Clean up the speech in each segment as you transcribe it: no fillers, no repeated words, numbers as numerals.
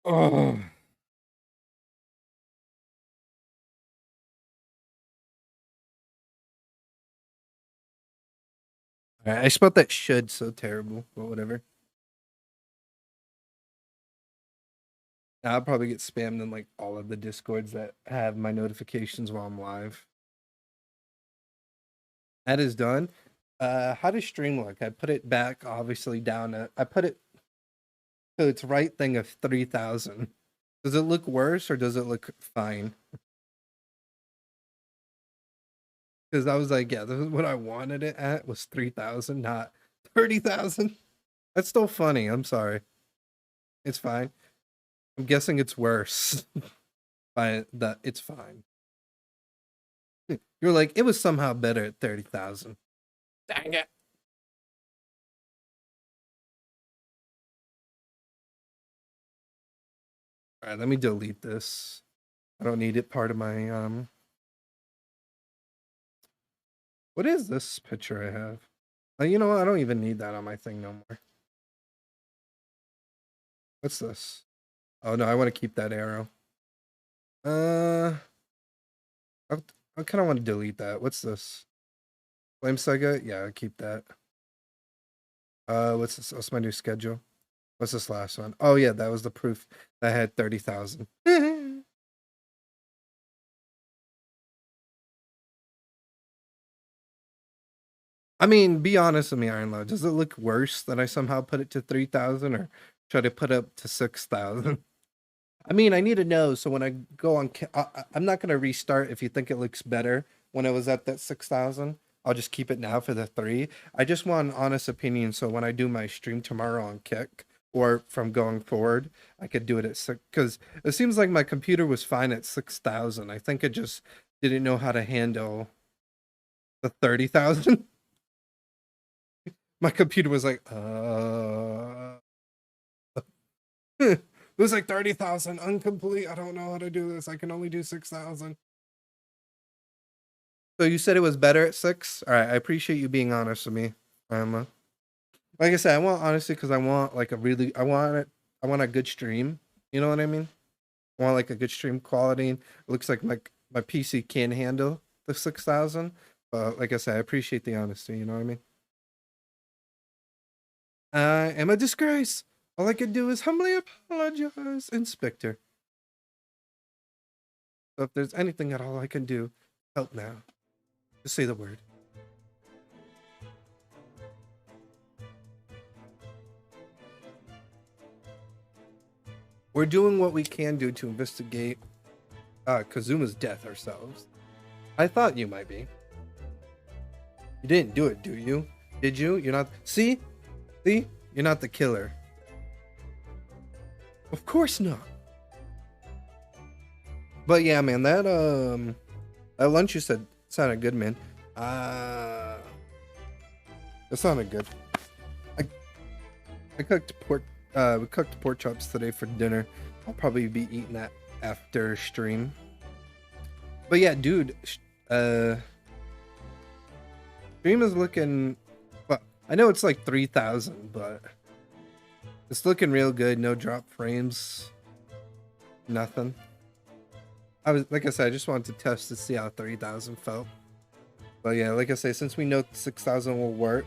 Oh, I spelled that should so terrible, but whatever. I'll probably get spammed in like all of the discords that have my notifications while I'm live. That is done. How does stream look? I put it back obviously down at, I put it to its right thing of 3,000. Does it look worse or does it look fine? Because I was like, yeah, this is what I wanted it at was 3,000, not 30,000. That's still funny. I'm sorry. It's fine. I'm guessing it's worse. By that, it's fine. You're like, it was somehow better at 30,000. Dang it. All right, let me delete this. I don't need it part of my what is this picture I have? You know what? I don't even need that on my thing no more. What's this? Oh no, I want to keep that arrow. I, I kind of want to delete that. What's this? Flame Sega? Yeah, I'll keep that. What's this? What's my new schedule? What's this last one? Oh yeah, that was the proof that I had 30,000. I mean, be honest with me, Iron Lord. Does it look worse that I somehow put it to 3,000 or try to put up to 6,000? I mean, I need to know so when I go on, I'm not going to restart if you think it looks better when it was at that 6,000. I'll just keep it now for the 3. I just want an honest opinion so when I do my stream tomorrow on Kick or from going forward, I could do it at 6 because it seems like my computer was fine at 6,000. I think it just didn't know how to handle the 30,000. My computer was like, it was like 30,000 incomplete. I don't know how to do this. I can only do 6,000. So you said it was better at 6? All right, I appreciate you being honest with me. Like I said, I want honesty because I want like I want a good stream. You know what I mean? I want like a good stream quality. It looks like my PC can handle the 6,000. But like I said, I appreciate the honesty. You know what I mean? I am a disgrace. All I can do is humbly apologize, Inspector. So if there's anything at all I can do, help now. Just say the word. We're doing what we can do to investigate Kazuma's death ourselves. I thought you might be. You didn't do it, do you? Did you? You're not. See? See? You're not the killer. Of course not. But yeah, man, that lunch you said sounded good, man. That sounded good. I I cooked pork. We cooked pork chops today for dinner. I'll probably be eating that after stream. But yeah, dude, stream is looking. Well, I know it's like 3,000, but it's looking real good. No drop frames. Nothing. Like I said, I just wanted to test to see how 3,000 felt. But yeah, like I say, since we know 6,000 will work,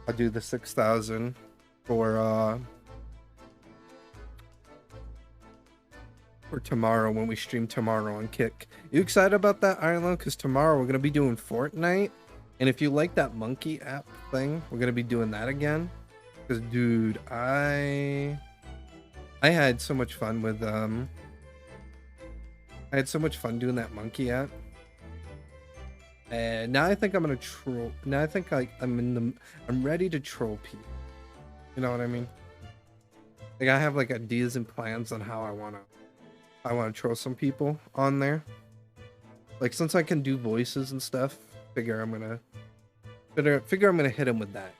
I'll do the 6,000 for tomorrow when we stream tomorrow on Kick. You excited about that, Ireland? Because tomorrow we're gonna be doing Fortnite, and if you like that monkey app thing, we're gonna be doing that again. Because dude, I had so much fun with I had so much fun doing that monkey app. And now I think I'm gonna troll. Now I think I'm ready to troll people. You know what I mean? Like I have like ideas and plans on how I wanna troll some people on there. Like since I can do voices and stuff, figure I'm gonna hit him with that.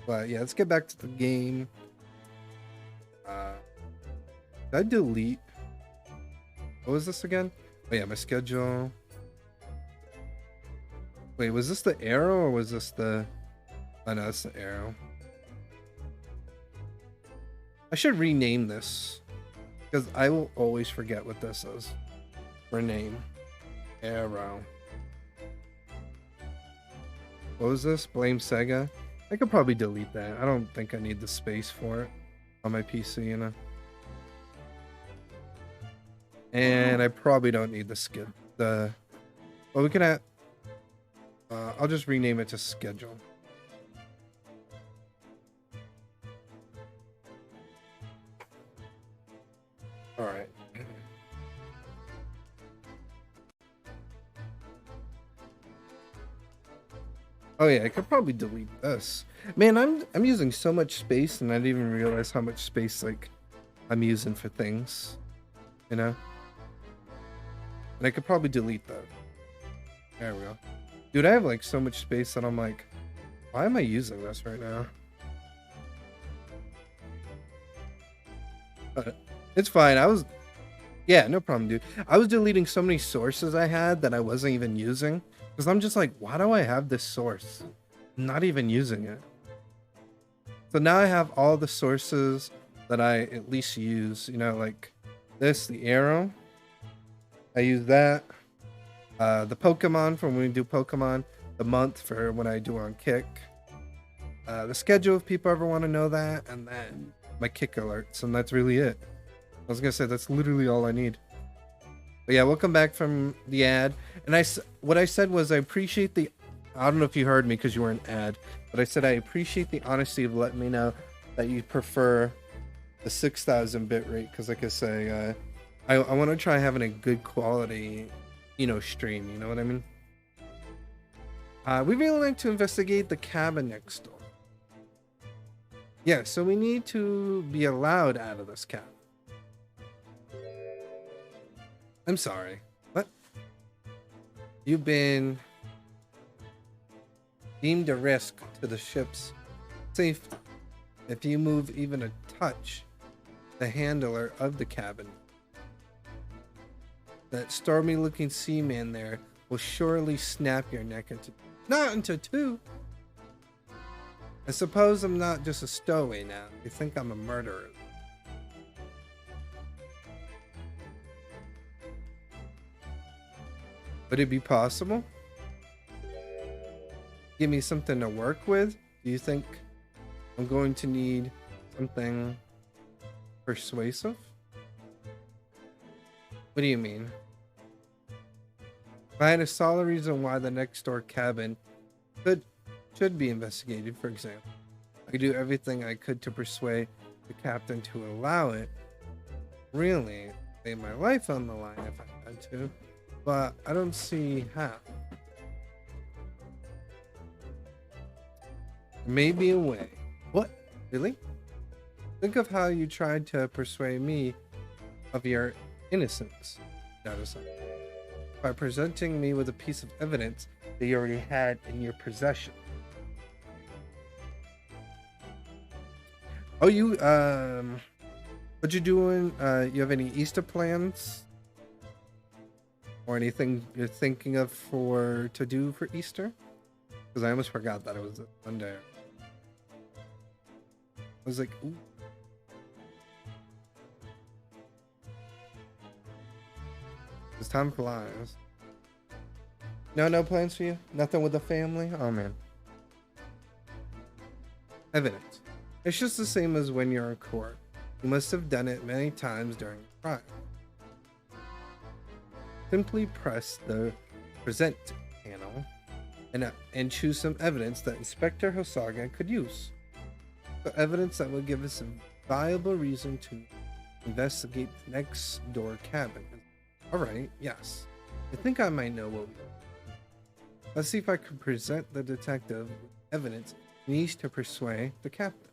But yeah, let's get back to the game. Did I delete? What was this again? Oh yeah, my schedule. Wait, was this the arrow or was this the? Oh no, it's the arrow. I should rename this. Because I will always forget what this is. For name. Arrow. What was this? Blame Sega? I could probably delete that. I don't think I need the space for it on my PC, you know. And I probably don't need the skid. Well, we can add. I'll just rename it to schedule. All right. Oh yeah, I could probably delete this. Man, I'm using so much space and I didn't even realize how much space like I'm using for things. You know? And I could probably delete that. There we go. Dude, I have like so much space that I'm like, why am I using this right now? It's fine. Yeah, no problem, dude. I was deleting so many sources I had that I wasn't even using. Because I'm just like, why do I have this source? I'm not even using it. So now I have all the sources that I at least use. You know, like this, the arrow. I use that. The Pokemon for when we do Pokemon. The month for when I do on Kick. The schedule if people ever want to know that. And then my Kick alerts. And that's really it. I was going to say, that's literally all I need. But yeah, we'll come back from the ad. And what I said was I appreciate the... I don't know if you heard me because you were an ad. But I said I appreciate the honesty of letting me know that you prefer the 6,000 bit rate. Because like I say, I want to try having a good quality, you know, stream. You know what I mean? We really like to investigate the cabin next door. Yeah, so we need to be allowed out of this cabin. I'm sorry. What? You've been deemed a risk to the ship's safety. If you move even a touch, the handler of the cabin, that stormy-looking seaman there, will surely snap your neck into two. I suppose I'm not just a stowaway now. You think I'm a murderer. Would it be possible? Give me something to work with? Do you think I'm going to need something persuasive? What do you mean? If I had a solid reason why the next door cabin should be investigated, for example, I could do everything I could to persuade the captain to allow it. Really, lay my life on the line if I had to. But I don't see how. Maybe a way. What? Really? Think of how you tried to persuade me of your innocence, Data-san, by presenting me with a piece of evidence that you already had in your possession. Oh, what you doing? You have any Easter plans? Or anything you're thinking of to do for Easter? Because I almost forgot that it was Monday. I was like, ooh. This time flies. No plans for you? Nothing with the family? Oh man. Evidence. It's just the same as when you're in court. You must have done it many times during the trial. Simply press the present panel and choose some evidence that Inspector Hosoga could use. The evidence that will give us a viable reason to investigate the next door cabin. Alright, yes. I think I might know what we do. Let's see if I can present the detective with evidence he needs to persuade the captain.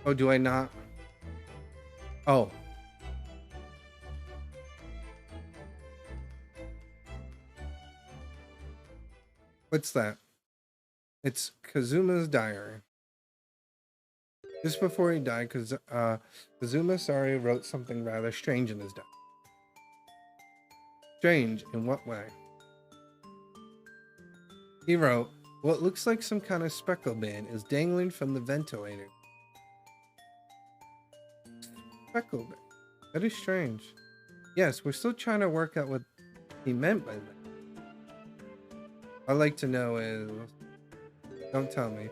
Oh, do I not? Oh. I What's that? It's Kazuma's diary. Just before he died, Kazuma Sari wrote something rather strange in his diary. Strange in what way? He wrote, what looks like some kind of speckle band is dangling from the ventilator. Speckle band? That is strange. Yes, we're still trying to work out what he meant by that. I'd like to know is... Don't tell me.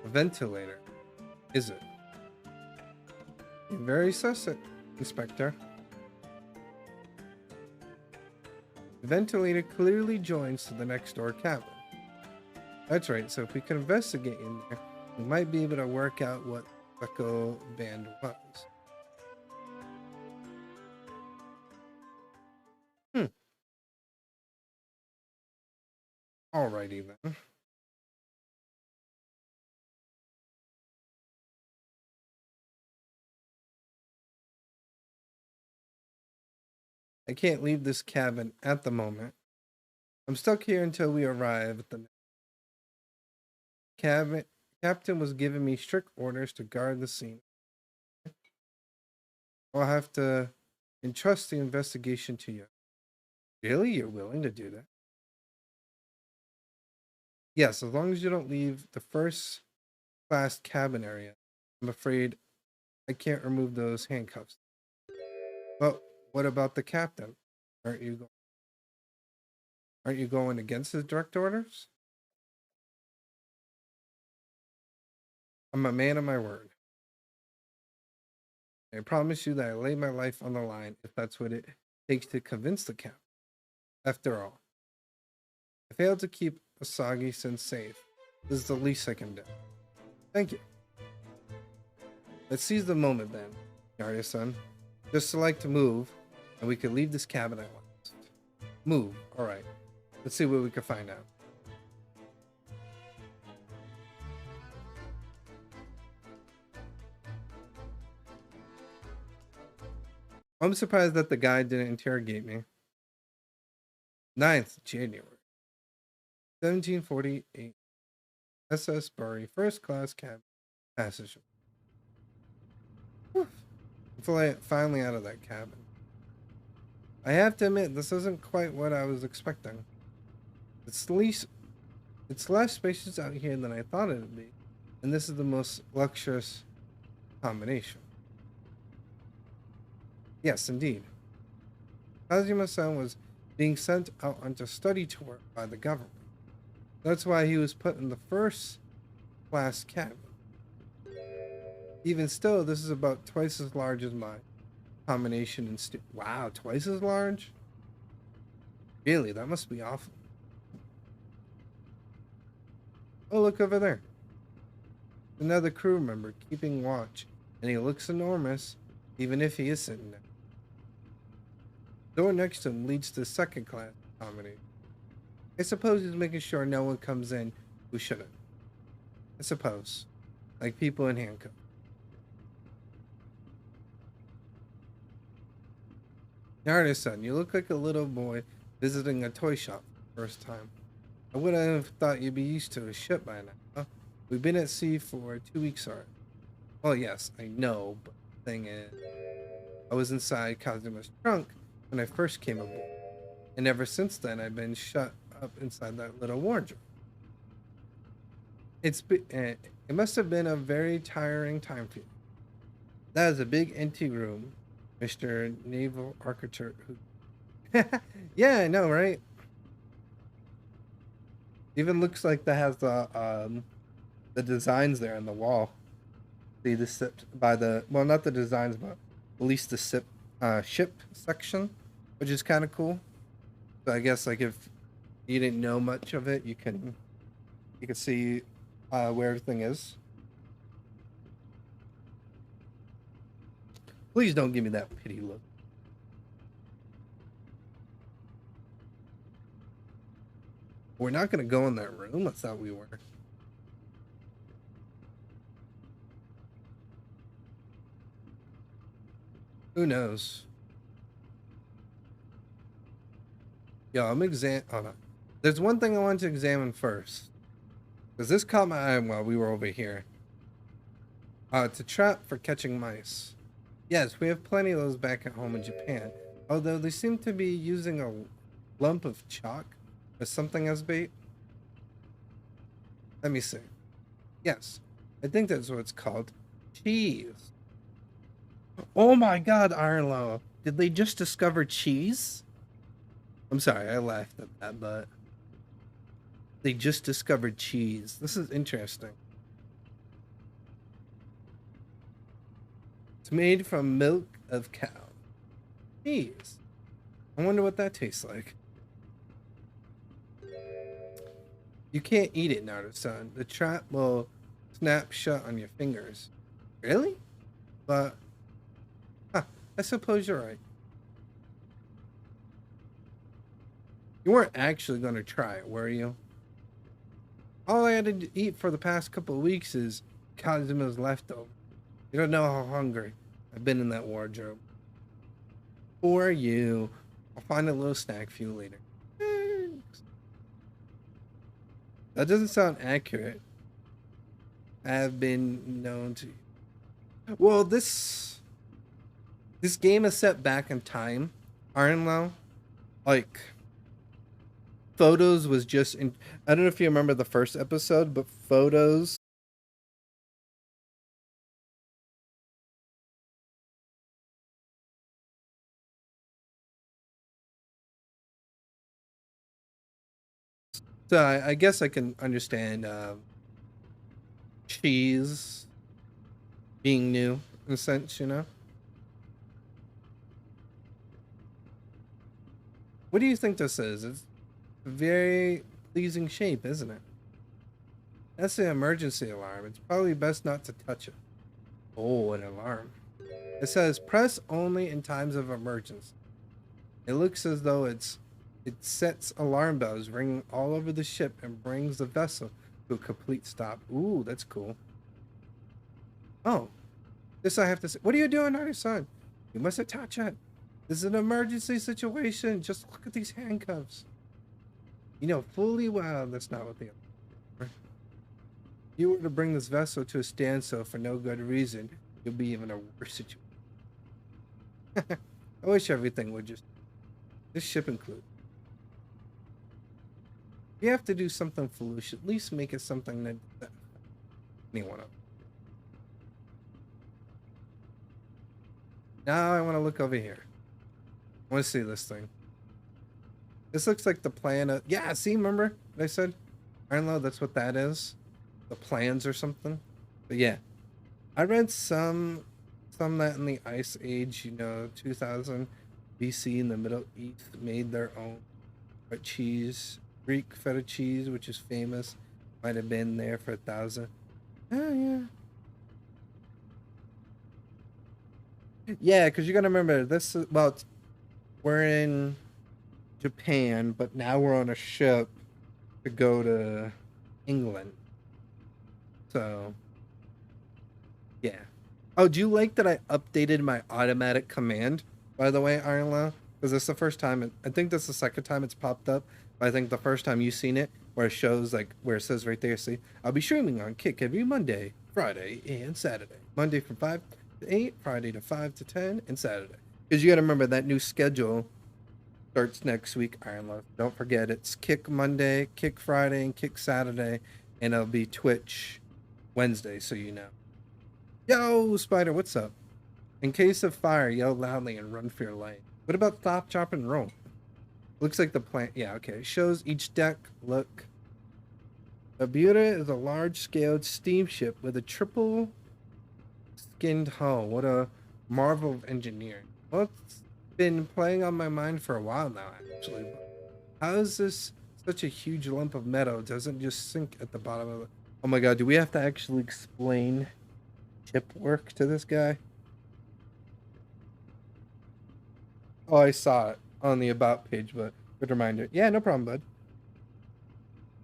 A ventilator. Is it? You're very sus, Inspector. The ventilator clearly joins to the next door cabin. That's right, so if we can investigate in there, we might be able to work out what speckle band was. Alrighty then. I can't leave this cabin at the moment. I'm stuck here until we arrive at the cabin. Captain was giving me strict orders to guard the scene. I'll have to entrust the investigation to you. Really? You're willing to do that? Yes, as long as you don't leave the first class cabin area. I'm afraid I can't remove those handcuffs. But what about the captain? Aren't you going against his direct orders? I'm a man of my word. I promise you that I lay my life on the line if that's what it takes to convince the captain. After all, I failed to keep Asagi-san safe. This is the least I can do. Thank you. Let's seize the moment then, Yarya-san. Just select to move, and we can leave this cabin at once. Move. Alright. Let's see what we can find out. I'm surprised that the guy didn't interrogate me. 9th January 1748. SS Bury, first class cabin passenger. Finally out of that cabin. I have to admit, this isn't quite what I was expecting. It's less spacious out here than I thought it would be, and this is the most luxurious combination. Yes, indeed. Kazuma-san was being sent out on a study tour by the government. That's why he was put in the first class cabin. Even still, this is about twice as large as my combination and wow, twice as large? Really, that must be awful. Oh, look over there. Another crew member keeping watch, and he looks enormous, even if he is sitting there. The door next to him leads to second class accommodation. I suppose he's making sure no one comes in who shouldn't. I suppose. Like people in handcuffs. Narada-san, you look like a little boy visiting a toy shop for the first time. I would have thought you'd be used to a ship by now. We've been at sea for 2 weeks already. Well, yes, I know, but the thing is, I was inside Kazuma's trunk when I first came aboard. And ever since then, I've been shut up inside that little wardrobe. It must have been a very tiring time for you. That is a big empty room, Mr. Naval Architect. Yeah, I know, right? Even looks like that has the designs there on the wall. See the ship by the not the designs, but at least the ship section, which is kind of cool. So I guess like if you didn't know much of it, you can see where everything is. Please don't give me that pity look. We're not gonna go in that room. I thought we were. Who knows? Yo, I'm Oh no. There's one thing I want to examine first. Because this caught my eye while we were over here. It's a trap for catching mice. Yes, we have plenty of those back at home in Japan. Although they seem to be using a lump of chalk or something as bait. Let me see. Yes, I think that's what it's called. Cheese. Oh my god, Arlo. Did they just discover cheese? I'm sorry, I laughed at that, but they just discovered cheese. This is interesting. It's made from milk of cow. Cheese. I wonder what that tastes like. You can't eat it, Naruto-san. The trap will snap shut on your fingers. Really? But, I suppose you're right. You weren't actually going to try it, were you? All I had to eat for the past couple of weeks is Kazuma's leftover. You don't know how hungry I've been in that wardrobe. For you. I'll find a little snack for you later. Thanks. That doesn't sound accurate. I have been known to. Well, this game is set back in time, Arnlo. Like, Photos was just in. I don't know if you remember the first episode, but Photos. So I guess I can understand cheese being new in a sense, you know. What do you think this is? It's a very pleasing shape, isn't it? That's the emergency alarm. It's probably best not to touch it. Oh, an alarm. It says press only in times of emergency. It looks as though it sets alarm bells ringing all over the ship and brings the vessel to a complete stop. Ooh, that's cool. Oh, this I have to say. What are you doing, Naruto-san? You mustn't touch it. This is an emergency situation. Just look at these handcuffs. You know fully well that's not what they are. If you were to bring this vessel to a standstill for no good reason, you'll be even a worse situation. I wish everything would just. This ship included. You have to do something foolish. At least make it something that anyone up. Now I want to look over here. I want to see this thing. This looks like the plan of. Yeah, see, remember what I said? I don't know, that's what that is. The plans or something. But yeah. I read some that in the Ice Age, you know, 2000 BC in the Middle East made their own cheese. Greek feta cheese, which is famous, might have been there for 1,000. Oh yeah. Yeah, because you gotta remember this is well, we're in Japan, but now we're on a ship to go to England. So yeah. Oh, do you like that I updated my automatic command, by the way, Ironlaw? Because this is the first time, I think that's the second time it's popped up. But I think the first time you've seen it, where it shows, like, where it says right there, see, I'll be streaming on Kick every Monday, Friday, and Saturday. Monday from 5 to 8, Friday to 5 to 10, and Saturday. Because you got to remember that new schedule starts next week, Ironlaw. Don't forget, it's Kick Monday, Kick Friday, and Kick Saturday, and it'll be Twitch Wednesday, so you know. Yo, Spider, what's up? In case of fire, yell loudly and run for your life. What about stop, chop, and roll? Looks like the plant. Yeah, okay. Shows each deck. Look. The Bermuda is a large-scaled steamship with a triple-skinned hull. What a marvel of engineering. Well, it's been playing on my mind for a while now, actually. But how is this such a huge lump of metal? Doesn't just sink at the bottom of it? Oh my god, do we have to actually explain ship work to this guy? Oh, I saw it on the About page, but good reminder. Yeah, no problem, bud.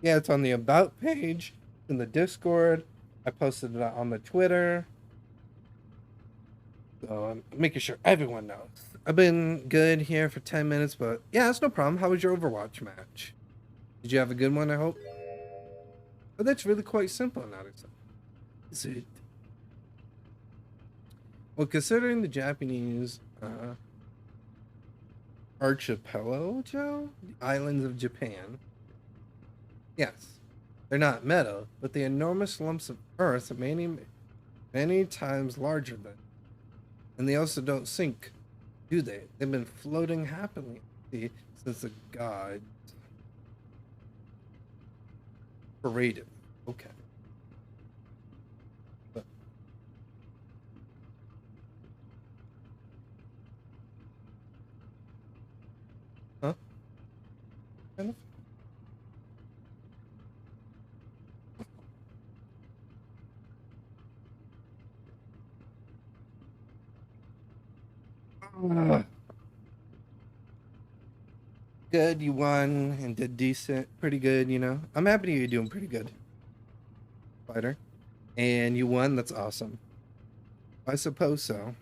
Yeah, it's on the About page, in the Discord. I posted it on the Twitter. So I'm making sure everyone knows. I've been good here for 10 minutes, but yeah, it's no problem. How was your Overwatch match? Did you have a good one, I hope? But that's really quite simple, Naruto. Is it? Well, considering the Japanese archipelago, the islands of Japan, yes, they're not metal, but the enormous lumps of earth many times larger than, and they also don't sink, do they? They've been floating happily since the gods paraded. Okay. But, huh? Kind of? Good, you won and did decent, pretty good, you know. I'm happy you're doing pretty good, fighter. And you won, that's awesome. I suppose so.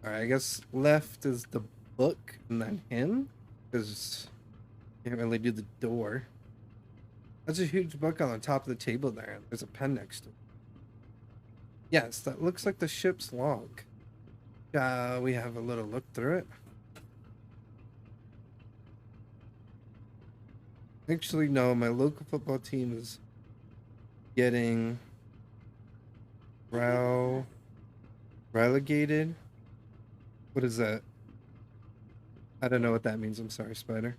Alright, I guess left is the book and then him. Because can't really do the door. That's a huge book on the top of the table there. There's a pen next to it. Yes, that looks like the ship's log. We have a little look through it. Actually, no, my local football team is getting relegated. What is that? I don't know what that means. I'm sorry, Spider.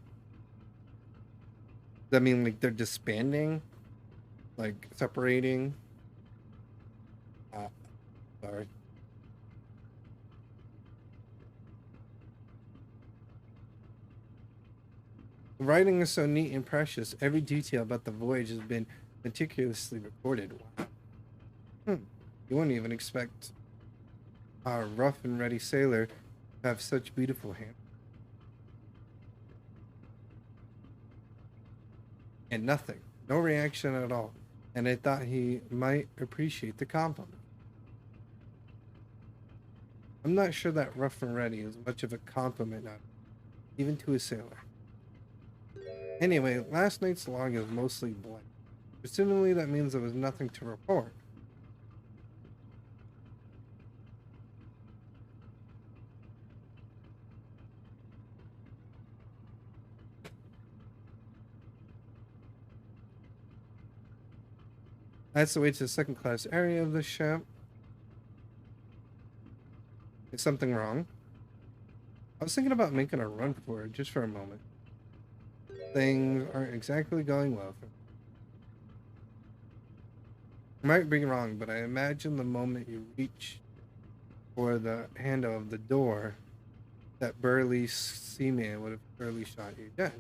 Does that mean like they're disbanding? Like separating? Sorry. The writing is so neat and precious. Every detail about the voyage has been meticulously recorded. Wow. You wouldn't even expect our rough and ready sailor to have such beautiful hands. And nothing. No reaction at all. And I thought he might appreciate the compliment. I'm not sure that rough and ready is much of a compliment, even to a sailor. Anyway, last night's log is mostly blank. Presumably that means there was nothing to report. That's the way to the second class area of the ship. Is something wrong? I was thinking about making a run for it just for a moment. Things aren't exactly going well for me. I might be wrong, but I imagine the moment you reach for the handle of the door, that burly seaman would have surely shot you dead.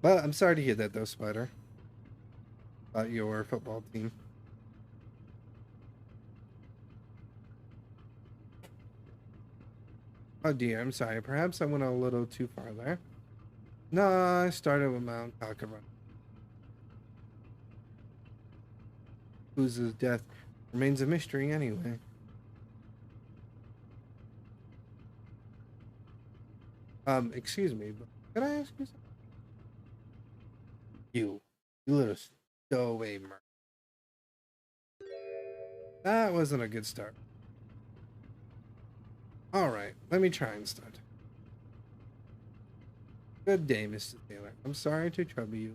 Well, I'm sorry to hear that though, Spider. About your football team. Oh dear, I'm sorry. Perhaps I went a little too far there. No, I started with Mount Takara. Whose death remains a mystery anyway. Excuse me, but can I ask you something? You little stowaway merc. That wasn't a good start. Alright, let me try and start. Good day, Mr. Taylor. I'm sorry to trouble you,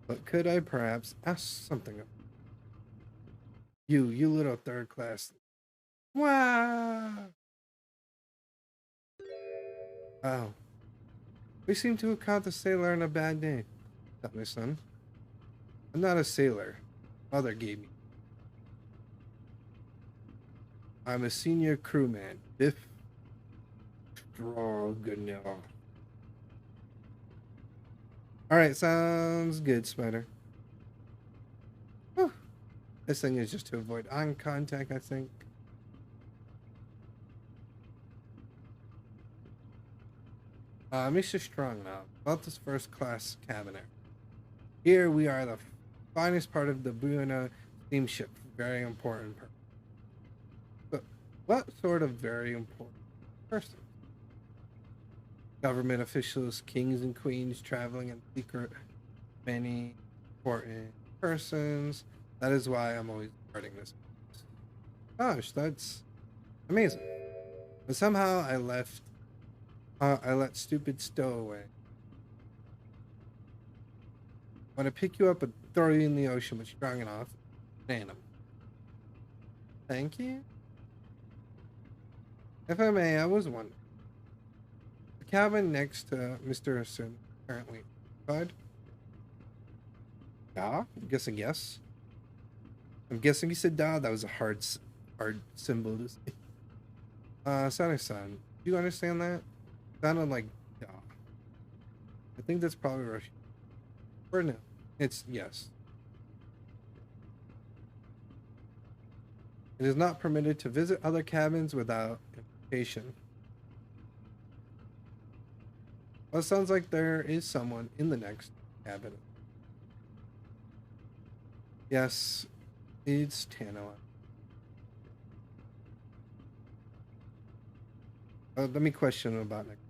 but could I perhaps ask something of you? You little third class. Wow! Oh. We seem to have caught the sailor on a bad day. Tell me, son. I'm not a sailor. Mother gave me. I'm a senior crewman. Biff Stroganoff. Alright, sounds good, Spider. Whew. This thing is just to avoid eye contact, I think. Mr. Stroganoff, about this first class cabinet. Here we are the finest part of the Buena Steamship, very important person. But what sort of very important person? Government officials, kings and queens traveling in secret, many important persons. That is why I'm always starting this. Gosh, that's amazing. But somehow I let stupid stowaway. I want to pick you up and throw you in the ocean, but strong enough. Random. Thank you. If I may, I was wondering. The cabin next to Mr. Sim currently occupied. Yeah, I'm guessing yes. I'm guessing you said da. That was a hard symbol to say. Sana-san, do you understand that? Sounded like da. I think that's probably Russian. Or no, it's yes. It is not permitted to visit other cabins without invitation. Well, it sounds like there is someone in the next cabin. Yes, it's Tanoa. Let me question about next.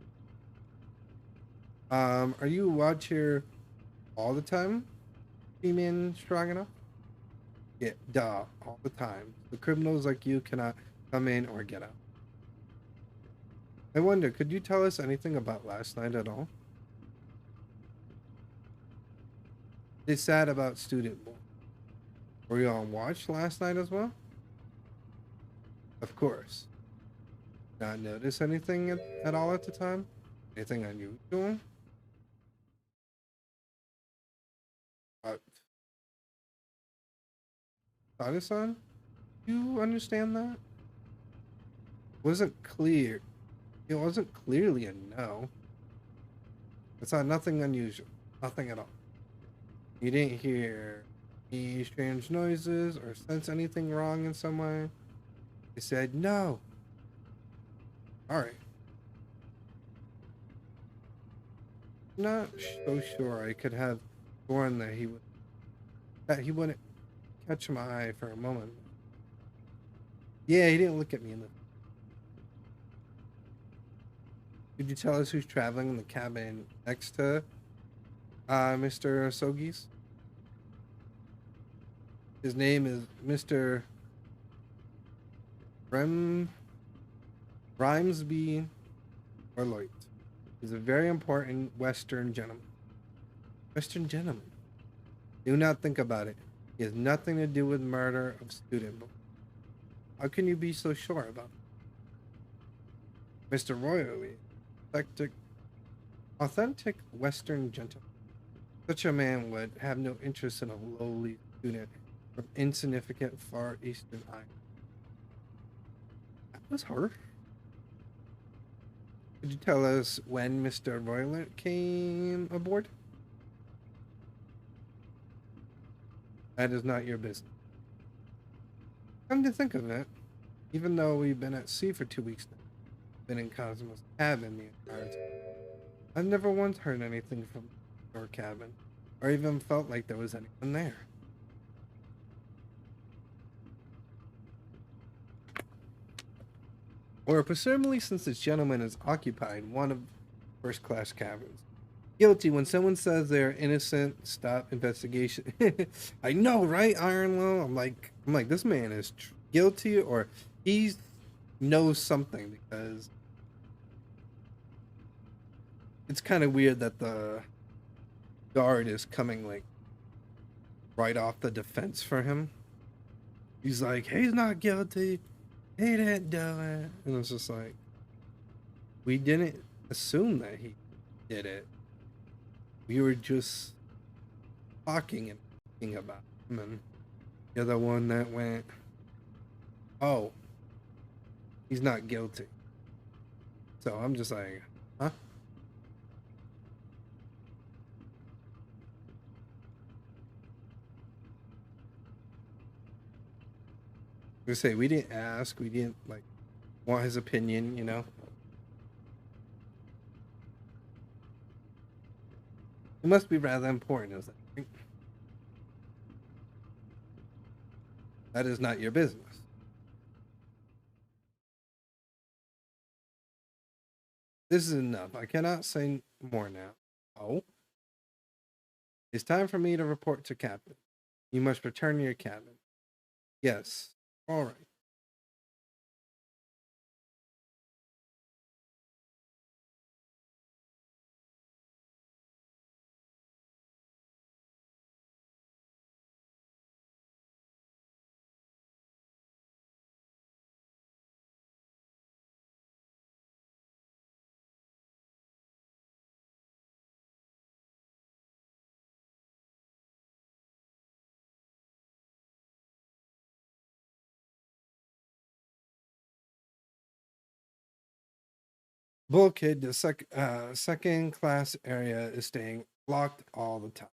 Are you watch here all the time? Female Stroganoff? Yeah, duh, all the time. The criminals like you cannot come in or get out. I wonder, could you tell us anything about last night at all? It's sad about student board. Were you on watch last night as well? Of course. Not notice anything at all at the time? Anything unusual? Sada-san? You understand that? Wasn't clear. It wasn't clearly a no. It's not nothing unusual. Nothing at all. You didn't hear any strange noises or sense anything wrong in some way? He said no. Alright. Not so sure I could have sworn that he wouldn't catch my eye for a moment. Yeah, he didn't look at me in the. Could you tell us who's traveling in the cabin next to Mr. Sogis? His name is Mr. Rhymesby Orloit. He's a very important Western gentleman. Western gentleman. Do not think about it. He has nothing to do with murder of student. How can you be so sure about it? Mr. Royally, authentic Western gentleman. Such a man would have no interest in a lowly student from insignificant Far Eastern island. That was her. Could you tell us when Mr. Royland came aboard? That is not your business. Come to think of it, even though we've been at sea for 2 weeks now, been in Cosmo's cabin the entire time, I've never once heard anything from your cabin, or even felt like there was anyone there. Or presumably since this gentleman has occupied one of first-class cabins. Guilty when someone says they're innocent, stop investigation. I know, right, Ironlow? I'm like, this man is guilty or he knows something, because it's kind of weird that the guard is coming like right off the defense for him. He's like, he's not guilty. He didn't do it. And it's just like, we didn't assume that he did it. We were just talking and thinking about him, and you're the one that went, oh, he's not guilty. So I'm just like, huh? We say we didn't ask, we didn't like want his opinion, you know. It must be rather important, is that right? That is not your business. This is enough. I cannot say more now. Oh. It's time for me to report to Captain. You must return to your cabin. Yes. All right. Bulkhead, the second class area is staying locked all the time.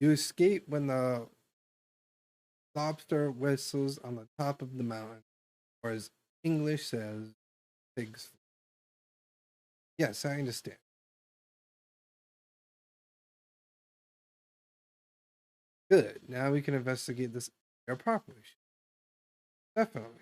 You escape when the lobster whistles on the top of the mountain, or as English says, pigs. Yes, I understand. Good. Now we can investigate this area properly. Definitely.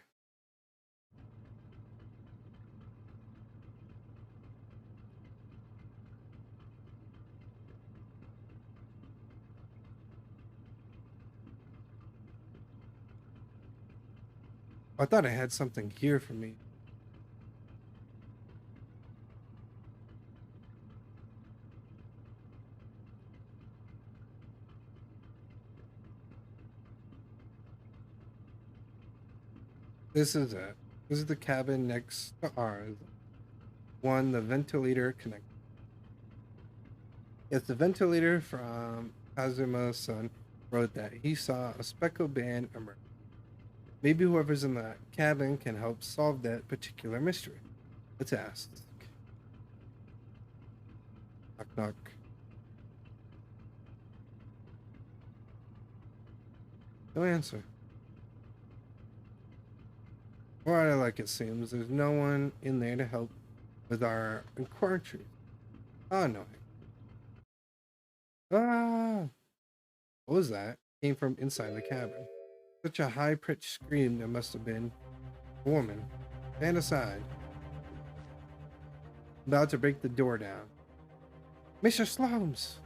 I thought I had something here for me. This is it. This is the cabin next to ours. One, the ventilator connect. Yes, the ventilator from Kazuma's son wrote that he saw a speckled band emerge. Maybe whoever's in the cabin can help solve that particular mystery. Let's ask. Knock knock. No answer. Or like it seems, there's no one in there to help with our inquiry. Oh no. Ah! What was that? Came from inside the cabin. Such a high-pitched scream there must have been. A woman. Stand aside. About to break the door down. Mr. Slomes!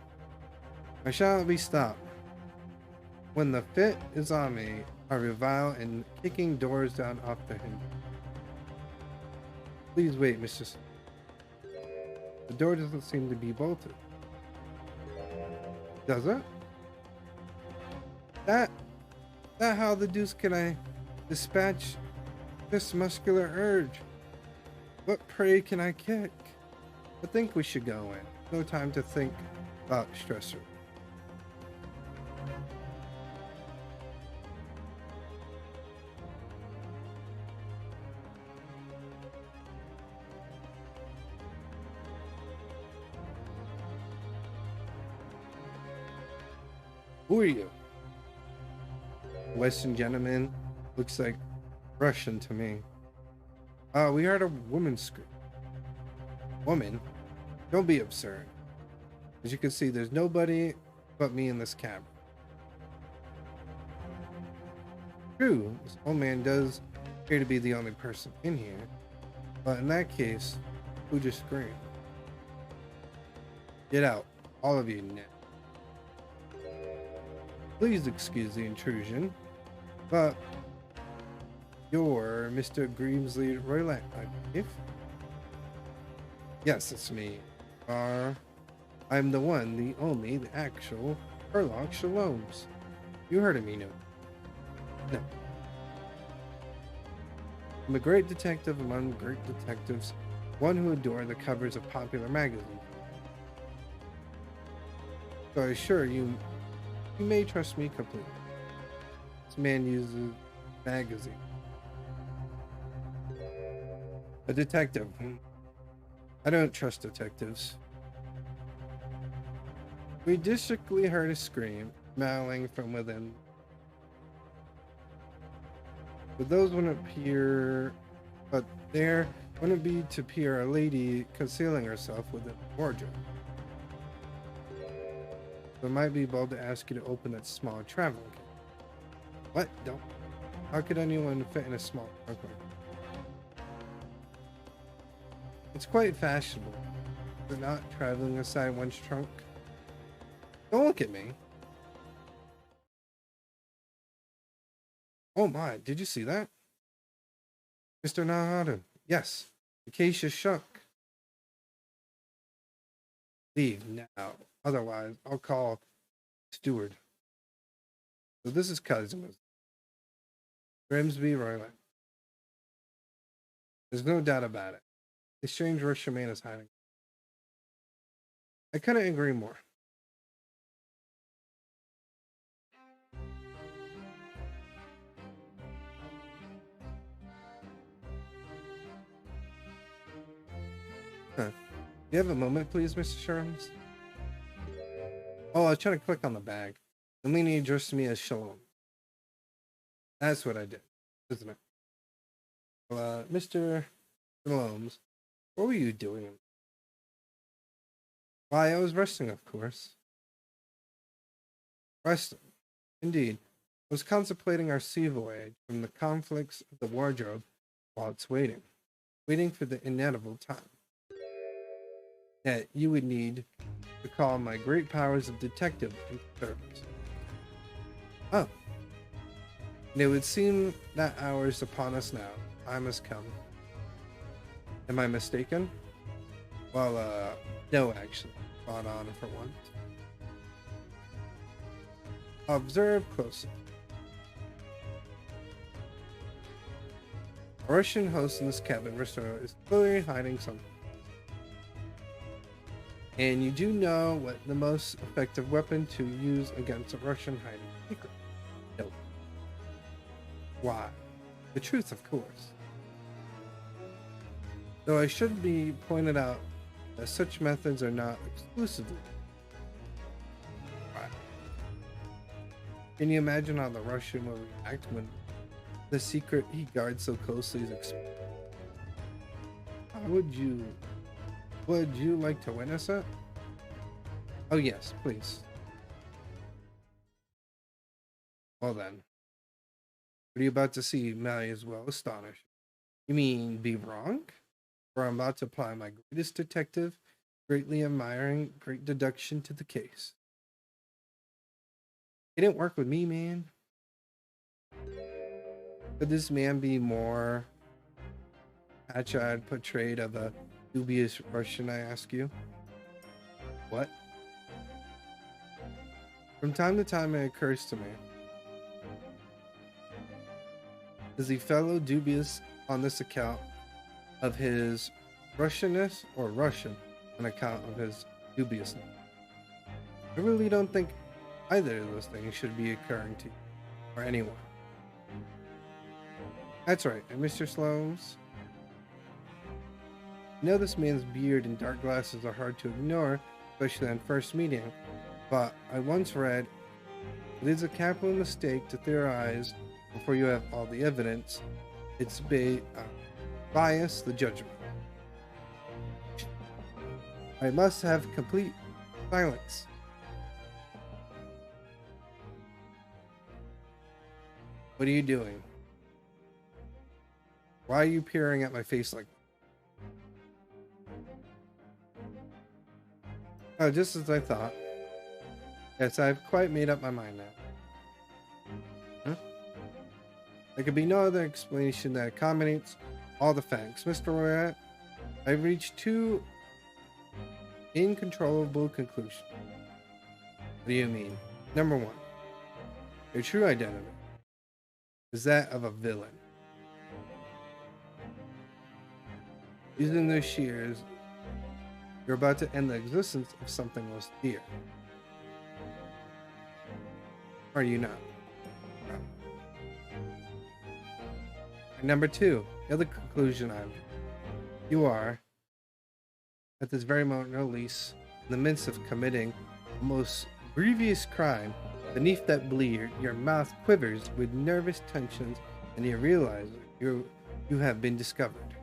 I shall not be stopped. When the fit is on me, I revile and kicking doors down off the hinge. Please wait, Mr. Slomes. The door doesn't seem to be bolted. Does it? That how the deuce can I dispatch this muscular urge? What prey can I kick? I think we should go in. No time to think about stressor. Who are you? Western gentleman. Looks like Russian to me. We heard a woman scream. Woman? Don't be absurd. As you can see, there's nobody but me in this cabin. True, this old man does appear to be the only person in here. But in that case, who just screamed? Get out, all of you now. Please excuse the intrusion, but you're Mr. Grimsley Roylett, I believe. Yes, it's me. I'm the one, the only, the actual Sherlock Shaloms. You heard of me, no? No. I'm a great detective among great detectives, one who adore the covers of popular magazines. So I assure you, you may trust me completely. This man uses magazine. A detective. I don't trust detectives. We distinctly heard a scream, mouthing from within. But those wouldn't appear. But there wouldn't be to appear a lady concealing herself within the wardrobe. So it might be bold to ask you to open that small traveling kit. What? Don't. How could anyone fit in a small trunk? It's quite fashionable. They're not traveling inside one's trunk. Don't look at me. Oh my, did you see that? Mr. Naharu, yes, the case is shook. Leave now, otherwise I'll call steward. So this is Kazuma. Grimsby Royland. There's no doubt about it. The strange Russian man is hiding. I couldn't agree more. Huh. Do you have a moment, please, Mr. Sherms? Oh, I was trying to click on the bag. Eleni addressed me as Shalom. That's what I did, isn't it? Well, Mr. Shaloms, what were you doing? Why, I was resting, of course. Resting? Indeed. I was contemplating our sea voyage from the conflicts of the wardrobe while it's waiting for the inevitable time that you would need to call my great powers of detective into service. Oh. And it would seem that hour is upon us now. I must come. Am I mistaken? Well, no, actually. Spot on for once. Observe closely. A Russian host in this cabin restaurant is clearly hiding something. And you do know what the most effective weapon to use against a Russian hiding secret? No. Why? The truth, of course. Though I should be pointed out that such methods are not exclusively. Why? Can you imagine how the Russian will react when the secret he guards so closely is exposed? How would you like to witness it? Oh yes, please. Well then. What are you about to see? Mally is well astonished. You mean be wrong? For I'm about to apply my greatest detective, greatly admiring, great deduction to the case. It didn't work with me, man. Could this man be more hatchet portrayed of a dubious Russian, I ask you? What? From time to time it occurs to me. Is the fellow dubious on this account of his Russianness or Russian on account of his dubiousness? I really don't think either of those things should be occurring to you or anyone. That's right, and Mr. Sloane's. I know this man's beard and dark glasses are hard to ignore, especially on first meeting, but I once read, it is a capital mistake to theorize before you have all the evidence. It's bias the judgment. I must have complete silence. What are you doing? Why are you peering at my face like that? Oh, just as I thought. Yes, I've quite made up my mind now. Huh? There could be no other explanation that accommodates all the facts. Mr. Royat, I've reached two incontrollable conclusions. What do you mean? Number one, your true identity is that of a villain. Using those shears, you're about to end the existence of something most dear. Are you not? No. And number two, the other conclusion you are, at this very moment at least, in the midst of committing a most grievous crime. Beneath that blear, your mouth quivers with nervous tensions, and you realize you have been discovered.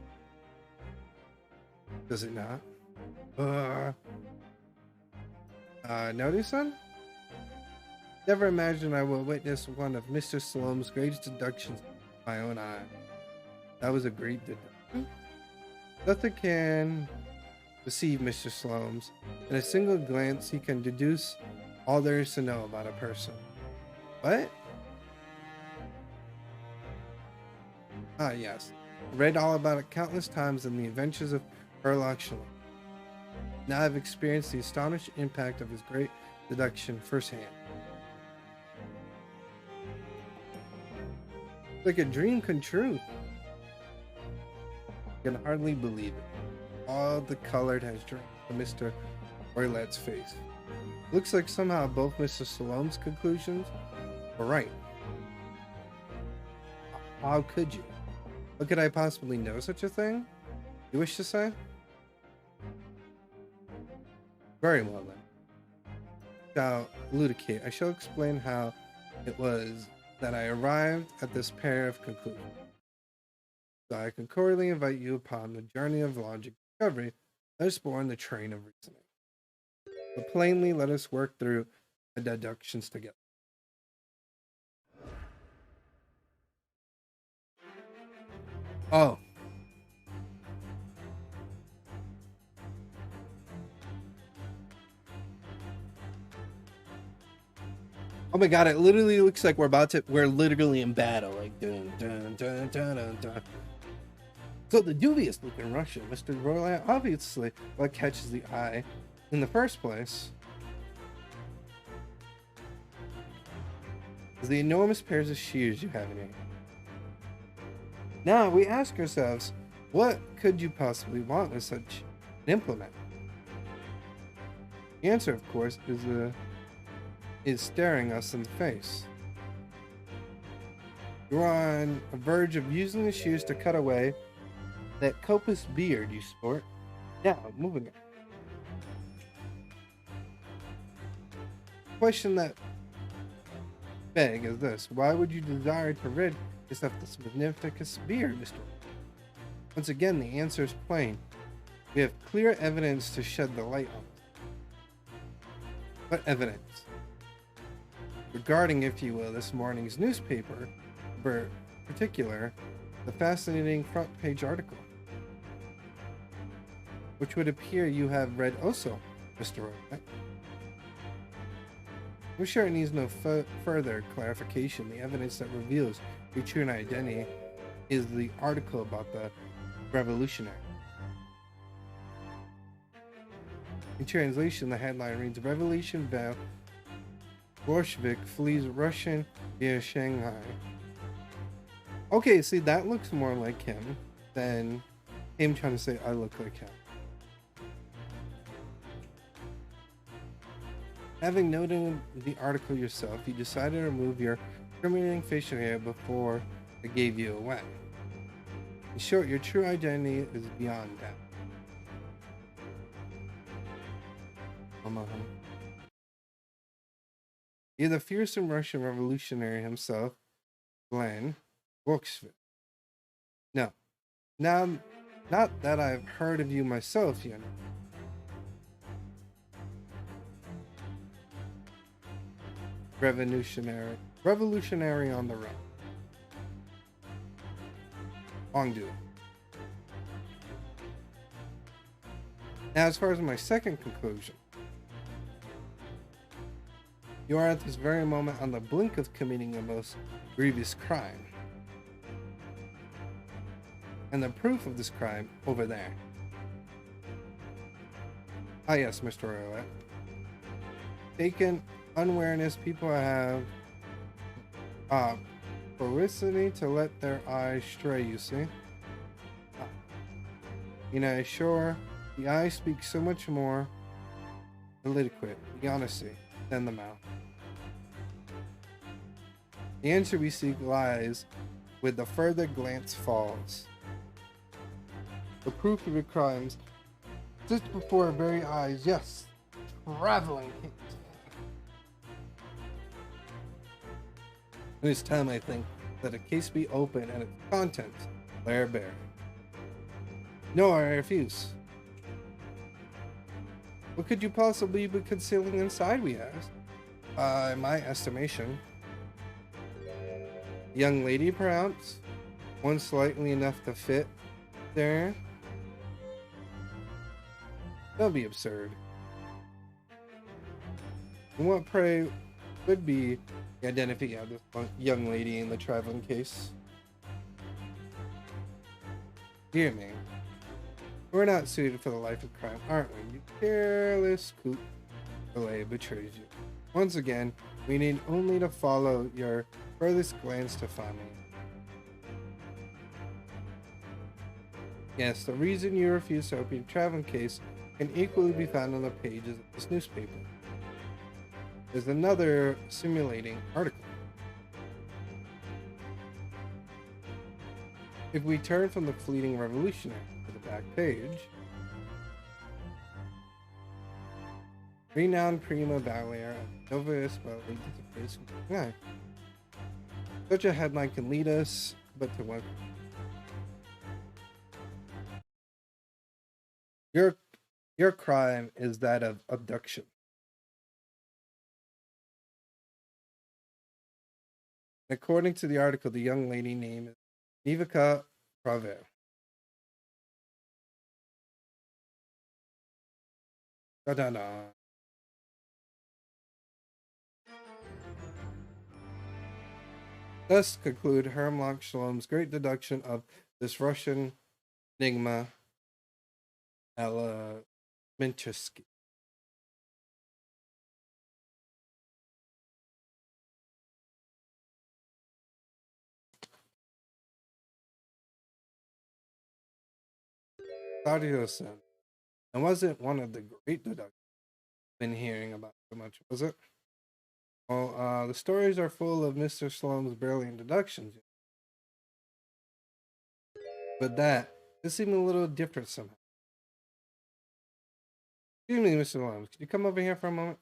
Does it not? Notice, son? Never imagined I would witness one of Mr. Sloane's greatest deductions with my own eye. That was a great deduction. Nothing can deceive Mr. Sloane's. In a single glance, he can deduce all there is to know about a person. What? Ah, yes. I read all about it countless times in the adventures of Sherlock Holmes. Now I've experienced the astonishing impact of his great deduction firsthand. It's like a dream come true. I can hardly believe it. All the color has drained from Mr. Roylette's face. Looks like somehow both Mr. Sloane's conclusions were right. How could you? How could I possibly know such a thing? You wish to say? Very well then. Shall elucidate. I shall explain how it was that I arrived at this pair of conclusions. So I concurrently invite you upon the journey of logic discovery that is born the train of reasoning. But plainly, let us work through the deductions together. Oh. Oh my god, it literally looks like we're literally in battle. Like, dun, dun, dun, dun, dun, dun. So the dubious looking Russian, Mr. Roylett, obviously what catches the eye in the first place is the enormous pairs of shears you have in your hand. Now we ask ourselves, what could you possibly want with such an implement? The answer, of course, is staring us in the face. You're on the verge of using the shears to cut away that copious beard you sport. Now, moving on. The question that beg is this: why would you desire to rid yourself of this magnificent beard, Mr. Once again, the answer is plain. We have clear evidence to shed the light on it. What evidence? Regarding, if you will, this morning's newspaper, in particular, the fascinating front page article, which would appear you have read also, Mr. Roylett. I'm sure it needs no further clarification. The evidence that reveals your true identity is the article about the revolutionary. In translation, the headline reads, Revolution Bell Bolshevik flees Russian via Shanghai. Okay, see, that looks more like him than him trying to say I look like him. Having noted the article yourself, you decided to remove your incriminating facial hair before it gave you away. In short, your true identity is beyond doubt. You're the fearsome Russian revolutionary himself, Glenn Bolshevik. No, now, not that I've heard of you myself, you know. Revolutionary on the run. Wrongdoing. Now, as far as my second conclusion, you are at this very moment on the blink of committing a most grievous crime. And the proof of this crime over there. Ah yes, Mr. Roylett. Taken unawareness, people have ferocity to let their eyes stray, you see. You know, sure, the eye speaks so much more eloquent, the honesty, than the mouth. The answer we seek lies with the further glance falls. The proof of your crimes just before our very eyes, yes, traveling kings. It is time, I think, that a case be opened and its contents lay bare. No, I refuse. What could you possibly be concealing inside, we asked? By my estimation, young lady perhaps, one slightly enough to fit there. Don't be absurd. And what, pray, would be the identity of this young lady in the traveling case? Dear me, we're not suited for the life of crime, aren't we? You careless coot. Delay betrays you. Once again, we need only to follow your furthest glance to find me. Yes, the reason you refuse to open your traveling case can equally be found on the pages of this newspaper. There's another simulating article. If we turn from the fleeting revolutionary to the back page, renowned prima ballerina of Nova Espelli disappears from the sky. Such a headline can lead us, but to what? Your crime is that of abduction. According to the article, the young lady name is Ivica Praver. Da-da-da. Thus conclude Hemlock Shalom's great deduction of this Russian enigma, Minchevsky. Claudius, and wasn't one of the great deductions I've been hearing about so much, was it? Well, the stories are full of Mr. Sloane's brilliant deductions. But this seemed a little different somehow. Excuse me, Mr. Sloane, could you come over here for a moment?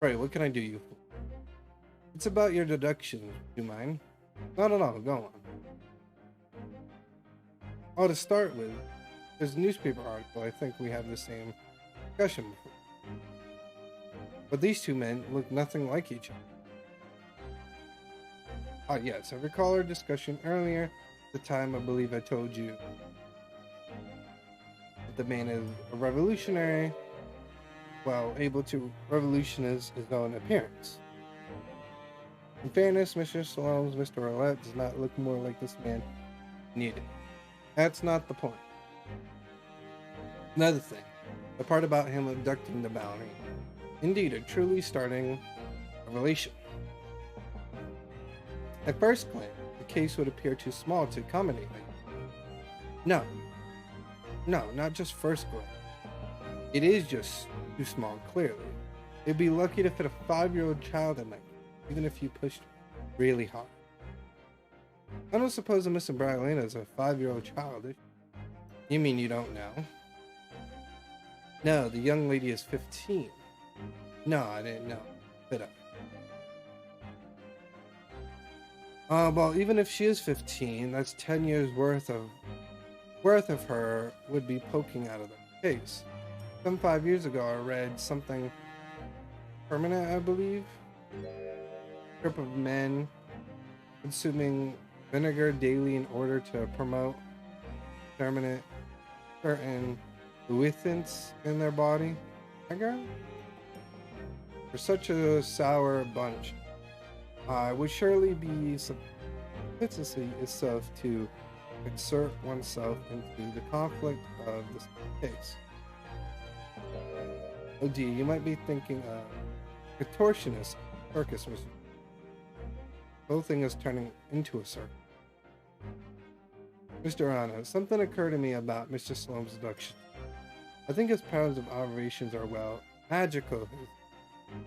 Right, what can I do you for? It's about your deductions, do you mind? Not at all, go on. Oh, to start with, there's a newspaper article. I think we have the same discussion before. But these two men look nothing like each other. Ah, yes, I recall our discussion earlier. At the time, I believe I told you that the man is a revolutionary, well, able to revolutionize his own appearance. In fairness, Mr. Sloane's Mr. Roulette does not look more like this man needed. That's not the point. Another thing, the part about him abducting the bounty. Indeed, a truly starting revelation. At first glance, the case would appear too small to accommodate me. No, not just first glance. It is just too small, clearly. It'd be lucky to fit a 5-year-old child in my case, even if you pushed really hard. I don't suppose that Mr. Bryalina is a 5-year-old child, is she? You mean you don't know? No, the young lady is 15. No, I didn't know. Fit up. Well, even if she is 15, that's 10 years worth of her would be poking out of the case. Some 5 years ago, I read something permanent, I believe. A group of men consuming vinegar daily in order to promote permanent certain fluids in their body. Vinegar? For such a sour bunch, would surely be sufficiency itself to insert oneself into the conflict of this case. Oh dear, you might be thinking contortionist circus. The whole thing is turning into a circus. Mr. Anna, something occurred to me about Mr. Sloane's deduction. I think his powers of observations are, well, magical. His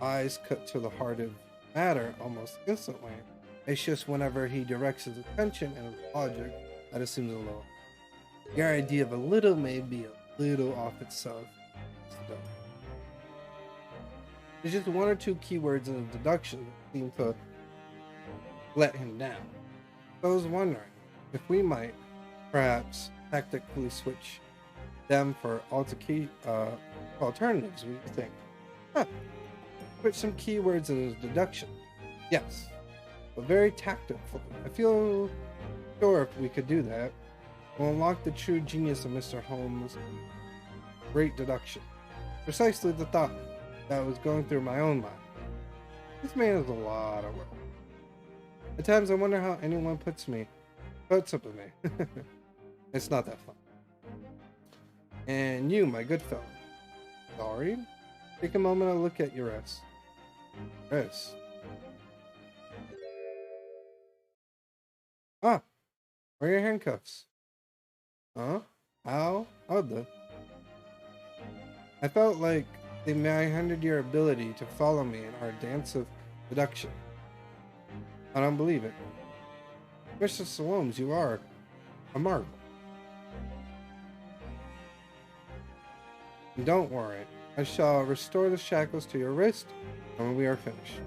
eyes cut to the heart of matter almost instantly. It's just whenever he directs his attention and his logic, that assumes a little. Your idea of a little may be a little off itself. There's just one or two keywords in the deduction that seem to let him down. So I was wondering if we might perhaps tactically switch them for alternatives. What do you think? Huh. Put some keywords in his deduction. Yes, but very tactful. I feel sure if we could do that, we'll unlock the true genius of Mr. Holmes' great deduction. Precisely the thought that was going through my own mind. This man is a lot of work. At times I wonder how anyone puts up with me. It's not that fun. And you, my good fellow. Sorry? Take a moment to look at your wrist. Wrist. Ah, where are your handcuffs? Huh? How? Odd. I felt like they mishandled your ability to follow me in our dance of deduction. I don't believe it. Mr. Holmes, you are a marvel. And don't worry, I shall restore the shackles to your wrist when we are finished.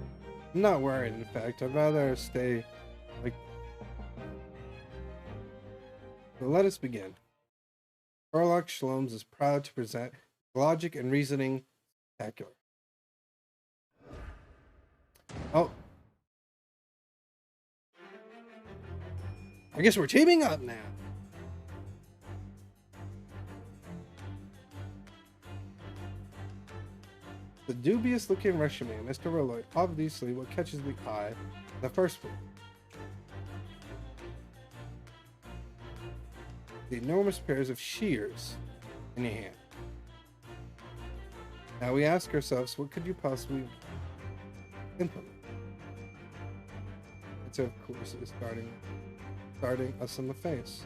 I'm not worried, in fact, I'd rather stay like... So let us begin. Sherlock Sholmes is proud to present logic and reasoning spectacular. Oh. I guess we're teaming up now. The dubious looking Russian, Mr. Roy, obviously what catches the eye in the first place. The enormous pairs of shears in your hand. Now we ask ourselves, what could you possibly implement? It's of course is starting us in the face.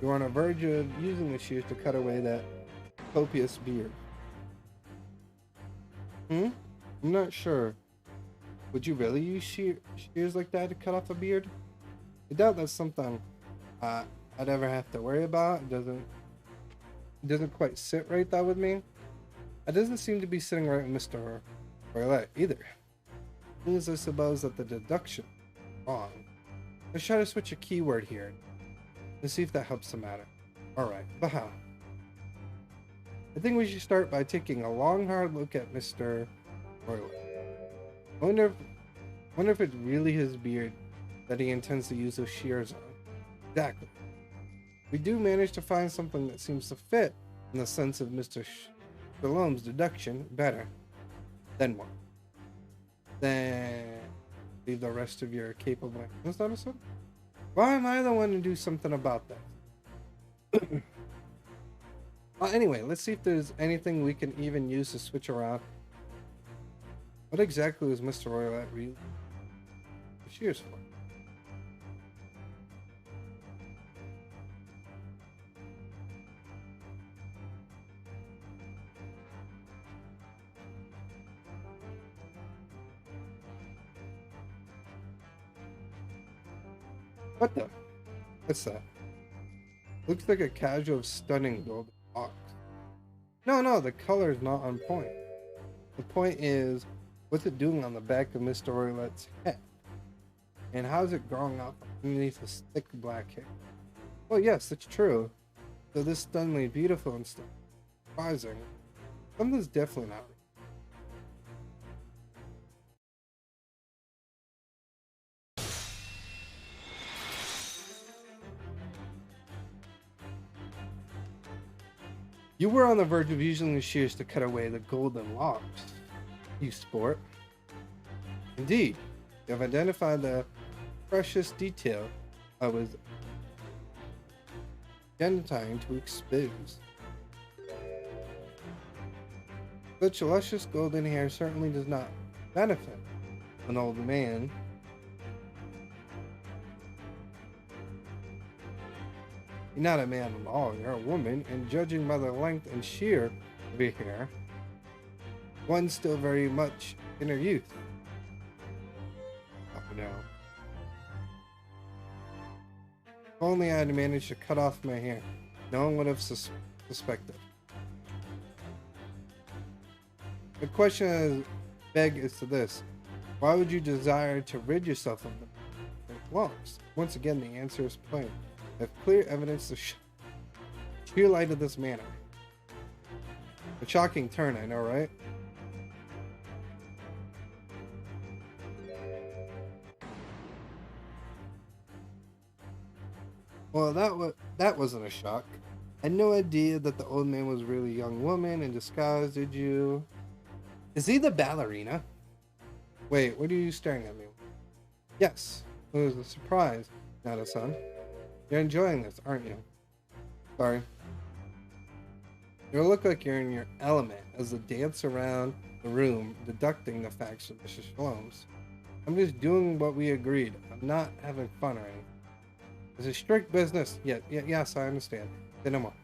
You're on the verge of using the shears to cut away that copious beard. I'm not sure. Would you really use shears like that to cut off a beard? I doubt that's something I'd ever have to worry about. It doesn't quite sit right that with me. It doesn't seem to be sitting right with Mr. Roylett either. Means I suppose that the deduction is wrong. Let's try to switch a keyword here. Let's see if that helps the matter. Alright, but how? I think we should start by taking a long hard look at Mr. Roylett. Wonder if it's really his beard that he intends to use those shears on. Exactly. We do manage to find something that seems to fit in the sense of Mr. Sholmes' deduction better. Then what? Then leave the rest of your capable hands, notice it? Why am I the one to do something about that? Well, anyway, let's see if there's anything we can even use to switch around. What exactly was Mr. Roylett really the shears for? What the? What's that? Looks like a casual, stunning golden box. No, the color is not on point. The point is, what's it doing on the back of Mr. Roylett's head? And how's it growing up underneath his thick black hair? Well, yes, it's true. So this stunningly beautiful and surprising. Something's definitely not right. You were on the verge of using the shears to cut away the golden locks, you sport. Indeed, you have identified the precious detail I was intending to expose. Such luscious golden hair certainly does not benefit an old man. You're not a man at all, you're a woman, and judging by the length and sheer of your hair, one's still very much in her youth. Oh no. If only I had managed to cut off my hair, no one would have suspected. The question is is to this: why would you desire to rid yourself of the locks? Once again, the answer is plain. I have clear evidence to sheer light of this matter. A shocking turn, I know, right? Well, that wasn't a shock. I had no idea that the old man was really a young woman in disguise, did you? Is he the ballerina? Wait, what are you staring at me? Yes, it was a surprise, Nada-san. You're enjoying this, aren't you? Sorry. You look like you're in your element as they dance around the room, deducting the facts from Mr. Shalom's. I'm just doing what we agreed. I'm not having fun or anything. It's a strict business. Yes, I understand. Say no more.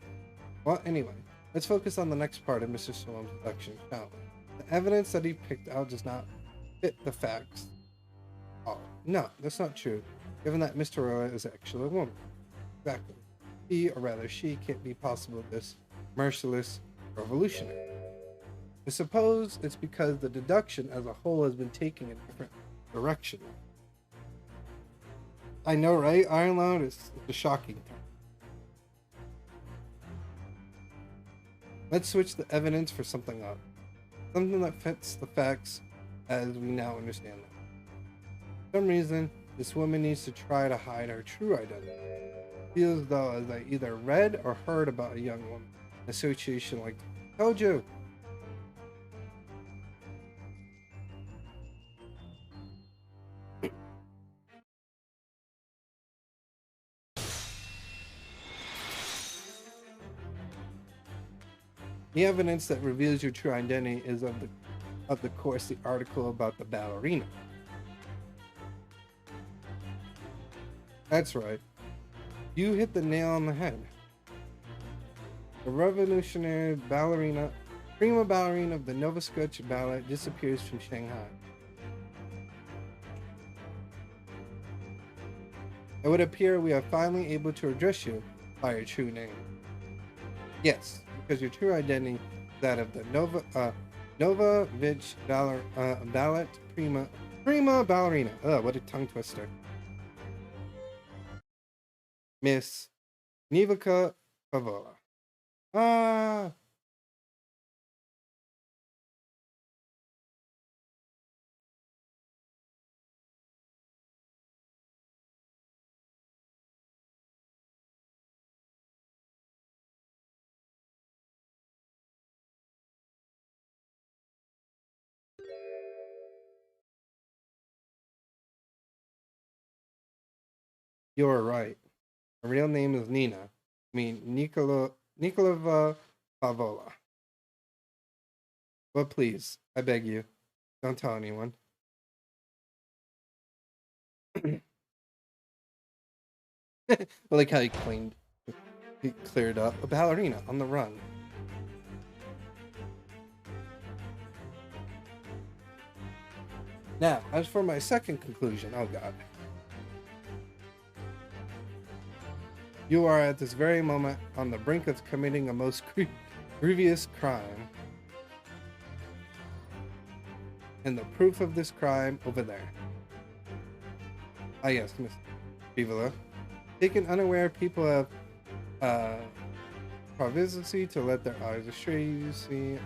Well, anyway, let's focus on the next part of Mr. Shalom's deduction, shall we? The evidence that he picked out does not fit the facts. Oh, no, that's not true, given that Mr. Roa is actually a woman. Exactly. He, or rather she, can't be possible this merciless revolutionary. I suppose it's because the deduction as a whole has been taking a different direction. I know, right? Iron is a shocking term. Let's switch the evidence for something else. Something that fits the facts as we now understand them. For some reason, this woman needs to try to hide her true identity. It feels as though as I either read or heard about a young woman in association like told you. The evidence that reveals your true identity is of the course the article about the ballerina. That's right. You hit the nail on the head. The revolutionary ballerina, prima ballerina of the Nova Scotia Ballet, disappears from Shanghai. It would appear we are finally able to address you by your true name. Yes, because your true identity is that of the Nova Vich Ballet Prima Ballerina. Ugh, what a tongue twister. Miss Nivica Favola. Ah. You're right. Her real name is Nina. I mean, Nikolova Favola. But please, I beg you, don't tell anyone. I like how he cleared up a ballerina on the run. Now, as for my second conclusion, oh god. You are at this very moment on the brink of committing a most grievous crime. And the proof of this crime over there. Ah yes, Miss Favola. Taken unaware, people have privacy to let their eyes astray, you see.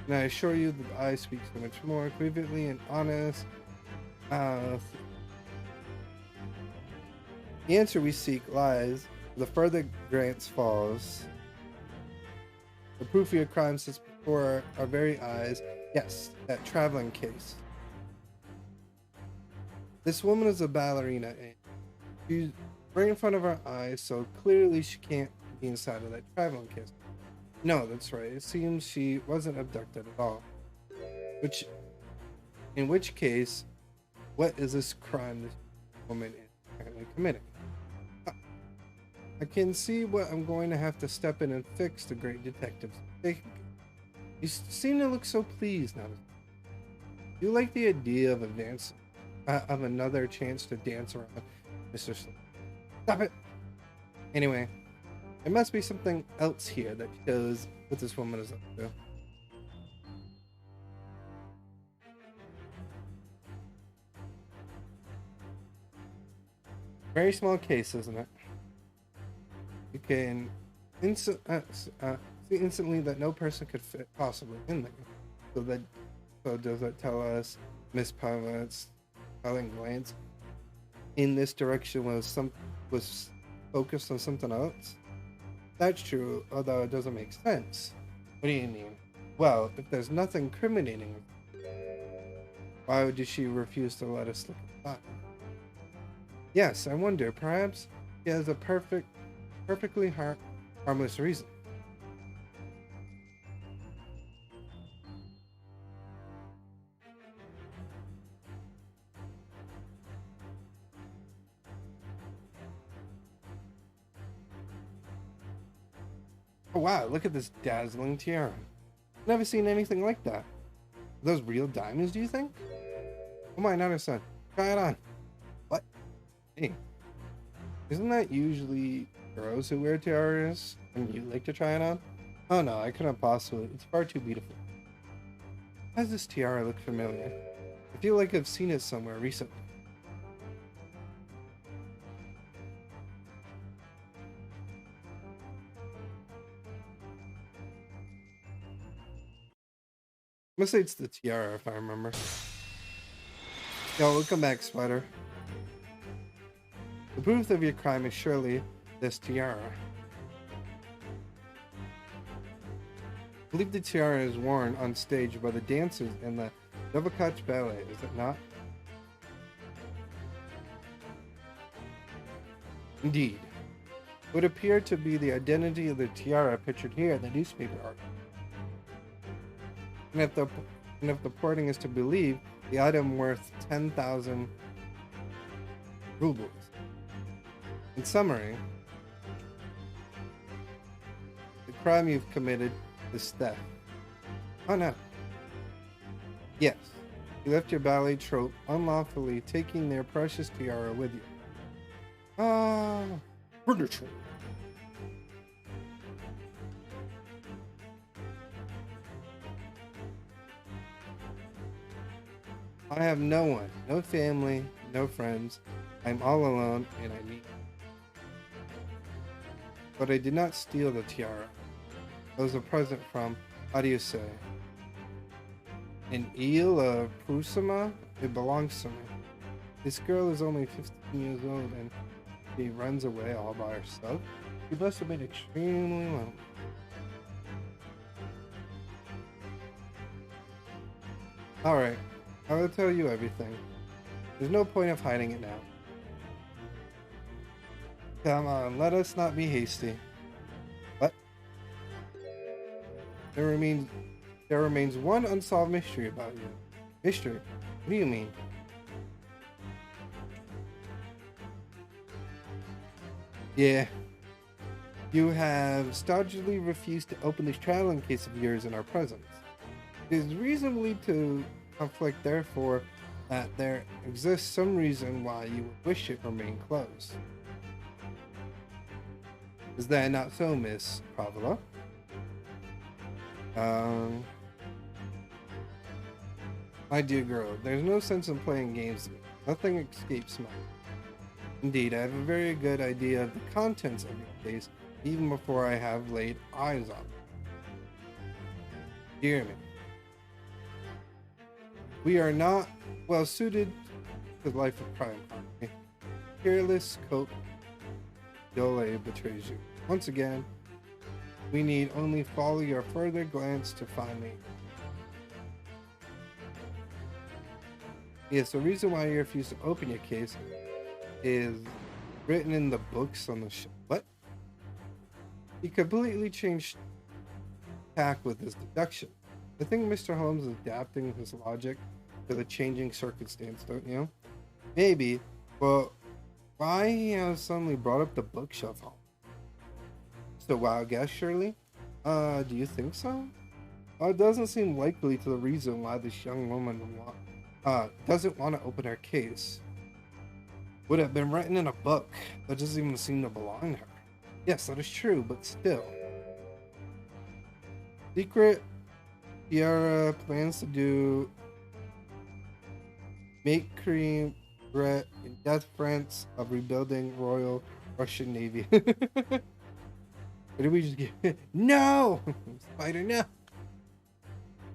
And I assure you that the eyes speak so much more vividly and honest. The answer we seek lies. The further grants falls. The proof of your crime sits before our very eyes. Yes, that traveling case. This woman is a ballerina, and she's right in front of our eyes, so clearly she can't be inside of that traveling case. No, that's right. It seems she wasn't abducted at all. In which case, what is this crime this woman is apparently committing? I can see what I'm going to have to step in and fix, the great detective. You seem to look so pleased now. Do you like the idea of of another chance to dance around Mr. Stop it! Anyway, there must be something else here that shows what this woman is up to. Very small case, isn't it? You can See instantly that no person could fit possibly in there. So that so does that tell us Miss Pavet's telling glance in this direction was focused on something else? That's true, although it doesn't make sense. What do you mean? Well, if there's nothing incriminating, why would she refuse to let us look at that? Yes, I wonder. Perhaps she has a perfectly harmless reason. Oh wow, look at this dazzling tiara. Never seen anything like that. Are those real diamonds, do you think? Oh my Nana-san, try it on. What? Hey, isn't that usually girls who wear tiaras and you like to try it on? Oh no, I couldn't possibly. It's far too beautiful. Why does this tiara look familiar? I feel like I've seen it somewhere recently. I'm gonna say it's the tiara if I remember. Yo, welcome back, Spider. The proof of your crime is surely this tiara. I believe the tiara is worn on stage by the dancers in the Novikach Ballet, is it not? Indeed. It would appear to be the identity of the tiara pictured here in the newspaper article. And if the reporting is to believe, the item worth 10,000 rubles. In summary, the crime you've committed is theft. Oh no. Yes, you left your ballet troupe unlawfully, taking their precious tiara with you. Ah, furniture. I have no one, no family, no friends. I'm all alone and I need. But I did not steal the tiara. It was a present from, how do you say, an eel of Prusima? It belongs to me. This girl is only 15 years old and she runs away all by herself. She must have been extremely lonely. Alright, I will tell you everything. There's no point of hiding it now. Come on, let us not be hasty. What? There remains one unsolved mystery about you. Mystery? What do you mean? Yeah. You have stodgily refused to open this traveling case of yours in our presence. It is reasonably to conflict, therefore, that there exists some reason why you would wish it remain closed. Is that not so, Miss Pravila? My dear girl, there's no sense in playing games. Nothing escapes me. Indeed, I have a very good idea of the contents of your case, even before I have laid eyes on it. Dear me, we are not well suited to the life of crime. Careless cope Dole betrays you. Once again, we need only follow your further glance to find me. Yes, the reason why you refuse to open your case is written in the books on the show. What? He completely changed tack with his deduction. I think Mr. Holmes is adapting his logic to the changing circumstance, don't you? Maybe, but why he has suddenly brought up the bookshelf home? It's a wild guess, surely? Do you think so? It doesn't seem likely to the reason why this young woman doesn't want to open her case. Would have been written in a book. That doesn't even seem to belong to her. Yes, that is true, but still. Secret Tiara plans to do make cream Brett in death threats of rebuilding Royal Russian Navy. Or did we just get no spider? No.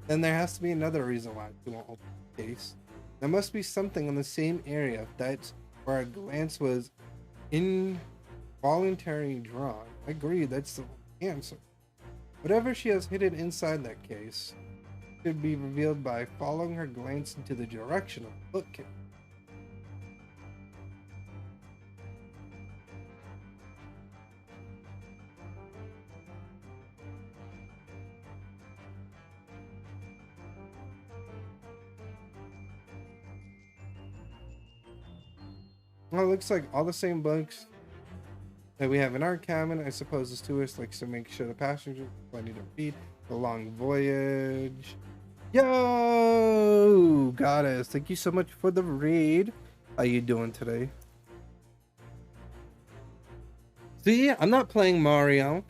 Then there has to be another reason why we won't open the case. There must be something in the same area that's where a glance was involuntarily drawn. I agree, that's the answer. Whatever she has hidden inside that case could be revealed by following her glance into the direction of the bookcase. Well, it looks like all the same books that we have in our cabin. I suppose the stewardess likes to make sure the passengers have plenty to read. The long voyage. Yo, goddess! Thank you so much for the raid. How you doing today? See, I'm not playing Mario.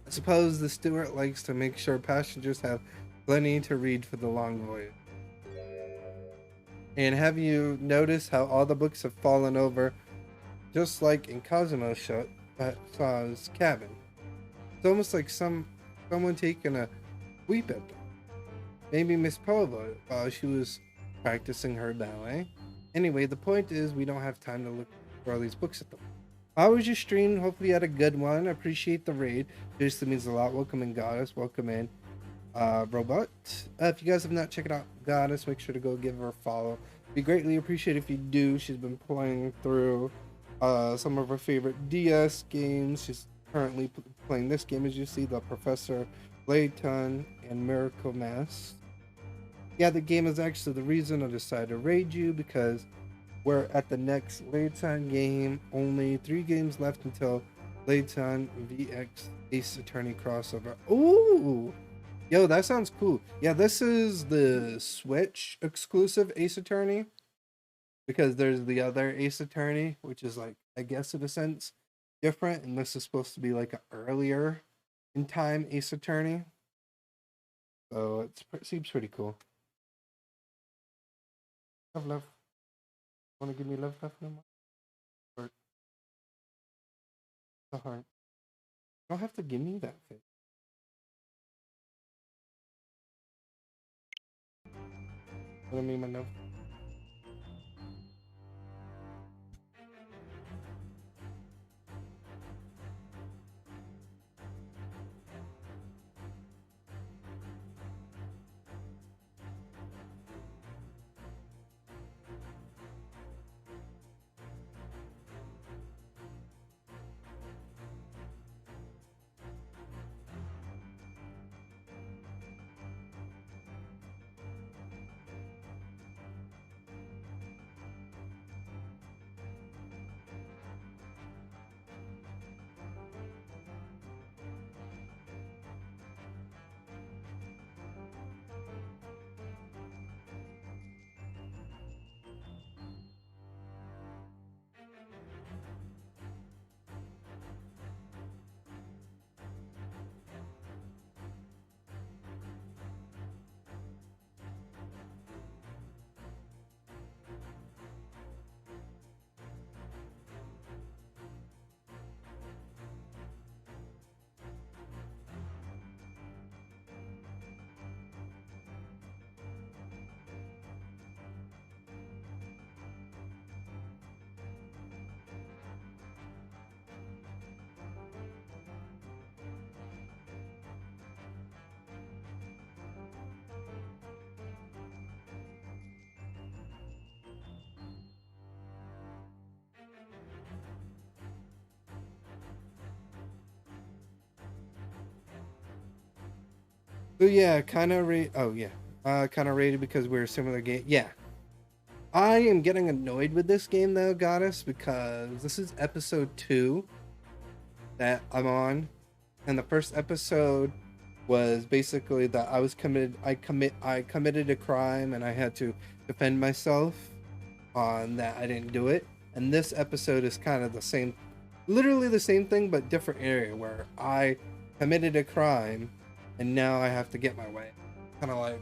I suppose the steward likes to make sure passengers have plenty to read for the long voyage. And have you noticed how all the books have fallen over, just like in Cosimo's Shaw's cabin? It's almost like someone taking a sweep at them. Maybe Miss Pova while she was practicing her ballet. Anyway, the point is we don't have time to look for all these books at them. How was your stream? Hopefully you had a good one. I appreciate the raid. This means a lot. Welcome in, Goddess. Welcome in, Robot. If you guys have not checked out Goddess, make sure to go give her a follow. Be greatly appreciated if you do. She's been playing through some of her favorite DS games. She's currently playing this game, as you see, the Professor Layton and Miracle Mask. Yeah, the game is actually the reason I decided to raid you, because we're at the next Layton game. Only 3 games left until Layton VX Ace Attorney crossover. Ooh! Yo, that sounds cool. Yeah, this is the Switch exclusive Ace Attorney, because there's the other Ace Attorney, which is like, I guess in a sense, different, and this is supposed to be like an earlier in time Ace Attorney. So it seems pretty cool. Love. Want to give me love no more? Or the heart? You don't have to give me that thing. What I mean, my love. So yeah, kind of rate. Oh yeah, kind of rated because we're a similar game. Yeah, I am getting annoyed with this game though, Goddess, because this is episode 2 that I'm on, and the first episode was basically that I was committed. I committed a crime, and I had to defend myself on that. I didn't do it, and this episode is kind of the same, literally the same thing, but different area where I committed a crime, and now I have to get my way. Kind of like,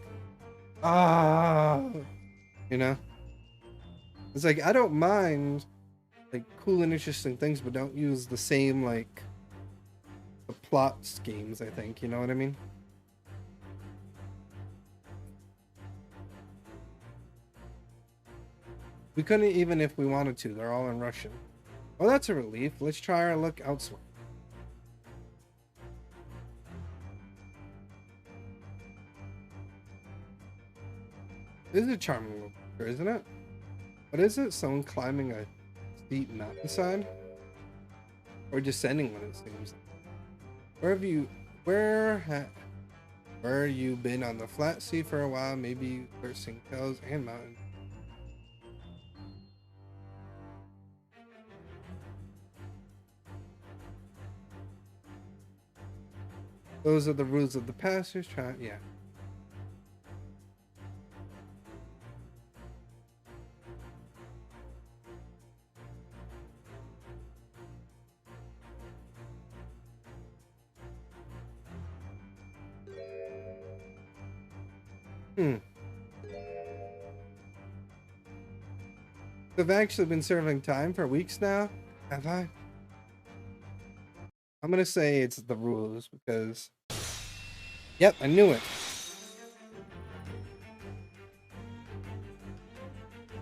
you know. It's like I don't mind like cool and interesting things, but don't use the same like plot schemes, I think. You know what I mean? We couldn't even if we wanted to. They're all in Russian. Oh, that's a relief. Let's try our luck elsewhere. This is a charming little picture, isn't it? What is it? Someone climbing a steep mountainside? Or descending one, it seems. Where have you been on the flat sea for a while? Maybe versing hills and mountains. Those are the rules of the passage. Yeah. I've actually been serving time for weeks now. Have I? I'm gonna say it's the rules because. Yep, I knew it.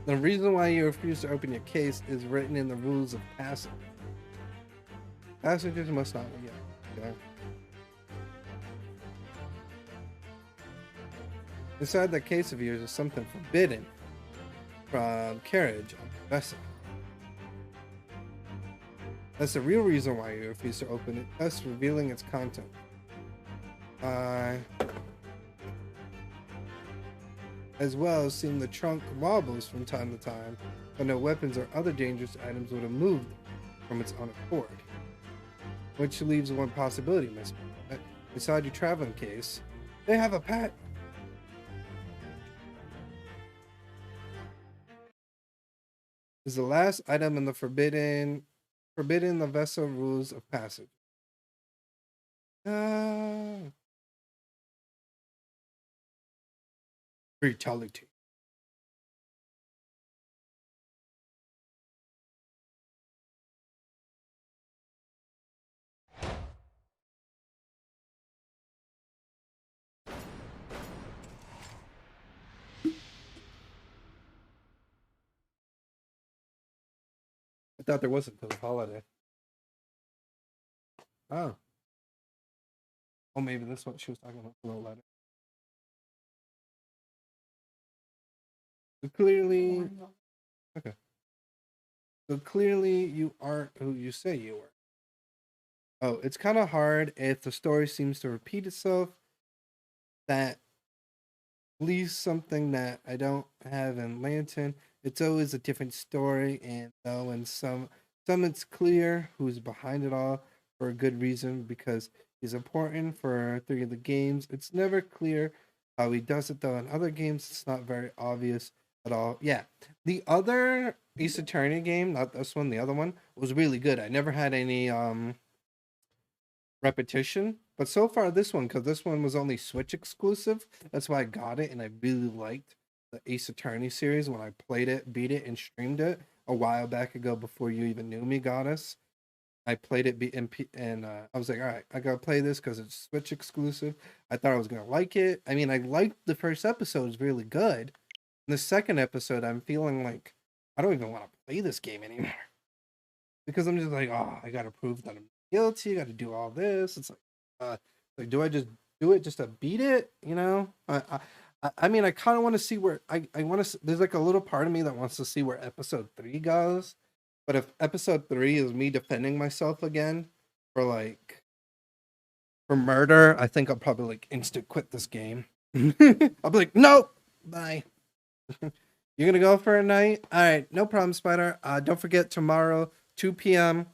The reason why you refuse to open your case is written in the rules of passage. Passengers must not. Yeah. Okay. Inside that case of yours is something forbidden from carriage on the vessel. That's the real reason why you refuse to open it, thus revealing its content. As well as seeing the trunk wobbles from time to time, but no weapons or other dangerous items would have moved from its own accord. Which leaves one possibility, Miss. Inside your traveling case, they have a pet. Is the last item in the forbidden the vessel rules of passage. Brutality. I thought there wasn't because of holiday. Oh. Oh, maybe this one she was talking about the little letter. So clearly, okay. So clearly, you aren't who you say you are. Oh, it's kind of hard if the story seems to repeat itself. That leaves something that I don't have in Lantern. It's always a different story, and though in some it's clear who's behind it all for a good reason because he's important for 3 of the games. It's never clear how he does it though. In other games, it's not very obvious at all. Yeah, the other Ace Attorney game, not this one, the other one was really good. I never had any repetition, but so far this one, because this one was only Switch exclusive, that's why I got it, and I really liked the Ace Attorney series when I played it, beat it, and streamed it a while back ago before you even knew me, Goddess. I played it and I was like, all right, I gotta play this because it's Switch exclusive. I thought I was gonna like it. I mean, I liked the first episode; it was really good. In the second episode, I'm feeling like I don't even want to play this game anymore because I'm just like, oh, I gotta prove that I'm guilty. I got to do all this. It's like, do I just do it just to beat it? You know, I mean, I kind of want to see where I want to. There's like a little part of me that wants to see where episode 3 goes. But if episode 3 is me defending myself again for murder, I think I'll probably like instant quit this game. I'll be like, nope, bye. You're gonna go for a night? All right, no problem, Spider. Don't forget tomorrow, 2 p.m.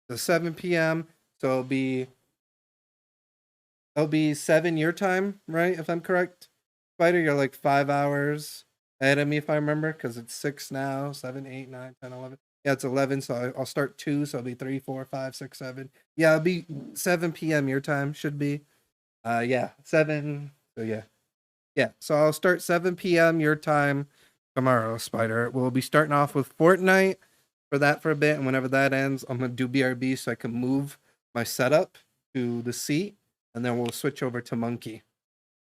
to 7 p.m. So it'll be 7 your time, right? If I'm correct, Spider, you're like 5 hours ahead of me if I remember, because it's 6 now, 7, 8, 9, 10, 11. Yeah, it's 11, so I'll start 2, so it'll be 3, 4, 5, 6, 7. Yeah, it'll be 7 p.m. your time, should be. Yeah, 7. So yeah. So I'll start 7 p.m. your time tomorrow, Spider. We'll be starting off with Fortnite for a bit, and whenever that ends, I'm gonna do BRB so I can move my setup to the seat, and then we'll switch over to monkey.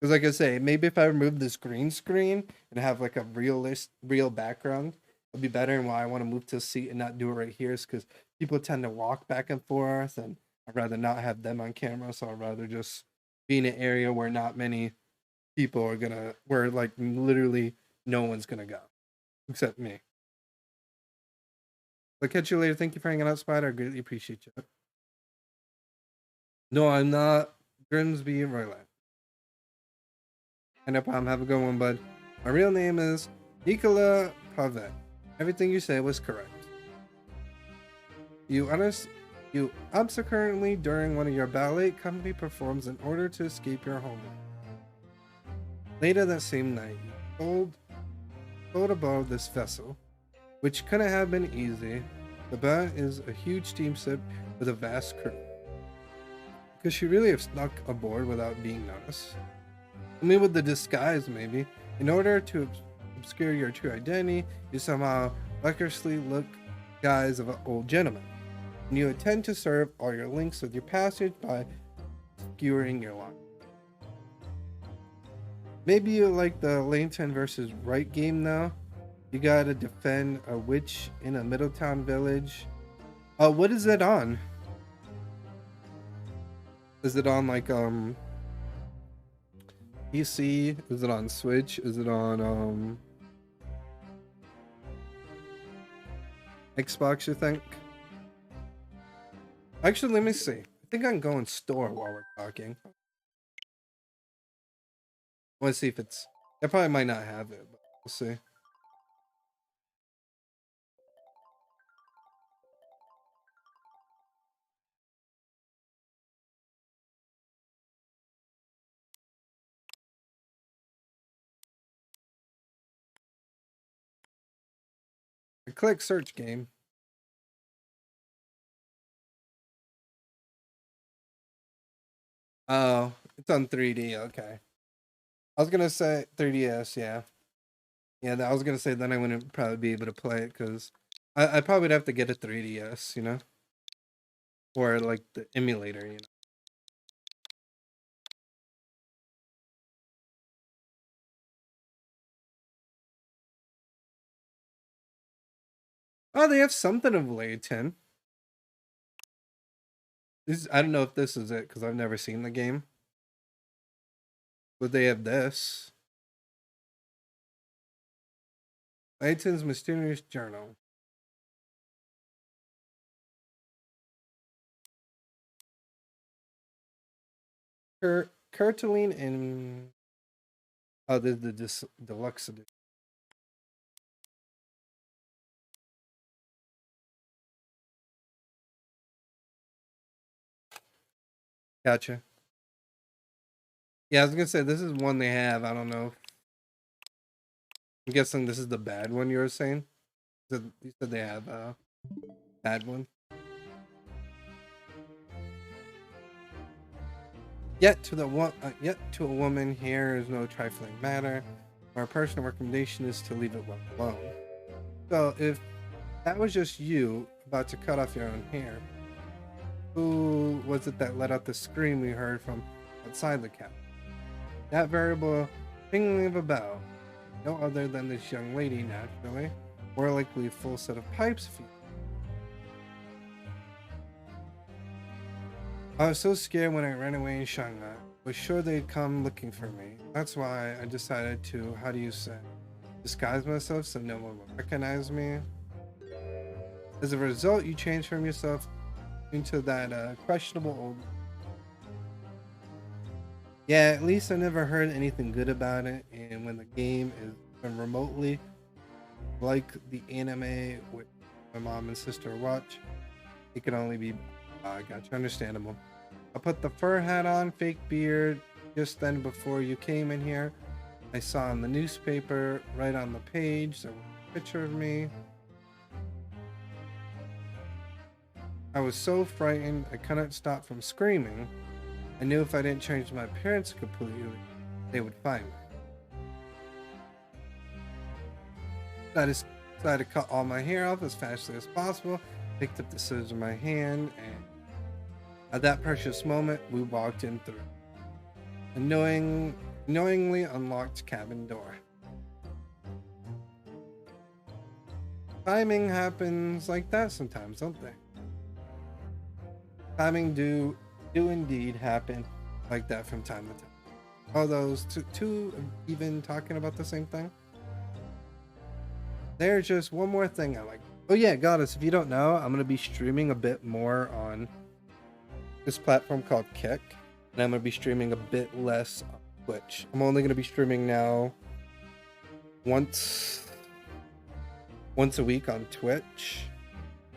Because like I say, maybe if I remove this green screen and have like a real background, it'll be better. And why I want to move to a seat and not do it right here is because people tend to walk back and forth, and I'd rather not have them on camera. So I'd rather just be in an area where not many people are gonna, where like literally no one's gonna go except me. I'll catch you later. Thank you for hanging out, Spider. I greatly appreciate you. No, I'm not Grimsby Royland. And no problem. Have a good one, bud. My real name is Nicola Pavet. Everything you said was correct. You obscurely during one of your ballet company performs in order to escape your home. Later that same night, you float aboard this vessel, which couldn't have been easy. The Bat is a huge steamship with a vast crew. Could she really have snuck aboard without being noticed? I mean, with the disguise, maybe. In order to obscure your true identity, you somehow recklessly look guise of an old gentleman. And you intend to serve all your links with your passage by skewering your line. Maybe you like the Langton versus Wright game now. You gotta defend a witch in a Middletown village. What is it on? Is it on like PC? Is it on Switch? Is it on Xbox, you think? Actually, let me see. I think I can go in store while we're talking. Let's see if it's... I probably might not have it, but we'll see. I click search game. Oh, it's on 3D, okay. I was gonna say 3DS, yeah. Yeah, I was gonna say then I wouldn't probably be able to play it because I probably would have to get a 3DS, you know? Or like the emulator, you know? Oh, they have something of Layton. I don't know if this is it because I've never seen the game. But they have this. Layton's Mysterious Journal. Curtline and... Oh, this is the deluxe edition. Gotcha. Yeah, I was gonna say this is one they have. I don't know. I'm guessing this is the bad one you were saying. You said they have a bad one. Yet to a woman, here is no trifling matter. Our personal recommendation is to leave it well alone. So if that was just you about to cut off your own hair, who was it that let out the scream we heard from outside the cabin? That variable tingling of a bell. No other than this young lady, naturally. More likely a full set of pipes. I was so scared when I ran away in Shanghai. Was sure they'd come looking for me. That's why I decided to, how do you say, disguise myself so no one would recognize me. As a result, you change from yourself into that questionable old... Yeah, at least I never heard anything good about it, and when the game is remotely like the anime which my mom and sister watch, it can only be... gotcha, understandable. I put the fur hat on, fake beard, just then before you came in here. I saw in the newspaper, right on the page, there was a picture of me. I was so frightened, I couldn't stop from screaming. I knew if I didn't change my appearance completely, they would find me. I decided to cut all my hair off as fast as possible, picked up the scissors in my hand, and At that precious moment, we walked in through and knowingly unlocked cabin door. Timing happens like that sometimes, don't they? Timing do indeed happen like that from time to time. Are those two even talking about the same thing? There's just one more thing I like. Oh yeah, Goddess, if you don't know, I'm going to be streaming a bit more on this platform called Kick, and I'm going to be streaming a bit less on Twitch. I'm only going to be streaming now once a week on Twitch,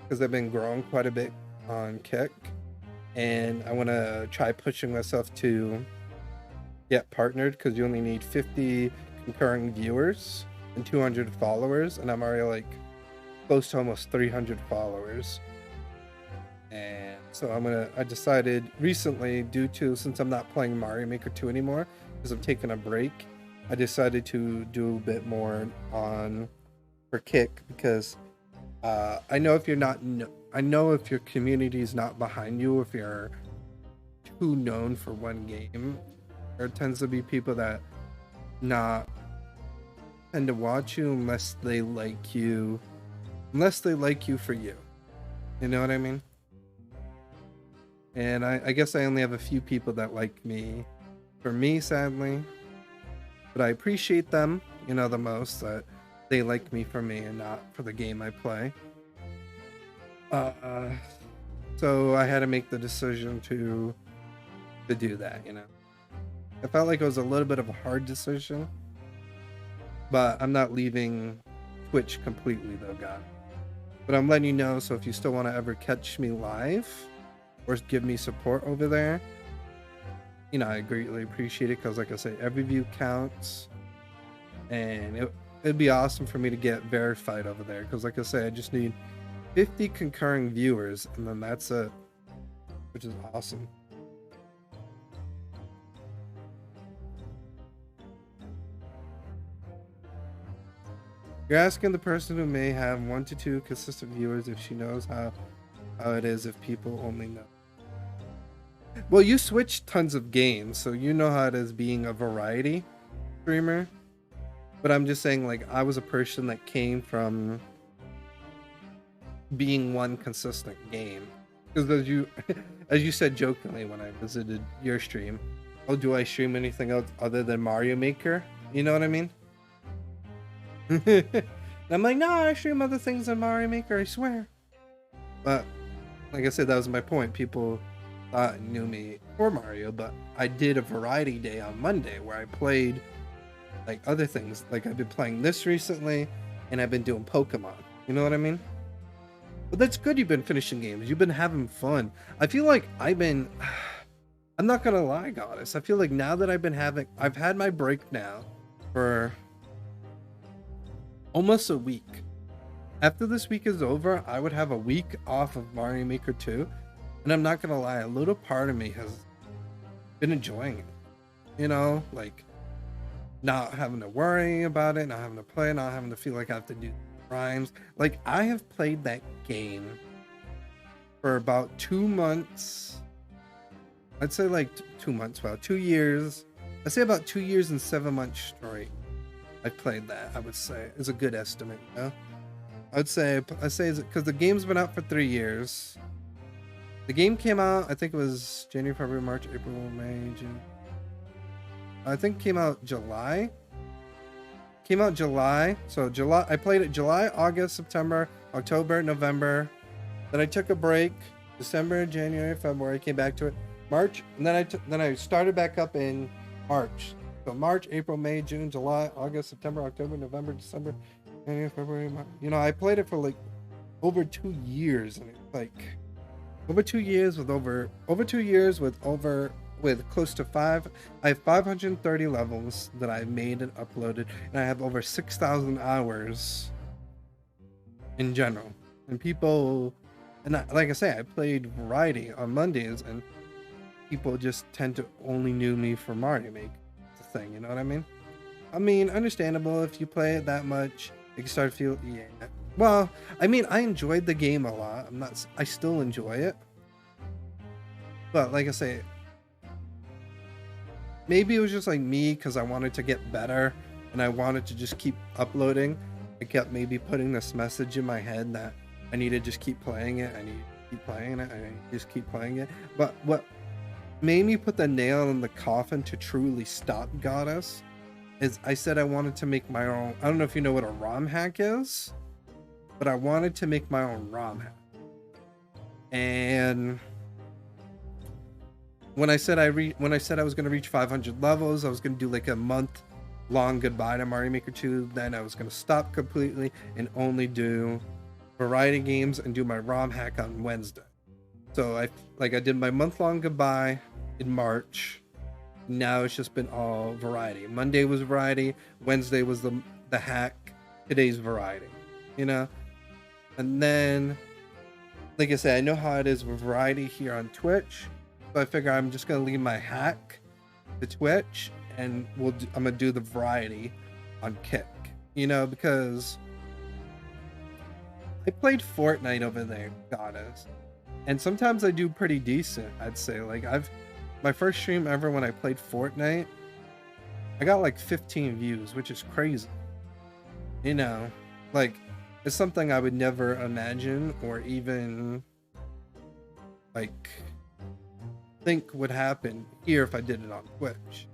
because I've been growing quite a bit on Kick, and I want to try pushing myself to get partnered, because you only need 50 concurring viewers and 200 followers, and I'm already like close to almost 300 followers. And so I decided recently, since I'm not playing Mario Maker 2 anymore, because I'm taking a break, I decided to do a bit more for Kick, because I know if your community is not behind you, if you're too known for one game, there tends to be people that not tend to watch you unless they like you for you. You know what I mean? And I guess I only have a few people that like me for me, sadly. But I appreciate them, the most, that they like me for me and not for the game I play. So I had to make the decision to do that, I felt like it was a little bit of a hard decision. But I'm not leaving Twitch completely though, God. But I'm letting you know, so if you still want to ever catch me live or give me support over there, I greatly appreciate it, because like I said, every view counts, and it'd be awesome for me to get verified over there, because like I said, I just need 50 concurring viewers, and then that's it, which is awesome. You're asking the person who may have 1 to 2 consistent viewers if she knows how it is if people only know. Well, you switch tons of games, so you know how it is being a variety streamer. But I'm just saying, like, I was a person that came from being one consistent game. Because as you said jokingly when I visited your stream, oh, do I stream anything else other than Mario Maker? You know what I mean? And I'm like, no, I stream other things than Mario Maker, I swear. But like I said, that was my point. People thought knew me for Mario, but I did a variety day on Monday where I played like other things. Like I've been playing this recently, and I've been doing Pokemon. You know what I mean? But that's good. You've been finishing games. You've been having fun. I feel like I'm not gonna lie, Goddess. I feel like now that I've had my break now for almost a week. After this week is over, I would have a week off of Mario Maker 2. And I'm not gonna lie, a little part of me has been enjoying it. Like not having to worry about it, not having to play, not having to feel like I have to do rhymes. Like I have played that game for about 2 months. I'd say like 2 months, well, 2 years. I'd say about 2 years and 7 months straight. I played that, I would say, is a good estimate, I'd say because the game's been out for 3 years. The game came out, I think it was January, February, March, April, May, June. I think it came out July. So July, I played it July, August, September, October, November. Then I took a break. December, January, February, came back to it. March, and then I started back up in March. So March, April, May, June, July, August, September, October, November, December, January, February, March. I played it for like over 2 years, and it's like over 2 years with close to I have 530 levels that I made and uploaded, and I have over 6,000 hours in general. And people, like I say, I played variety on Mondays, and people just tend to only knew me for Mario Maker. Thing, you know what I mean? I mean, understandable if you play it that much, you can start to feel, yeah. Well, I mean, I enjoyed the game a lot. I still enjoy it. But like I say, maybe it was just like me because I wanted to get better and I wanted to just keep uploading. I kept maybe putting this message in my head that I need to just keep playing it. I need to keep playing it. I need to just keep playing it. But what made me put the nail in the coffin to truly stop Goddess is I said I wanted to make my own. I don't know if you know what a ROM hack is, but I wanted to make my own ROM hack. And when I said I was going to reach 500 levels, I was going to do like a month long goodbye to Mario Maker 2. Then I was going to stop completely and only do variety games and do my ROM hack on Wednesday. So I did my month-long goodbye in March. Now it's just been all variety. Monday was variety, Wednesday was the hack, today's variety, you know? And then, like I said, I know how it is with variety here on Twitch, so I figure I'm just gonna leave my hack to Twitch, and I'm gonna do the variety on Kick, you know, because I played Fortnite over there, Goddess, and sometimes I do pretty decent, I'd say. Like my first stream ever when I played Fortnite, I got like 15 views, which is crazy. You know, like it's something I would never imagine or even like think would happen here if I did it on Twitch.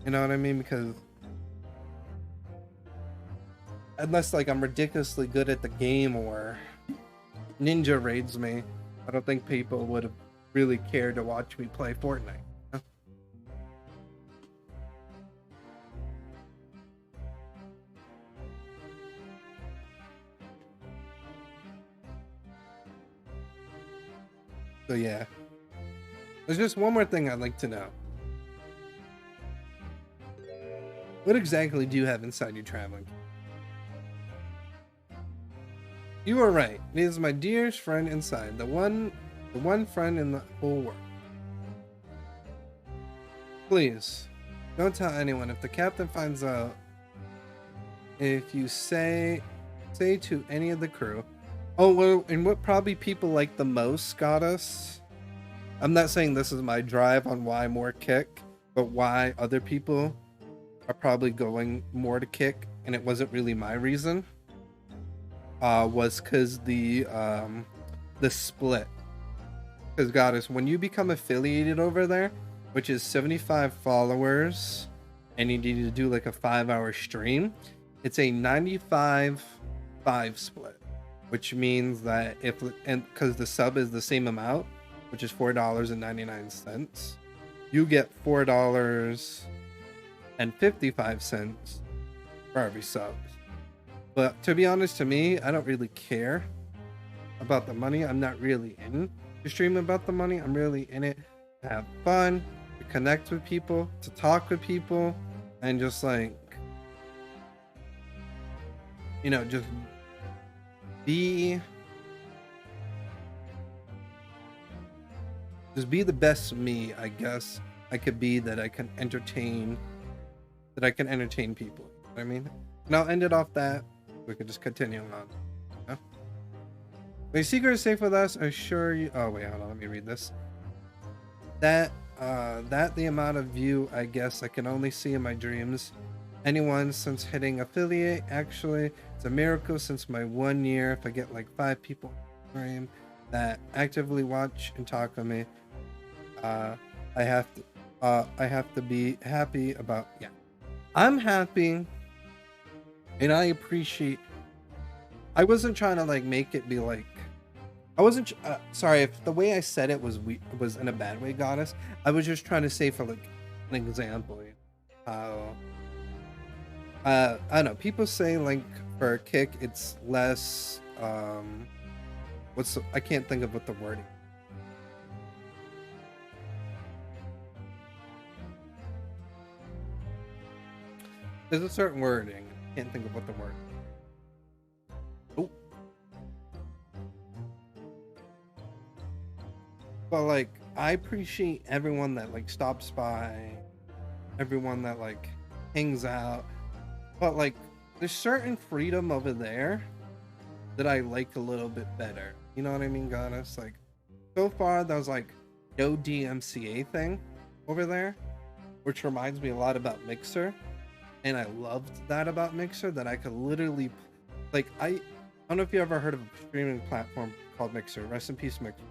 You know what I mean? Because unless like I'm ridiculously good at the game or Ninja raids me, I don't think people would have really cared to watch me play Fortnite. So yeah, there's just one more thing I'd like to know. What exactly do you have inside your traveling? You are right. It is my dearest friend inside, the one friend in the whole world. Please, don't tell anyone. If the captain finds out, if you say to any of the crew. Oh, well, and what probably people like the most, Goddess? I'm not saying this is my drive on why more Kick, but why other people are probably going more to Kick, and it wasn't really my reason. Was because the split. Because Goddess, when you become affiliated over there, which is 75 followers, and you need to do like a 5-hour stream, it's a 95-5 split, which means that because the sub is the same amount, which is $4.99, you get $4.55 for every sub. But to be honest, to me, I don't really care about the money. I'm not really in to stream about the money. I'm really in it to have fun, to connect with people, to talk with people, and just like, you know, just be the best me, I guess I could be, that I can entertain people. You know what I mean? And I'll end it off that. We could just continue on. Yeah? My secret is safe with us. I assure you. Oh wait, hold on. Let me read this. That the amount of view, I guess I can only see in my dreams. Anyone since hitting affiliate, actually, it's a miracle since my 1 year. If I get like 5 people in the stream that actively watch and talk with me, I have to be happy about. Yeah, I'm happy. And I appreciate. I wasn't trying to like make it be like. I wasn't sorry if the way I said it was in a bad way, Goddess. I was just trying to say for like an example. How I don't know. People say like for a Kick, it's less. I can't think of what the wording. There's a certain wording. Can't think of what the word. Oh. But like, I appreciate everyone that like stops by, everyone that like hangs out. But like, there's certain freedom over there that I like a little bit better. You know what I mean, Goddess? Like, so far, that was like no DMCA thing over there, which reminds me a lot about Mixer. And I loved that about Mixer, that I could literally, like, I don't know if you ever heard of a streaming platform called Mixer. Rest in peace, Mixer.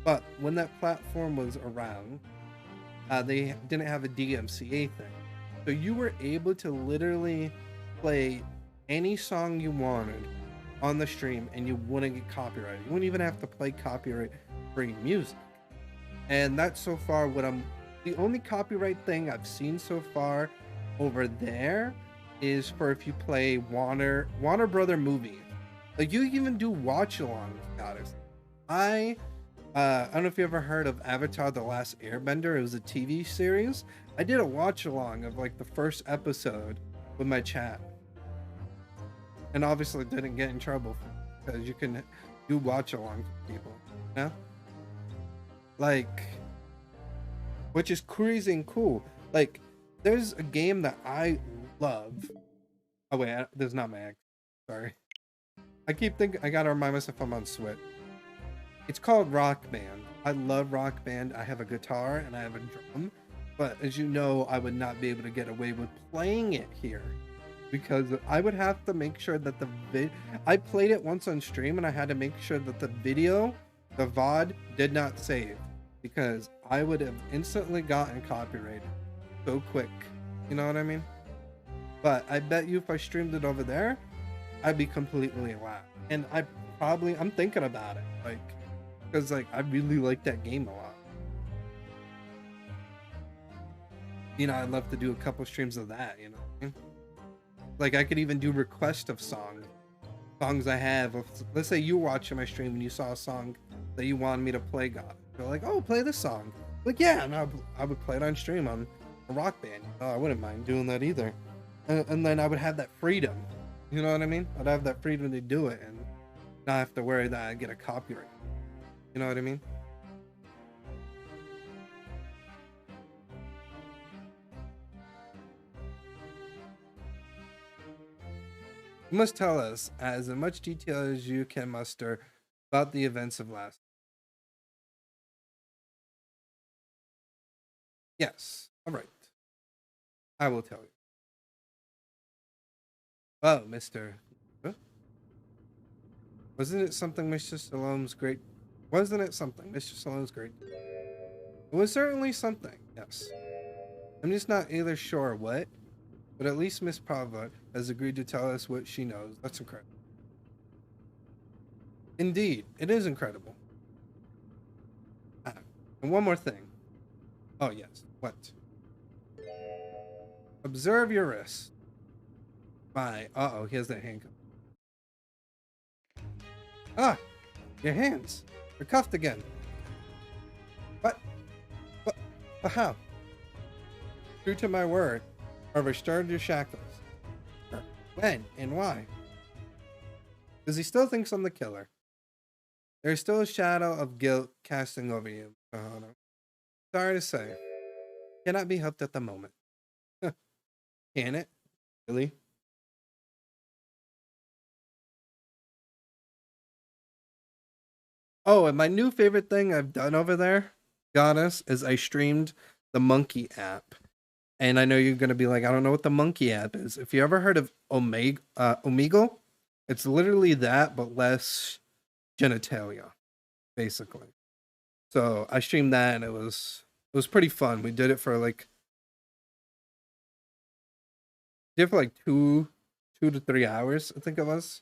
But when that platform was around, they didn't have a DMCA thing. So you were able to literally play any song you wanted on the stream and you wouldn't get copyrighted. You wouldn't even have to play copyright-free music. And that's so far what the only copyright thing I've seen so far over there is for if you play Warner Brother movies. Like, you even do watch alongs, goddess. I don't know if you ever heard of Avatar: The Last Airbender. It was a TV series. I did a watch along of like the first episode with my chat, and obviously didn't get in trouble because you can do watch alongs with people, you know? Like, which is crazy and cool. Like, there's a game that I love. Oh wait, there's not my ex. Sorry. I keep thinking I gotta remind myself I'm on Switch. It's called Rock Band. I love Rock Band. I have a guitar and I have a drum, but as you know, I would not be able to get away with playing it here because I would have to make sure that I played it once on stream and I had to make sure that the video, the VOD, did not save because I would have instantly gotten copyrighted so quick. You know what I mean? But I bet you if I streamed it over there, I'd be completely loud. And I'm thinking about it, like, because like I really like that game a lot. You know, I'd love to do a couple streams of that, you know. Like, I could even do requests of songs I have. Let's say you watching my stream and you saw a song that you wanted me to play, God. You're like, oh, play this song. Like, yeah, and I would play it on stream on a Rock Band. Oh, I wouldn't mind doing that either. And then I would have that freedom. You know what I mean? I'd have that freedom to do it and not have to worry that I get a copyright. You know what I mean? You must tell us as much detail as you can muster about the events of last. Yes. All right. I will tell you. Oh, Mr. Huh? Wasn't it something Mr. Salome's great? Wasn't it something Mr. Salome's great? It was certainly something, yes. I'm just not either sure what, but at least Miss Pava has agreed to tell us what she knows. That's incredible. Indeed, it is incredible. And one more thing. Oh, yes. What? Observe your wrist. My, uh-oh, he has that handcuff. Ah, your hands. They're cuffed again. What? How? True to my word, I've restored your shackles. When and why? Because he still thinks I'm the killer. There's still a shadow of guilt casting over you, Kahana. Sorry to say. Cannot be helped at the moment. Can it? Really? Oh, and my new favorite thing I've done over there, Goddess, is I streamed the Monkey app. And I know you're going to be like, I don't know what the Monkey app is. If you ever heard of Omegle, it's literally that, but less genitalia, basically. So I streamed that and it was pretty fun. We did it for like 2 to 3 hours, I think it was.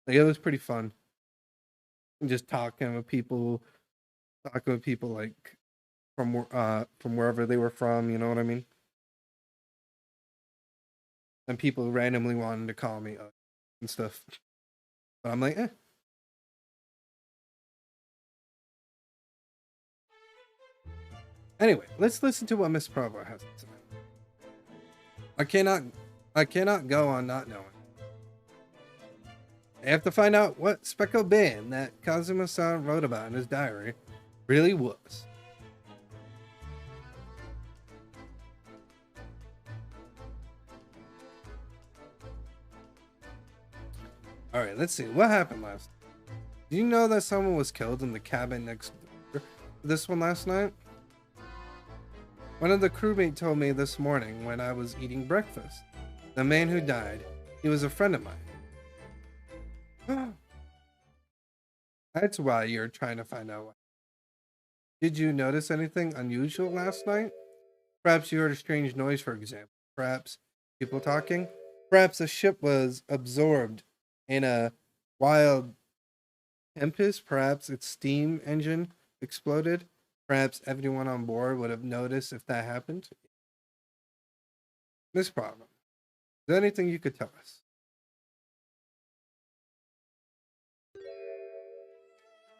Like, it was pretty fun. And just talking with people like from wherever they were from, you know what I mean? And people randomly wanted to call me and stuff. But I'm like, eh. Anyway, let's listen to what Miss Provo has to say. I cannot go on not knowing. I have to find out what speckled band that Kazuma-san wrote about in his diary really was. Alright, let's see. What happened last? Do you know that someone was killed in the cabin next door? this one last night? One of the crewmates told me this morning when I was eating breakfast. The man who died, he was a friend of mine. That's why you're trying to find out. Did you notice anything unusual last night? Perhaps you heard a strange noise, for example. Perhaps people talking. Perhaps a ship was absorbed in a wild tempest. Perhaps its steam engine exploded. Perhaps everyone on board would have noticed if that happened. Miss Problem, is there anything you could tell us?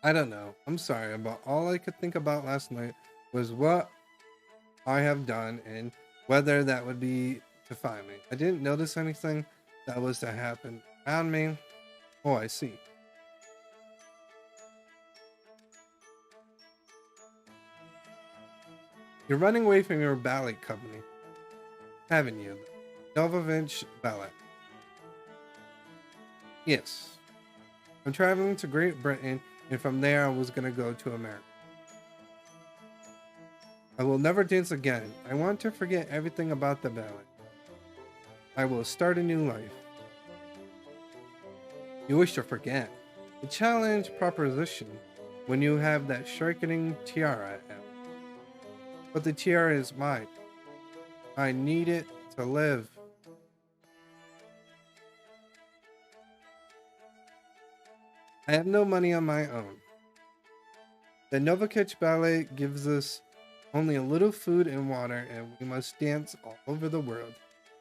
I don't know. I'm sorry, but all I could think about last night was what I have done and whether that would be to find me. I didn't notice anything that was to happen around me. Oh, I see. You're running away from your ballet company, haven't you? Novovich Ballet. Yes. I'm traveling to Great Britain, and from there I was going to go to America. I will never dance again. I want to forget everything about the ballet. I will start a new life. You wish to forget. A challenge proposition when you have that sharkening tiara. But the tiara is mine. I need it to live. I have no money on my own. The Novakich Ballet gives us only a little food and water, and we must dance all over the world.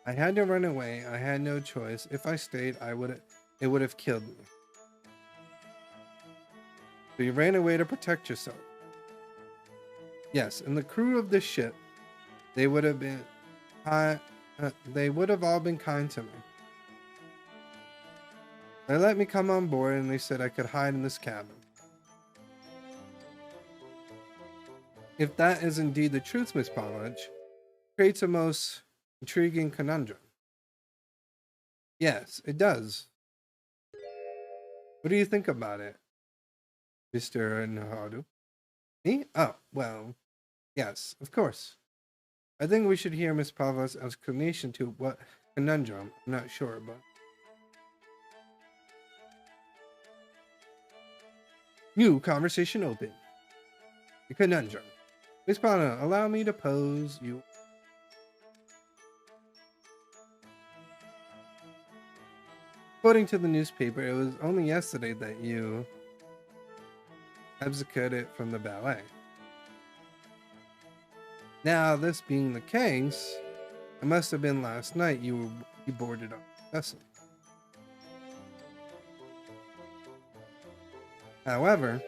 I had to run away. I had no choice. If I stayed, it would have killed me. So you ran away to protect yourself. Yes, and the crew of this ship, they would have all been kind to me. They let me come on board, and they said I could hide in this cabin. If that is indeed the truth, Miss Pollage, creates a most intriguing conundrum. Yes, it does. What do you think about it, Mr. Naharu? Me? Oh, well, yes, of course. I think we should hear Miss Pavla's explanation to what conundrum. I'm not sure, but... New conversation open. The conundrum. Miss Pavla, allow me to pose you. According to the newspaper, it was only yesterday that you abdicated from the ballet. Now, this being the case, it must have been last night you boarded on the vessel. However,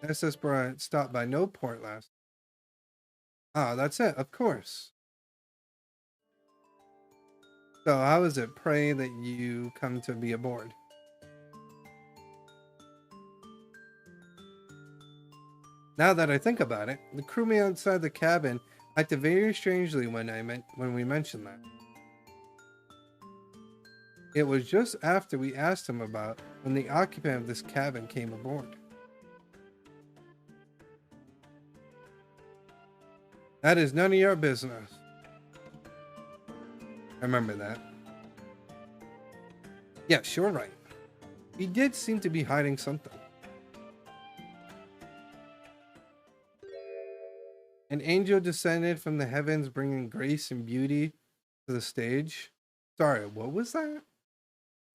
SS Bryant stopped by no port last. Ah, that's it, of course. So how is it, pray, that you come to be aboard? Now that I think about it, the crewmate outside the cabin acted very strangely when we mentioned that. It was just after we asked him about when the occupant of this cabin came aboard. That is none of your business. I remember that. Yes, you're right. He did seem to be hiding something. An angel descended from the heavens, bringing grace and beauty to the stage. Sorry, what was that?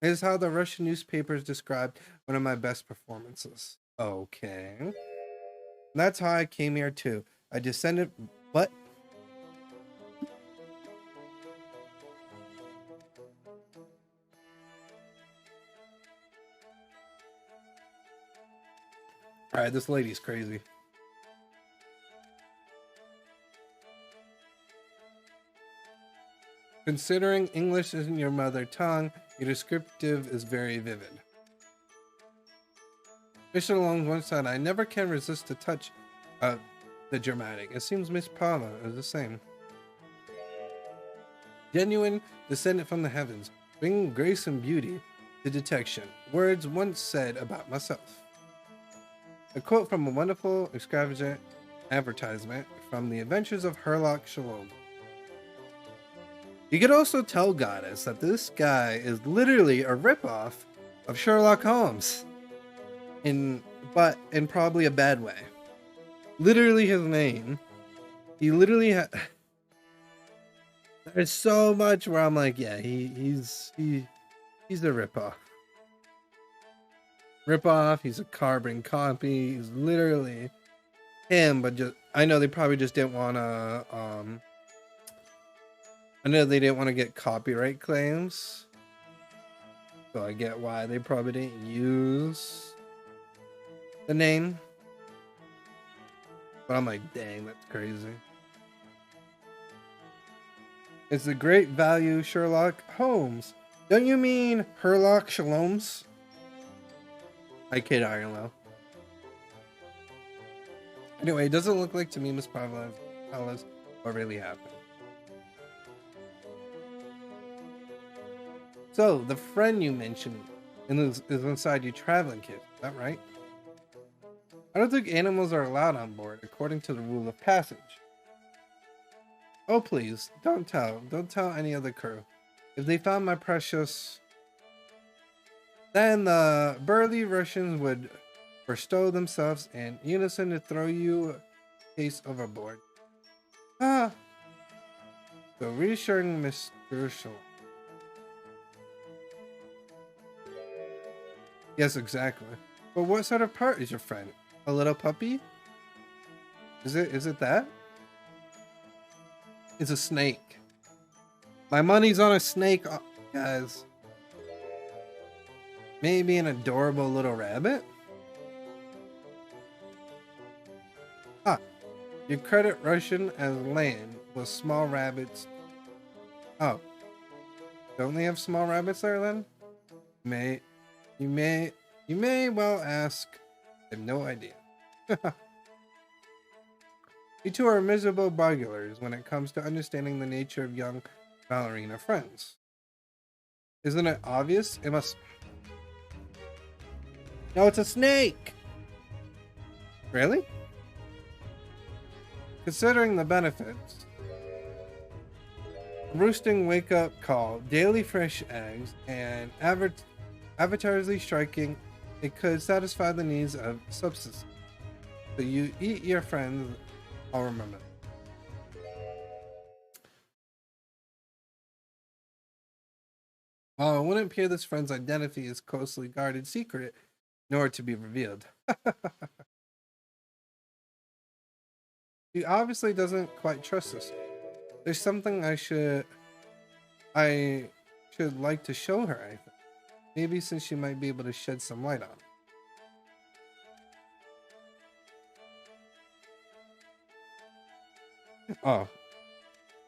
It is how the Russian newspapers described one of my best performances. Okay. That's how I came here too. I descended... What? Alright, this lady's crazy. Considering English isn't your mother tongue, your descriptive is very vivid. Mr. Long once said, I never can resist the touch of the dramatic. It seems Miss Paula is the same. Genuine, descendant from the heavens, bringing grace and beauty to detection. Words once said about myself. A quote from a wonderful, extravagant advertisement from the Adventures of Herlock Sholmes. You could also tell Goddess that this guy is literally a ripoff of Sherlock Holmes, but in probably a bad way. Literally, his name. He literally there's so much where I'm like, yeah, he's a ripoff. He's a carbon copy. He's literally him, but just I know they probably just didn't want to. I know they didn't want to get copyright claims, so I get why they probably didn't use the name. But I'm like, dang, that's crazy. It's the great value Sherlock Holmes. Don't you mean Herlock Sholmes? I kid, Ironlow. Anyway, it doesn't look like to me Miss Pavlov tell us what really happened. So, the friend you mentioned is inside your traveling kit, is that right? I don't think animals are allowed on board, according to the rule of passage. Oh, please, don't tell any of the crew. If they found my precious... Then the burly Russians would bestow themselves in unison to throw you a case overboard. Ah! So reassuring Mr. Sholmes. Yes, exactly. But what sort of part is your friend? A little puppy? Is it that? It's a snake. My money's on a snake, guys. Maybe an adorable little rabbit? Ah, you credit Russian as land with small rabbits. Oh, don't they have small rabbits there then? You may well ask. I have no idea. You two are miserable bugglers when it comes to understanding the nature of young ballerina friends. Isn't it obvious? It must... No, it's a snake! Really? Considering the benefits, roosting wake-up call, daily fresh eggs, and advertisely striking, it could satisfy the needs of subsistence. So you eat your friends, I'll remember. While it wouldn't appear this friend's identity is closely guarded secret, nor to be revealed. She obviously doesn't quite trust us. There's something I should like to show her, I think. Maybe since she might be able to shed some light on it. Oh,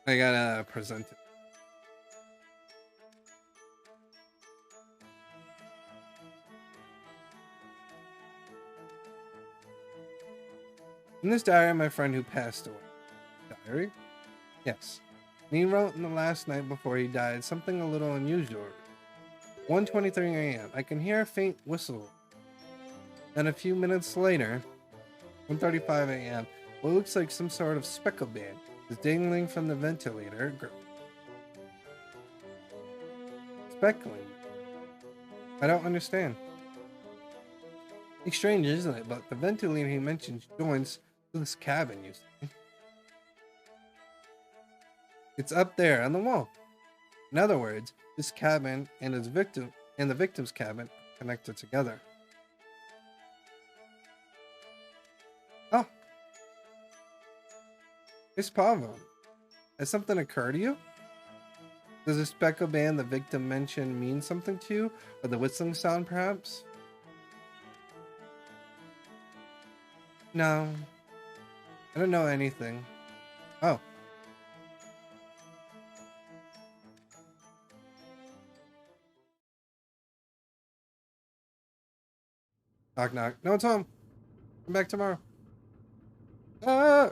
I gotta present it. In this diary, my friend who passed away. Diary? Yes. And he wrote in the last night before he died something a little unusual. 1:23 a.m. I can hear a faint whistle. Then a few minutes later, 1:35 a.m. What looks like some sort of speckle band is dangling from the ventilator. Speckling? I don't understand. It's strange, isn't it? But the ventilator he mentions joins to this cabin, you see. It's up there on the wall. In other words, this cabin and the victim's cabin are connected together. Oh. Miss Pavlov, has something occurred to you? Does the speckle band the victim mentioned mean something to you? Or the whistling sound, perhaps? No. I don't know anything. Oh. Knock knock. No, it's home. Come back tomorrow. Ah!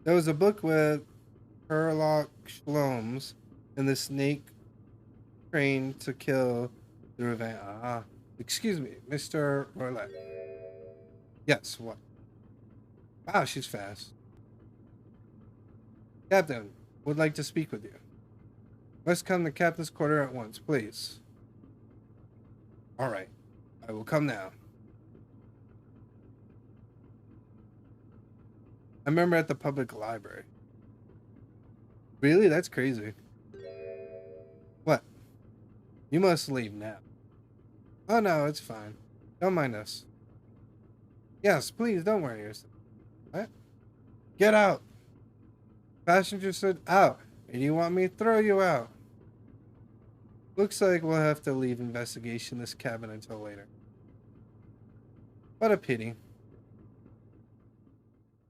There was a book with Herlock Sholmes and the snake trained to kill the revenge. Ah, excuse me, Mr. Roulette. Yes, what? Wow, she's fast. Captain, would like to speak with you. Must come to Captain's quarter at once, please. All right, I will come now. I remember at the public library. Really? That's crazy. What? You must leave now. Oh no, it's fine. Don't mind us. Yes, please don't worry yourself. What? Get out. Passenger said out. And you want me to throw you out? Looks like we'll have to leave investigation this cabin until later. What a pity.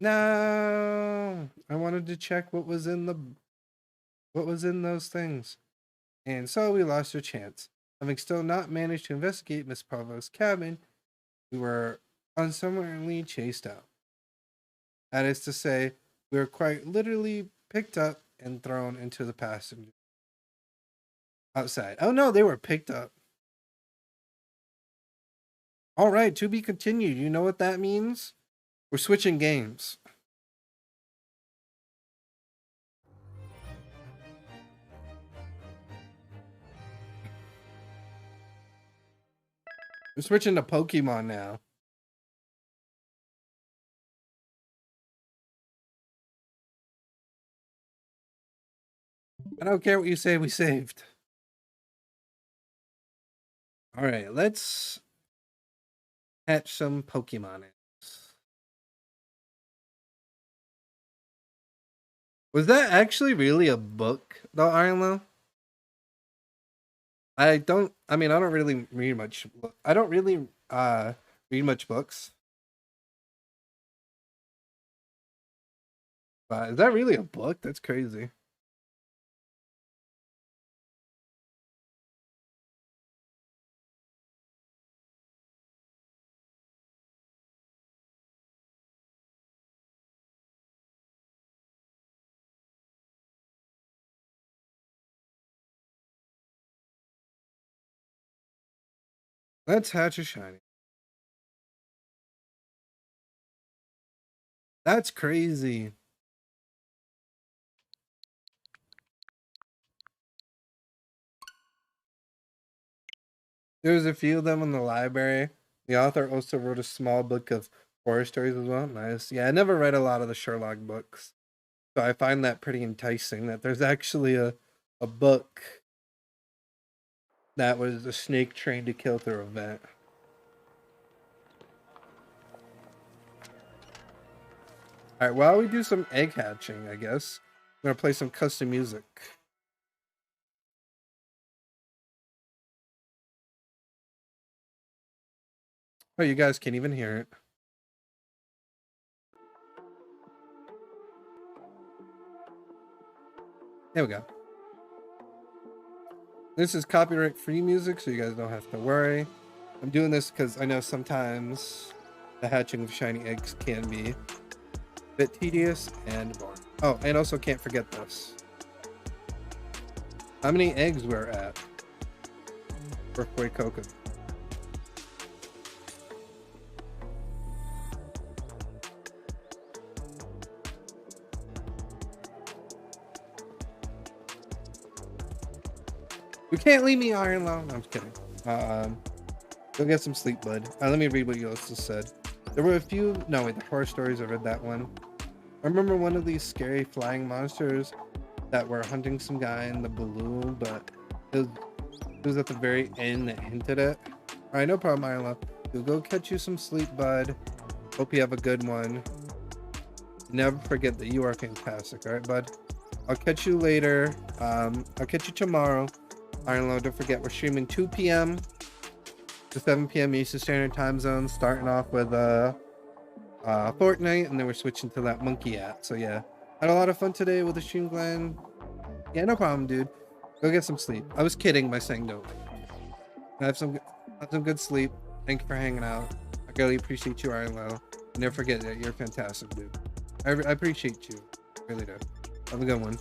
No, I wanted to check what was in those things. And so we lost our chance. Having still not managed to investigate Miss Provost's cabin, we were unsummarily chased out. That is to say, we were quite literally picked up and thrown into the passenger outside. Oh no, they were picked up. All right, to be continued. You know what that means? We're switching games. We're switching to Pokemon now. I don't care what you say, we saved. All right, let's catch some Pokemon. Was that actually really a book, though, Arlo? I mean, I don't really read much. I don't really read much books. But is that really a book? That's crazy. Let's hatch a shiny. That's crazy. There's a few of them in the library. The author also wrote a small book of horror stories as well. Nice. Yeah, I never read a lot of the Sherlock books. So I find that pretty enticing that there's actually a book that was a snake trained to kill through a vent. Alright, while we do some egg hatching, I guess, I'm gonna play some custom music. Oh, you guys can't even hear it. There we go. This is copyright free music, so you guys don't have to worry. I'm doing this because I know sometimes the hatching of shiny eggs can be a bit tedious and boring. Oh, and also can't forget this. How many eggs we're at for Fuecoca? You can't leave me iron low. No, I'm just kidding. Go get some sleep, bud. Let me read what you also said. There were a few. No, wait, the horror stories. I read that one. I remember one of these scary flying monsters that were hunting some guy in the balloon, but it was at the very end that hinted at. All right, no problem, Isla. We'll go catch you some sleep, bud. Hope you have a good one. Never forget that you are fantastic. All right, bud. I'll catch you later. I'll catch you tomorrow. Iron don't forget we're streaming 2 p.m. to 7 p.m. Eastern Standard Time Zone, starting off with Fortnite, and then we're switching to that monkey app. So yeah, had a lot of fun today with the stream, Glenn. Yeah, no problem, dude. Go get some sleep. I was kidding by saying don't. Have some good sleep. Thank you for hanging out. I really appreciate you, Iron Low. Never forget that you're fantastic, dude. I appreciate you. I really do. Have a good one.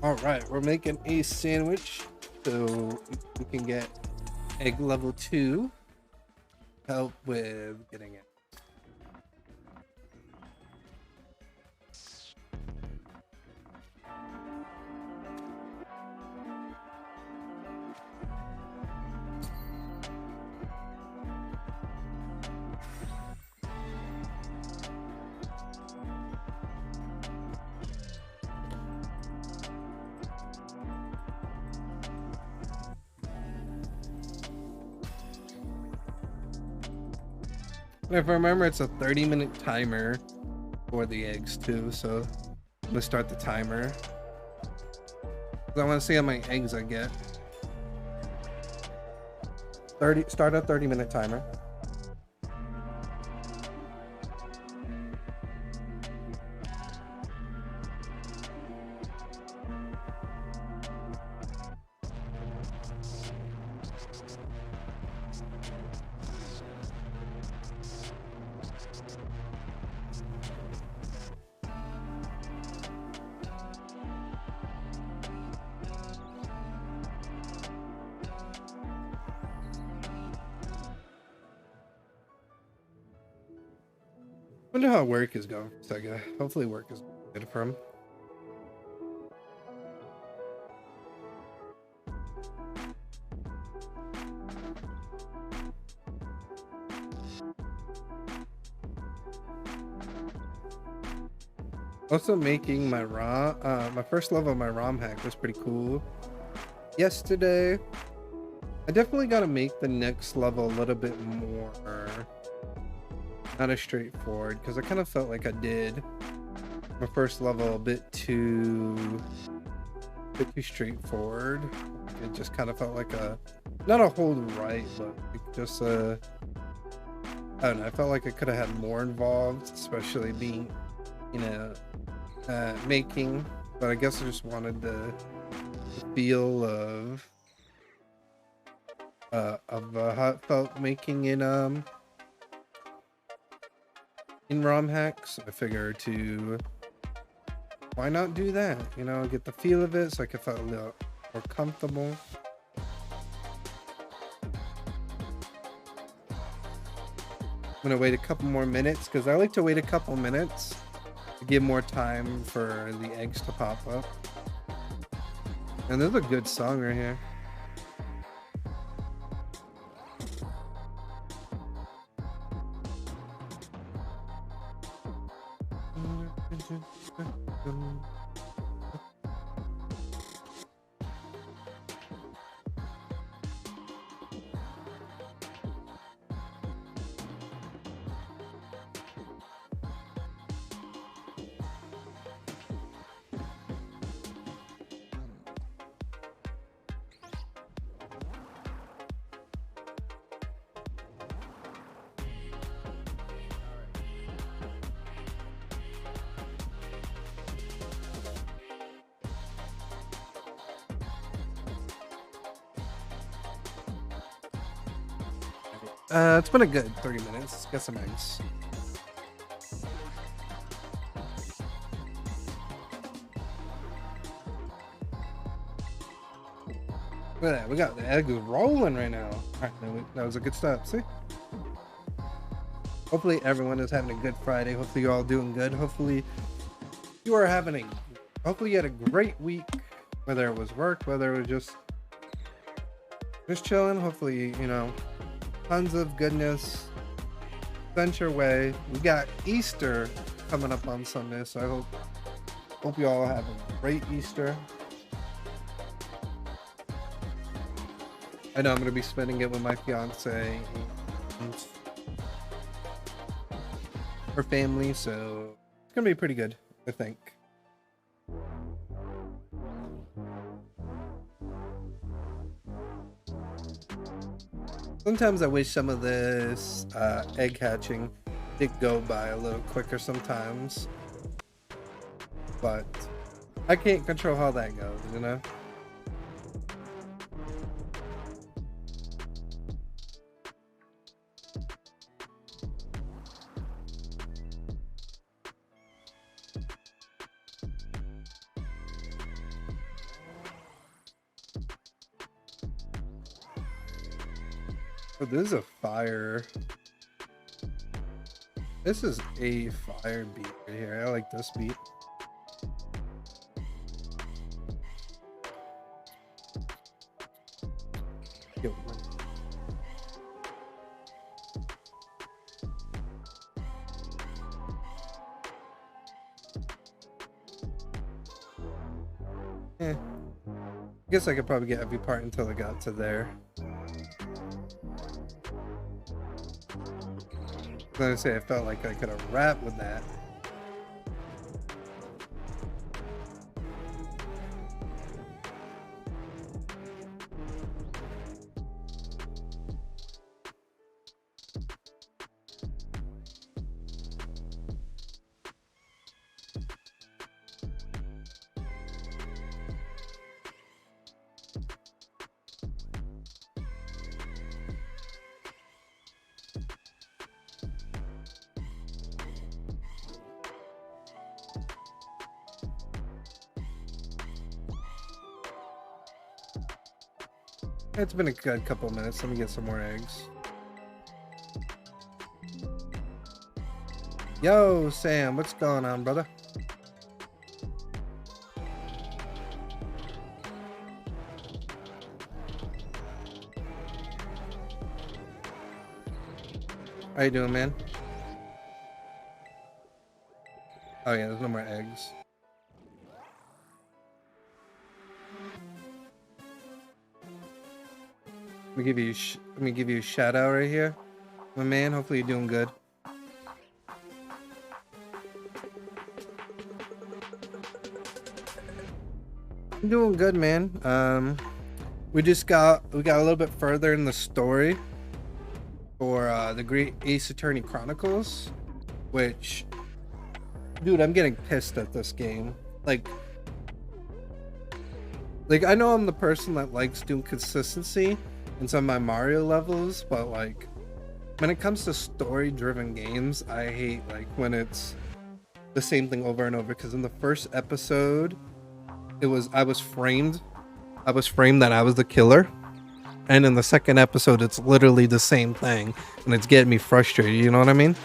All right, we're making a sandwich so we can get egg level 2. Help with getting it. And if I remember, it's a 30-minute timer for the eggs too, so I'm gonna start the timer. I want to see how many eggs I get. 30. Start a 30-minute timer. Wonder how work is going, Sega. Hopefully work is good for him. Also making my ROM, my first level of my ROM hack was pretty cool. Yesterday, I definitely got to make the next level a little bit more, not as straightforward, because I kind of felt like I did my first level a bit too straightforward. It just kind of felt like not a hold right, but like just I don't know. I felt like I could have had more involved, especially being, making. But I guess I just wanted the feel of how it felt making in ROM hacks. I figured why not do that? Get the feel of it so I could feel a little more comfortable. I'm gonna wait a couple more minutes because I like to wait a couple minutes to give more time for the eggs to pop up. And there's a good song right here. It's been a good 30 minutes. Got some eggs. Look at that. We got the eggs rolling right now. All right, that was a good start. See? Hopefully everyone is having a good Friday. Hopefully you're all doing good. Hopefully you are hopefully you had a great week, whether it was work, whether it was just chilling. Hopefully, tons of goodness sent your way. We got Easter coming up on Sunday, so I hope you all have a great Easter. I know I'm gonna be spending it with my fiance and her family, so it's gonna be pretty good, I think. Sometimes I wish some of this egg hatching did go by a little quicker sometimes, but I can't control how that goes, Oh, this is a fire. This is a fire beat right here. I like this beat. Yo, I guess I could probably get every part until I got to there. I say I felt like I could have rapped with that. It's been a good couple of minutes. Let me get some more eggs. Yo, Sam, what's going on, brother? How you doing, man? Oh yeah, there's no more eggs. Let me give you a shout out right here, my man. Hopefully you're doing good. I'm doing good, man. We got a little bit further in the story for the Great Ace Attorney Chronicles, which, dude, I'm getting pissed at this game. Like I know I'm the person that likes doing consistency in some of my Mario levels, but like when it comes to story-driven games, I hate like when it's the same thing over and over. Because in the first episode, I was framed that I was the killer, and in the second episode, it's literally the same thing, and it's getting me frustrated. You know what I mean?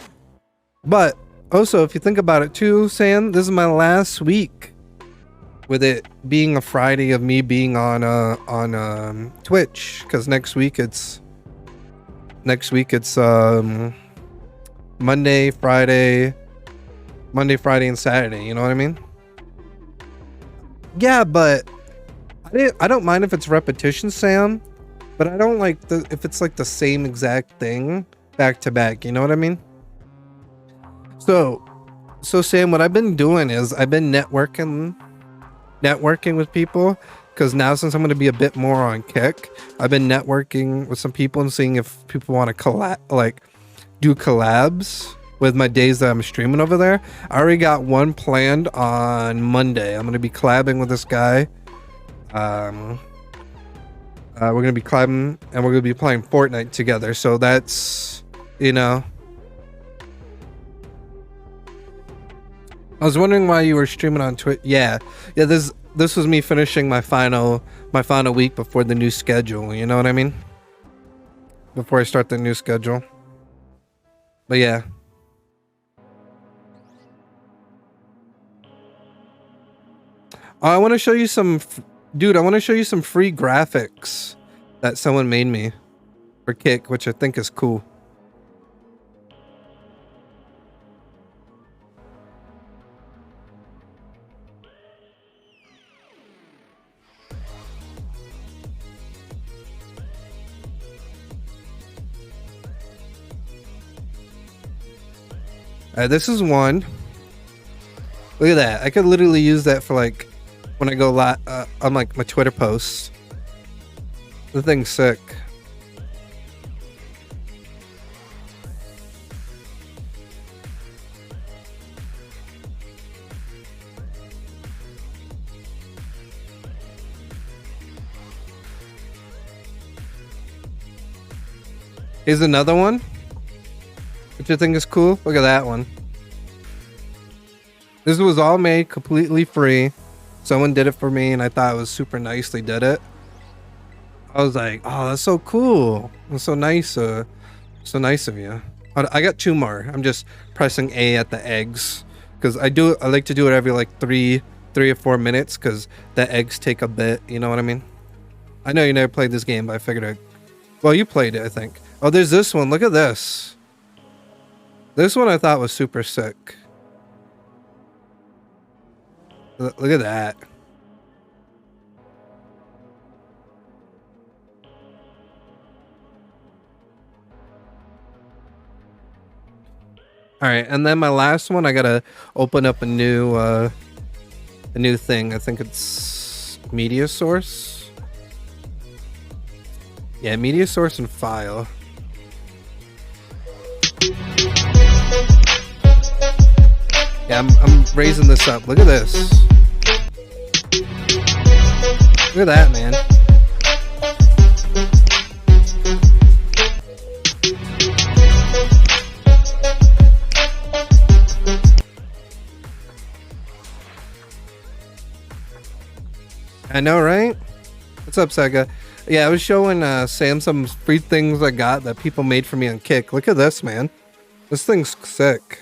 But also, if you think about it too, Sam, this is my last week with it being a Friday of me being on Twitch, because next week it's Monday, Friday, and Saturday. You know what I mean? Yeah, but I don't mind if it's repetition, Sam, but I don't like if it's like the same exact thing back to back. You know what I mean? So Sam, what I've been doing is I've been networking with people, because now since I'm going to be a bit more on Kick, I've been networking with some people and seeing if people want to do collabs with my days that I'm streaming over there. I already got one planned on Monday. I'm going to be collabing with this guy. We're going to be collabing and we're going to be playing Fortnite together. So that's, you know. I was wondering why you were streaming on Twitch. Yeah. This was me finishing my final week before the new schedule. You know what I mean? Before I start the new schedule. But yeah. I want to show you some, dude. I want to show you some free graphics that someone made me for Kick, which I think is cool. This is one. Look at that. I could literally use that for like when I go on like my Twitter posts. The thing's sick. Here's another one, which I think is cool. Look at that one. This was all made completely free. Someone did it for me, and I thought it was super nice they did it. I was like, oh, that's so cool. That's so nice. So nice of you. I got 2 more. I'm just pressing A at the eggs because I like to do it every like 3 or 4 minutes because the eggs take a bit. You know what I mean? I know you never played this game, but I figured well, you played it, I think. Oh, there's this one. Look at this. This one I thought was super sick. Look at that. All right, and then my last one, I gotta open up a new thing. I think it's media source. Yeah, media source and file. Yeah, I'm raising this up. Look at this. Look at that, man. I know, right? What's up, Sega? Yeah, I was showing Sam some free things I got that people made for me on Kick. Look at this, man. This thing's sick.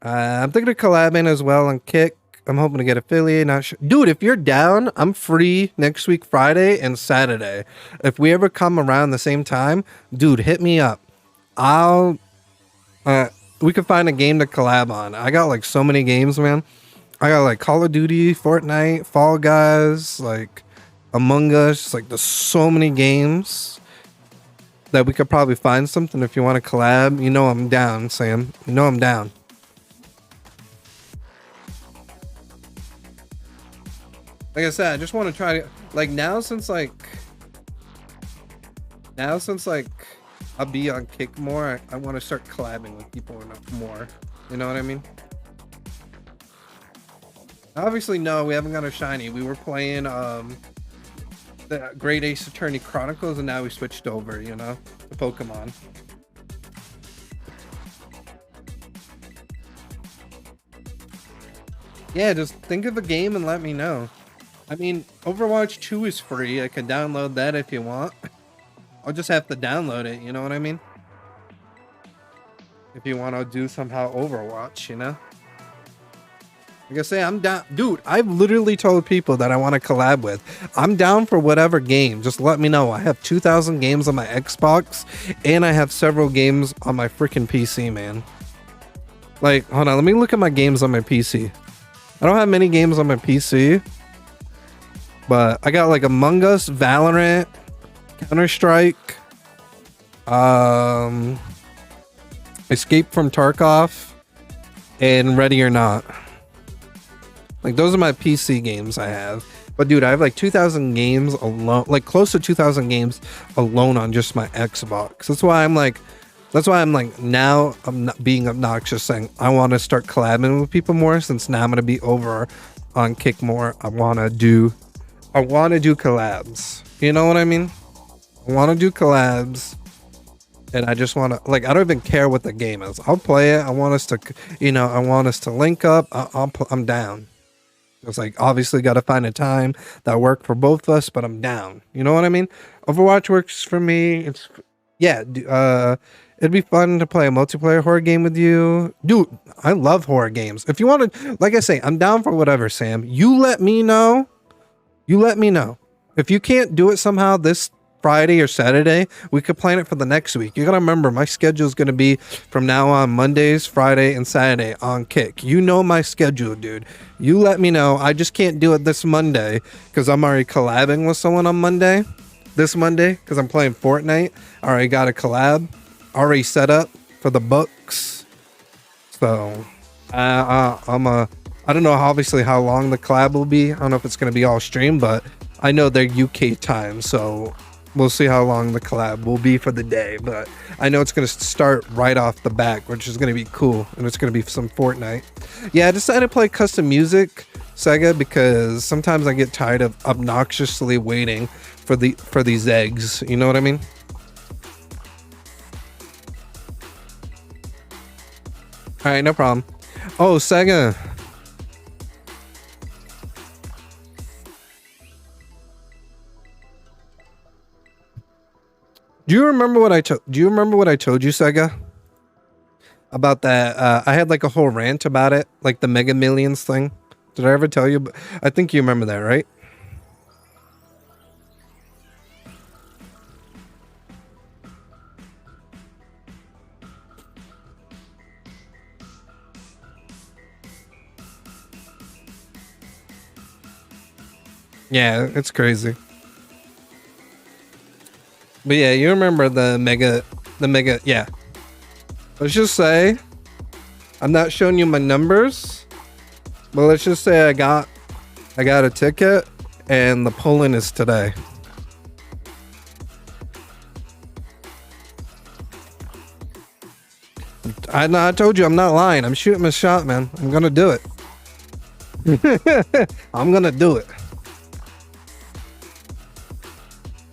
I'm thinking of collabing as well on Kick. I'm hoping to get affiliate. Not sure. Dude, if you're down, I'm free next week, Friday and Saturday. If we ever come around the same time, dude, hit me up. We could find a game to collab on. I got like so many games, man. I got like Call of Duty, Fortnite, Fall Guys, like Among Us. Like there's so many games that we could probably find something if you want to collab. You know I'm down, Sam. You know I'm down. Like I said, I just want to try to like now since I'll be on Kick more, I want to start collabing with people more. You know what I mean? Obviously, no, we haven't got a shiny. We were playing the Great Ace Attorney Chronicles, and now we switched over, you know, to Pokemon. Yeah, just think of a game and let me know. I mean, Overwatch 2 is free. I can download that if you want. I'll just have to download it, you know what I mean? If you want to do somehow Overwatch, you know? Like I say, I'm down. Dude, I've literally told people that I want to collab with. I'm down for whatever game. Just let me know. I have 2,000 games on my Xbox, and I have several games on my freaking PC, man. Like, hold on. Let me look at my games on my PC. I don't have many games on my PC, but I got like Among Us, Valorant, Counter-Strike, Escape from Tarkov, and Ready or Not. Like those are my PC games I have. But dude, I have like 2,000 games alone, like close to 2,000 games alone on just my Xbox. That's why I'm like now I'm not being obnoxious saying I want to start collabing with people more, since now I'm gonna be over on Kick more. I wanna do collabs. You know what I mean? I wanna do collabs. And I just want to, like, I don't even care what the game is. I'll play it. I want us to link up. I'm down. It's like, obviously got to find a time that work for both of us, but I'm down. You know what I mean? Overwatch works for me. It'd be fun to play a multiplayer horror game with you. Dude, I love horror games. If you want to, like I say, I'm down for whatever, Sam. You let me know. If you can't do it somehow this Friday or Saturday, we could plan it for the next week. You gotta remember, my schedule is gonna be from now on Mondays, Friday, and Saturday on Kick. You know my schedule, dude. You let me know. I just can't do it this Monday because I'm already collabing with someone on Monday. This Monday, because I'm playing Fortnite. I already got a collab already set up for the books. So I don't know obviously how long the collab will be. I don't know if it's gonna be all stream, but I know they're UK time, so we'll see how long the collab will be for the day, but I know it's going to start right off the back, which is going to be cool, and it's going to be some Fortnite. Yeah, I decided to play custom music, Sega, because sometimes I get tired of obnoxiously waiting for these eggs. You know what I mean? All right, no problem. Oh, Sega. Do you remember what I told you, Sega? About that, I had like a whole rant about it, like the Mega Millions thing. Did I ever tell you? I think you remember that, right? Yeah, it's crazy. But yeah, you remember the mega, yeah. Let's just say, I'm not showing you my numbers, but let's just say I got a ticket, and the polling is today. I told you I'm not lying. I'm shooting my shot, man. I'm gonna do it. I'm gonna do it.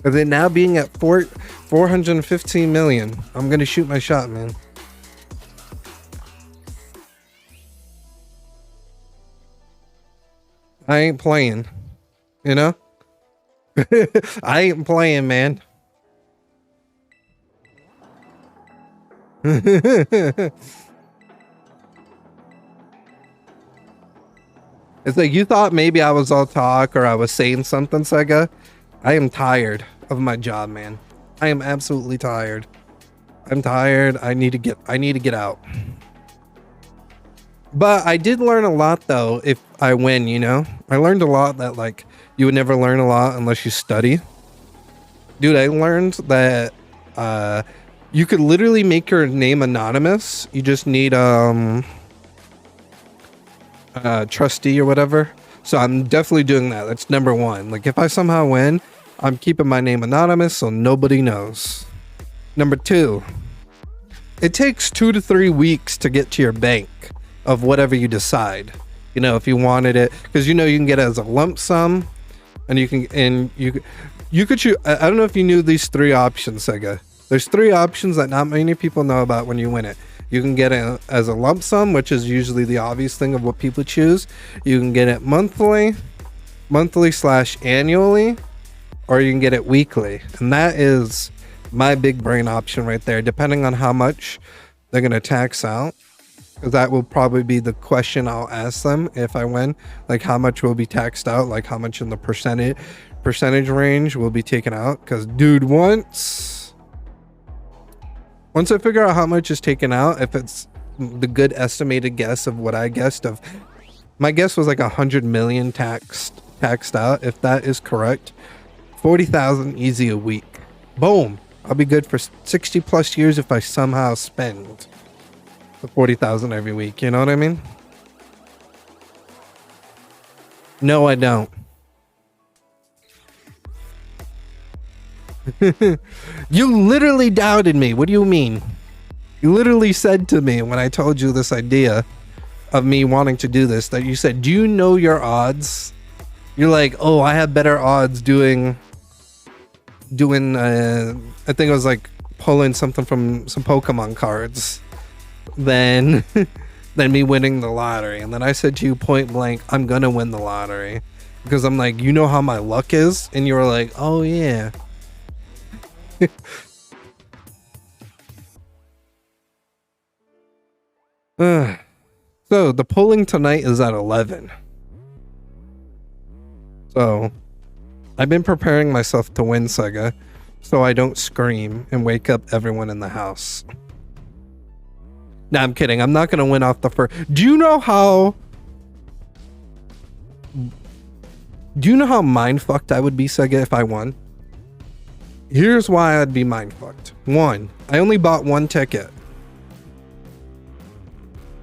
With it now being at 415 million, I'm gonna shoot my shot, man. I ain't playing, you know? I ain't playing, man. It's like you thought maybe I was all talk or I was saying something, Sega. I am tired of my job, man. I am absolutely tired. I'm tired. I need to get out. But I did learn a lot though if I win, you know? I learned a lot that like you would never learn a lot unless you study. Dude, I learned that you could literally make your name anonymous. You just need trustee or whatever. So I'm definitely doing that. That's number one. Like if I somehow win, I'm keeping my name anonymous so nobody knows. Number two, it takes 2 to 3 weeks to get to your bank of whatever you decide. You know, if you wanted it, because you know you can get it as a lump sum, and you could choose. I don't know if you knew these 3 options, Sega. There's 3 options that not many people know about when you win it. You can get it as a lump sum, which is usually the obvious thing of what people choose. You can get it monthly/annually, or you can get it weekly. And that is my big brain option right there, depending on how much they're going to tax out. Because that will probably be the question I'll ask them if I win. Like how much will be taxed out, like how much in the percentage range will be taken out. Because dude, once I figure out how much is taken out, if it's the good estimated guess of what I guessed of, my guess was like 100 million taxed out. If that is correct, 40,000 easy a week. Boom. I'll be good for 60 plus years if I somehow spend the 40,000 every week. You know what I mean? No, I don't. You literally doubted me. What do you mean? You literally said to me when I told you this idea of me wanting to do this, that you said, do you know your odds? You're like, oh, I have better odds doing I think it was like pulling something from some Pokemon cards than me winning the lottery. And then I said to you point blank, I'm gonna win the lottery, because I'm like, you know how my luck is? And you were like, oh yeah. So the polling tonight is at 11. So I've been preparing myself to win, Sega, so I don't scream and wake up everyone in the house. Nah, I'm kidding. I'm not gonna win off the first. Do you know how mind fucked I would be, Sega, if I won? Here's why I'd be mind fucked. 1, I only bought 1 ticket.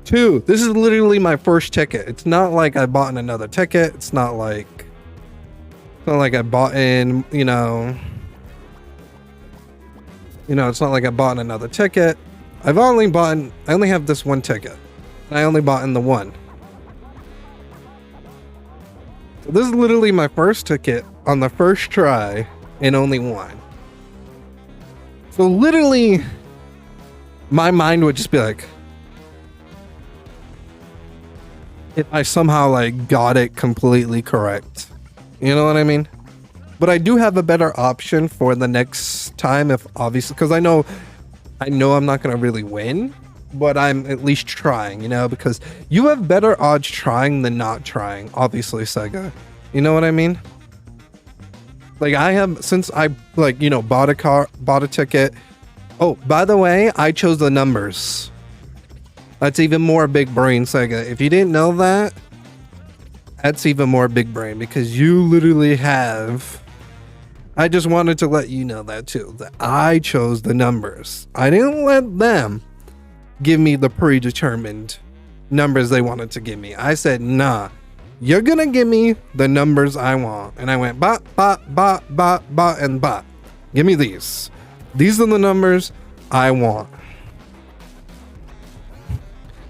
2, this is literally my first ticket. It's not like I bought in another ticket. It's not like I bought in, you know, it's not like I bought in another ticket. I only have this 1 ticket. And I only bought in the 1. So this is literally my first ticket on the first try and only 1. So literally my mind would just be like, if I somehow like got it completely correct. You know what I mean? But I do have a better option for the next time, if obviously, because I know I'm not gonna really win, but I'm at least trying, you know, because you have better odds trying than not trying, obviously, Sega. You know what I mean? Like I have, since I like, you know, bought a ticket. Oh, by the way, I chose the numbers. That's even more big brain, Sega. If you didn't know that, that's even more big brain because you literally have. I just wanted to let you know that too, that I chose the numbers. I didn't let them give me the predetermined numbers they wanted to give me. I said, nah, you're gonna give me the numbers I want. And I went, bot, and bot. Give me these. These are the numbers I want.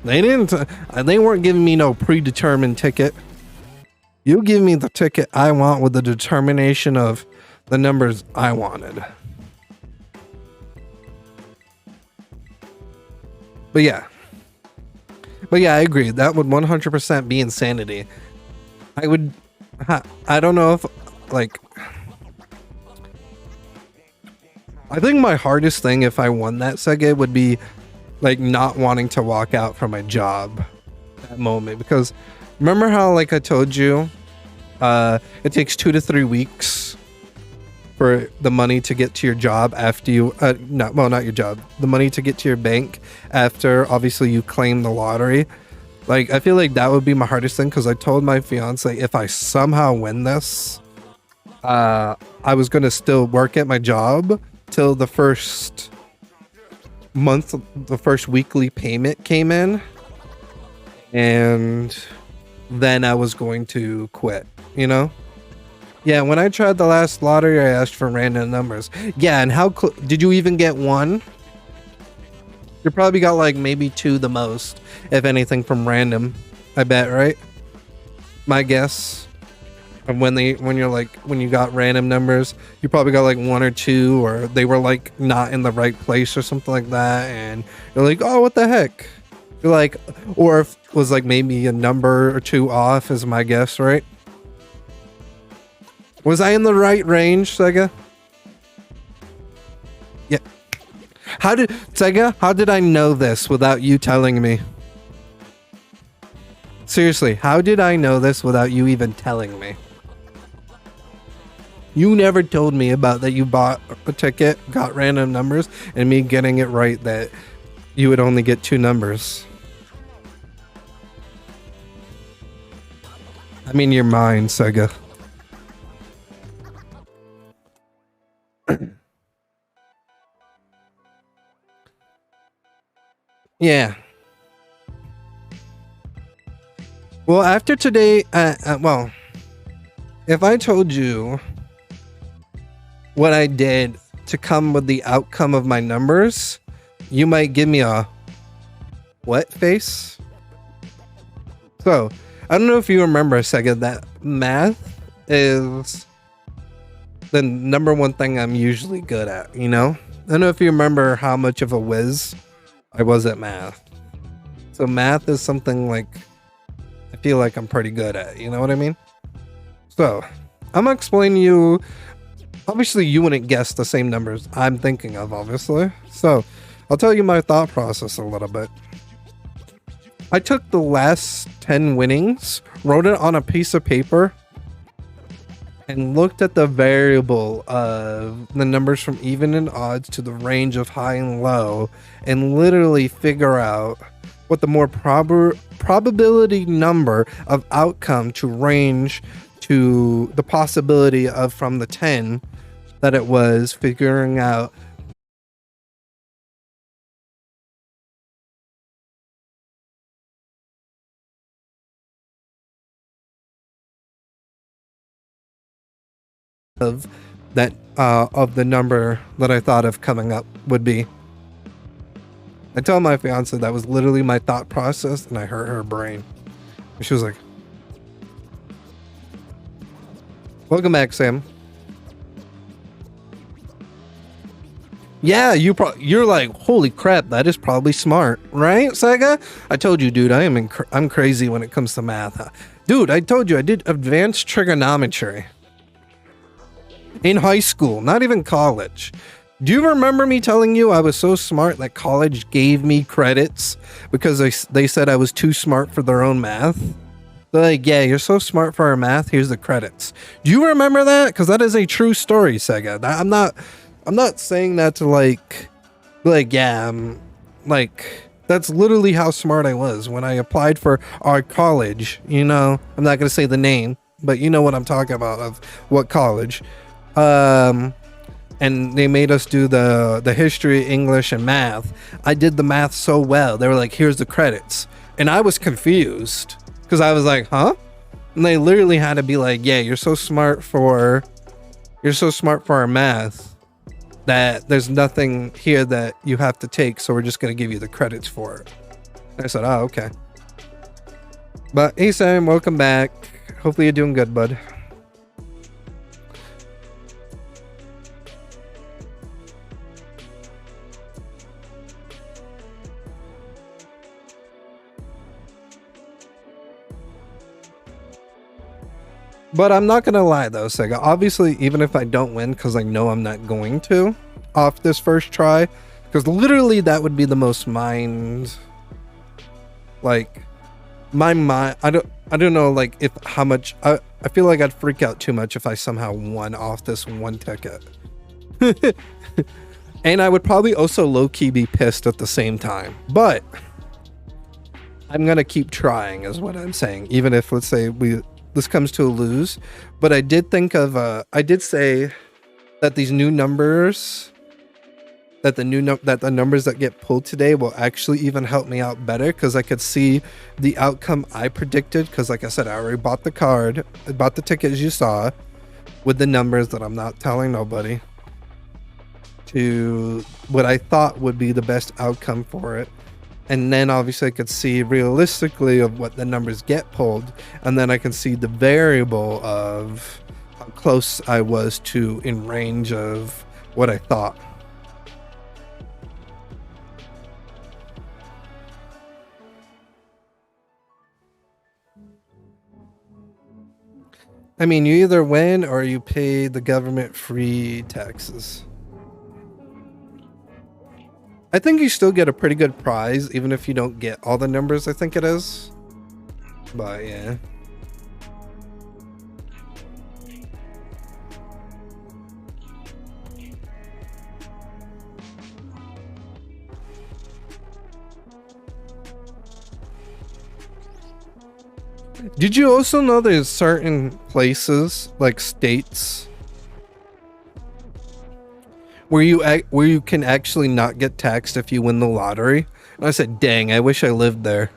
They weren't giving me no predetermined ticket. You give me the ticket I want with the determination of the numbers I wanted. But yeah, I agree. That would 100% be insanity. I don't know if, like, I think my hardest thing if I won that Sega would be, like, not wanting to walk out from my job that moment. Because remember how, like I told you, it takes 2 to 3 weeks for the money to get to your job after you, not your job, the money to get to your bank after obviously you claim the lottery. Like, I feel like that would be my hardest thing because I told my fiance if I somehow win this, I was going to still work at my job till the first month, the first weekly payment came in. And then I was going to quit, you know? Yeah, when I tried the last lottery, I asked for random numbers. Yeah, and how did you even get one? You probably got like maybe 2 the most, if anything, from random. I bet, right? My guess. And when you got random numbers, you probably got like 1 or 2, or they were like not in the right place or something like that, and you're like, oh, what the heck? You're like, or if it was like maybe a number or 2 off, is my guess, right? Was I in the right range, Sega? Yeah. How did I know this without you telling me? Seriously, how did I know this without you even telling me? You never told me about that you bought a ticket, got random numbers, and me getting it right that you would only get 2 numbers. I mean, you're mine, Sega. Yeah. Well, after today, well, if I told you what I did to come with the outcome of my numbers, you might give me a what face? So, I don't know if you remember, Sega, that math is the number one thing I'm usually good at, you know? I don't know if you remember how much of a whiz I was at math. So math is something like I feel like I'm pretty good at, you know what I mean? So, I'm gonna explain to you. Obviously, you wouldn't guess the same numbers I'm thinking of, obviously. So, I'll tell you my thought process a little bit. I took the last 10 winnings, wrote it on a piece of paper, and looked at the variable of the numbers from even and odds to the range of high and low, and literally figure out what the more probability number of outcome to range to the possibility of from the 10 that it was, figuring out of that of the number that I thought of coming up would be. I told my fiance that was literally my thought process, and I hurt her brain. She was like, welcome back, Sam. Yeah, you're like, holy crap, that is probably smart, right, Sega? I told you, dude, I'm crazy when it comes to math. Dude, I told you I did advanced trigonometry in high school, not even college. Do you remember me telling you I was so smart that college gave me credits because they said I was too smart for their own math? They're like, yeah, you're so smart for our math. Here's the credits. Do you remember that? Because that is a true story, Sega. I'm not saying that to like, yeah, like, that's literally how smart I was when I applied for our college. You know, I'm not gonna say the name, but you know what I'm talking about of what college. And they made us do the history, English, and math. I did the math so well. They were like, here's the credits. And I was confused because I was like, huh? And they literally had to be like, yeah, you're so smart for our math that there's nothing here that you have to take. So we're just going to give you the credits for it. And I said, oh, okay. But hey, Sam, welcome back. Hopefully you're doing good, bud. But I'm not gonna lie though, Sega. Obviously, even if I don't win, because I know I'm not going to off this first try, because literally that would be the most mind, like, my mind. I don't know, like, if how much I feel like I'd freak out too much if I somehow won off this one ticket. And I would probably also low-key be pissed at the same time. But I'm gonna keep trying, is what I'm saying. Even if, let's say, this comes to a lose. But I did think of I did say that these new numbers, that the numbers that get pulled today will actually even help me out better, because I could see the outcome I predicted, because like I said, I already bought the card, I bought the ticket as you saw, with the numbers that I'm not telling nobody, to what I thought would be the best outcome for it. And then obviously I could see realistically of what the numbers get pulled, and then I can see the variable of how close I was to in range of what I thought. I mean, you either win or you pay the government free taxes. I think you still get a pretty good prize, even if you don't get all the numbers I think it is. But yeah. Did you also know there's certain places, like states, where you can actually not get taxed if you win the lottery? And I said, dang, I wish I lived there.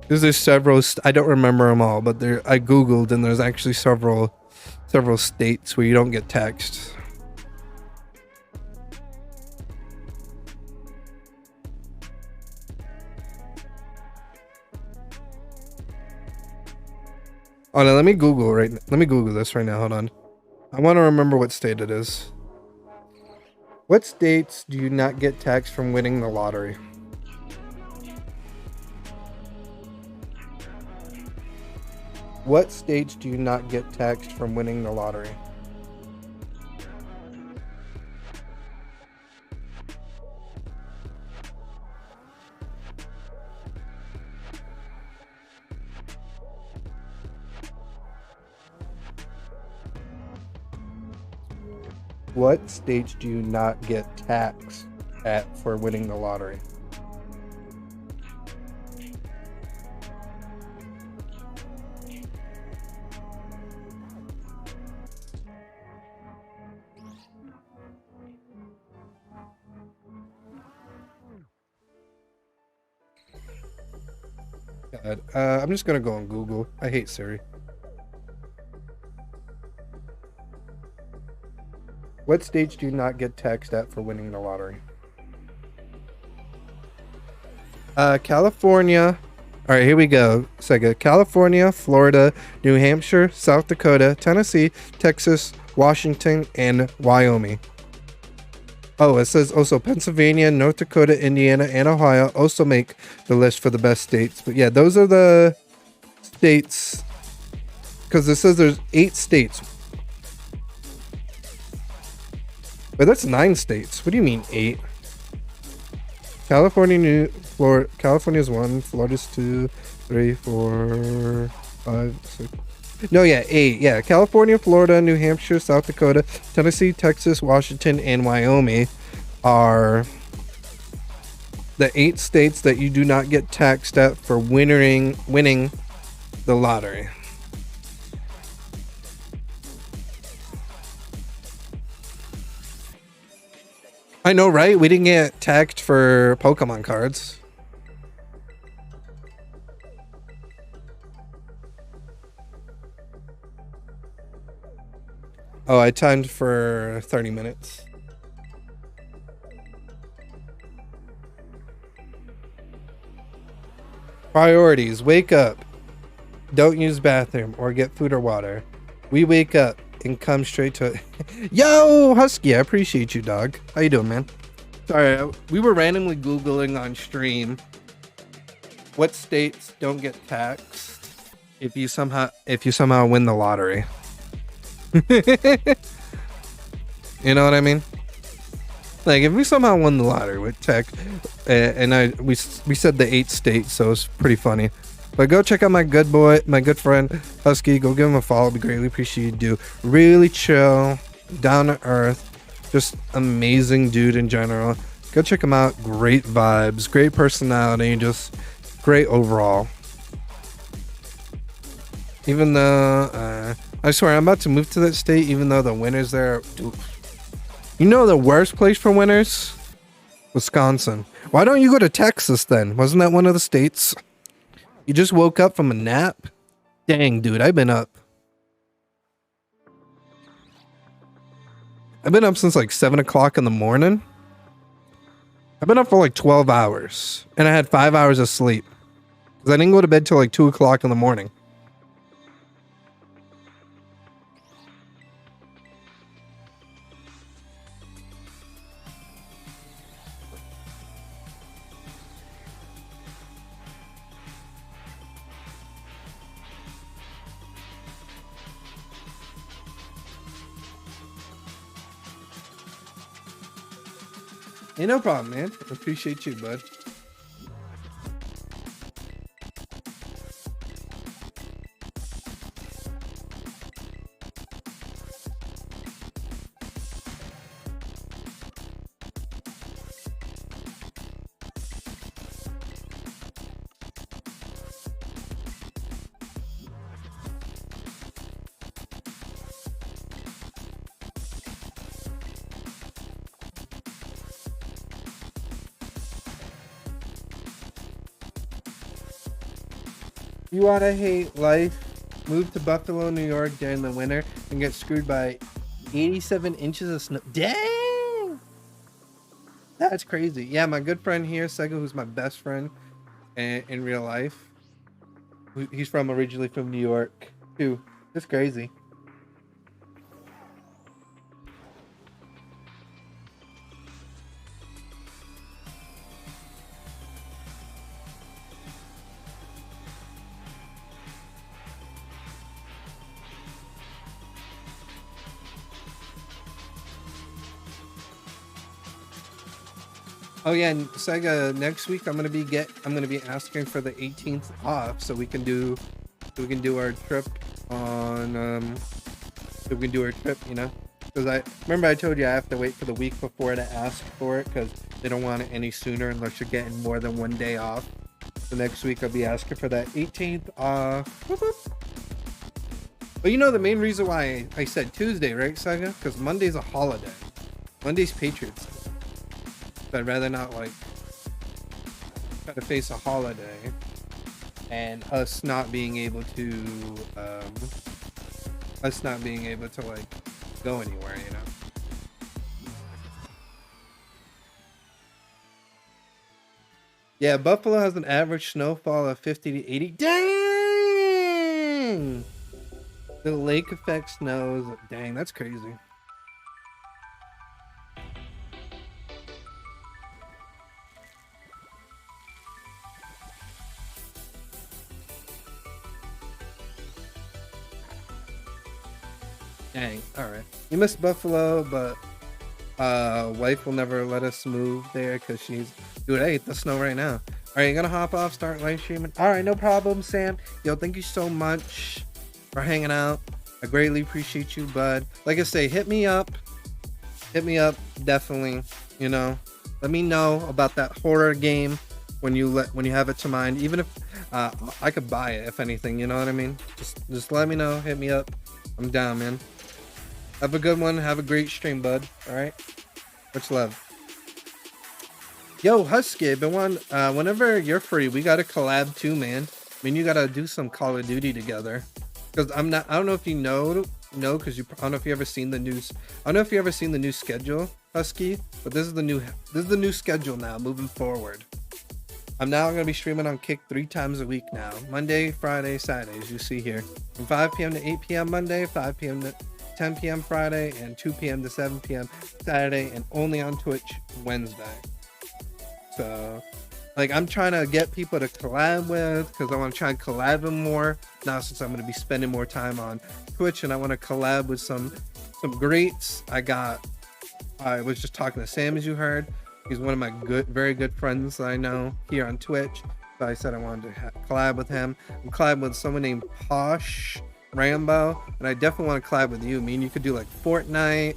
There's several, I don't remember them all, but I googled and there's actually several states where you don't get taxed. Oh no, let me Google this right now. Hold on. I want to remember what state it is. What states do you not get taxed from winning the lottery? What states do you not get taxed from winning the lottery? What states do you not get taxed at for winning the lottery? God, I'm just gonna go on Google. I hate Siri. What states do you not get taxed at for winning the lottery? California. All right, here we go. Sega. California, Florida, New Hampshire, South Dakota, Tennessee, Texas, Washington, and Wyoming. Oh, it says also Pennsylvania, North Dakota, Indiana, and Ohio also make the list for the best states. But yeah, those are the states, because it says there's 8 states. But that's 9 states. What do you mean 8? California, Florida. California's 1. Florida's 2, 3, 4, 5, 6. No, yeah, 8. Yeah, California, Florida, New Hampshire, South Dakota, Tennessee, Texas, Washington, and Wyoming are the 8 states that you do not get taxed at for winning the lottery. I know, right? We didn't get taxed for Pokemon cards. Oh, I timed for 30 minutes. Priorities. Wake up. Don't use bathroom or get food or water. We wake up and come straight to Yo, Husky, I appreciate you, dog. How you doing, man? Sorry, we were randomly Googling on stream what states don't get taxed if you somehow win the lottery. You know what I mean? Like if we somehow won the lottery with tech, and we said the 8 states, so it's pretty funny. But go check out my good friend Husky. Go give him a follow. Be greatly appreciated. You do really chill, down to earth, just amazing dude in general. Go check him out. Great vibes, great personality, just great overall. Even though I swear I'm about to move to that state, even though the winters there, dude, you know the worst place for winters? Wisconsin. Why don't you go to Texas then? Wasn't that one of the states? You just woke up from a nap? Dang, dude, I've been up. I've been up since like 7 o'clock in the morning. I've been up for like 12 hours. And I had 5 hours of sleep. Because I didn't go to bed till like 2 o'clock in the morning. Hey, no problem, man. Appreciate you, bud. You wanna hate life? Move to Buffalo, New York during the winter and get screwed by 87 inches of snow. Dang! That's crazy. Yeah, my good friend here, Sega, who's my best friend in real life. He's originally from New York, too. It's crazy. Oh yeah, and Sega, next week I'm gonna be asking for the 18th off so we can do our trip on you know, because I remember I told you I have to wait for the week before to ask for it because they don't want it any sooner unless you're getting more than 1 day off. So next week I'll be asking for that 18th off. Whoop, whoop. But you know the main reason why I said Tuesday, right, Sega? Because Monday's a holiday. Monday's Patriots. So I'd rather not like try to face a holiday and us not being able to like go anywhere, you know. Yeah, Buffalo has an average snowfall of 50 to 80. Dang! The lake effect snows. Dang, that's crazy. Dang. All right. You missed Buffalo, but wife will never let us move there because she's, dude, I hate the snow right now. All right, you gonna hop off, start live streaming? All right, no problem, Sam. Yo, thank you so much for hanging out. I greatly appreciate you, bud. Like I say, hit me up, definitely. You know, let me know about that horror game when you have it to mind. Even if I could buy it, if anything, you know what I mean. Just let me know. Hit me up. I'm down, man. Have a good one. Have a great stream, bud. All right. Much love. Yo, Husky, been one. Whenever you're free, we got to collab too, man. I mean, you gotta do some Call of Duty together. Because I don't know if you know, because I don't know if you ever seen the news. I don't know if you ever seen the new schedule, Husky. But this is the new schedule now, moving forward. I'm now gonna be streaming on Kick 3 times a week now. Monday, Friday, Saturday, as you see here. From 5 p.m. to 8 p.m. Monday, 5 p.m. to 10 p.m. Friday, and 2 p.m. to 7 p.m. Saturday, and only on Twitch Wednesday. So, like, I'm trying to get people to collab with, because I want to try and collab with more now, since I'm going to be spending more time on Twitch, and I want to collab with some greats. I was just talking to Sam, as you heard. He's one of my very good friends that I know here on Twitch. So I said I wanted to collab with him. I'm collab with someone named Posh Rambo, and I definitely want to collab with you. I mean, you could do like Fortnite,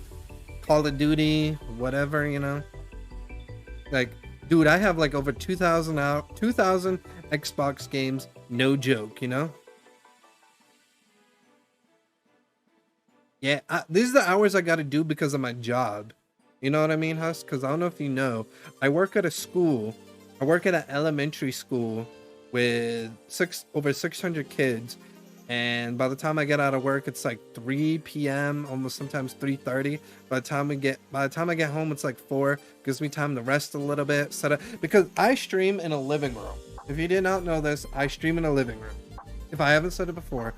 Call of Duty, whatever, you know. Like, dude, I have like over 2,000 Xbox games, no joke, you know. Yeah, these are the hours I got to do because of my job. You know what I mean, Hus? Because I don't know if you know, I work at a school. I work at an elementary school with over 600 kids. And by the time I get out of work, it's like 3 p.m., almost sometimes 3:30. By the time I get home, it's like 4. Gives me time to rest a little bit, set up, because I stream in a living room. If you did not know this, I stream in a living room. If I haven't said it before,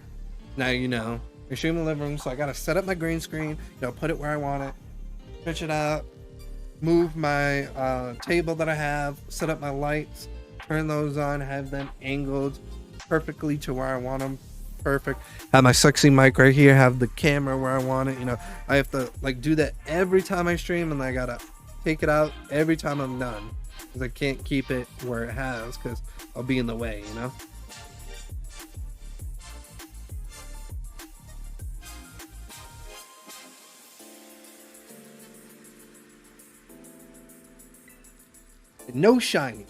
now you know. I stream in the living room, so I gotta set up my green screen, put it where I want it, switch it out, move my table that I have, set up my lights, turn those on, have them angled perfectly to where I want them. Perfect. Have my sexy mic right here, have the camera where I want it. I have to like do that every time I stream, and I gotta take it out every time I'm done, because I can't keep it where it has, because I'll be in the way, you know. No shiny.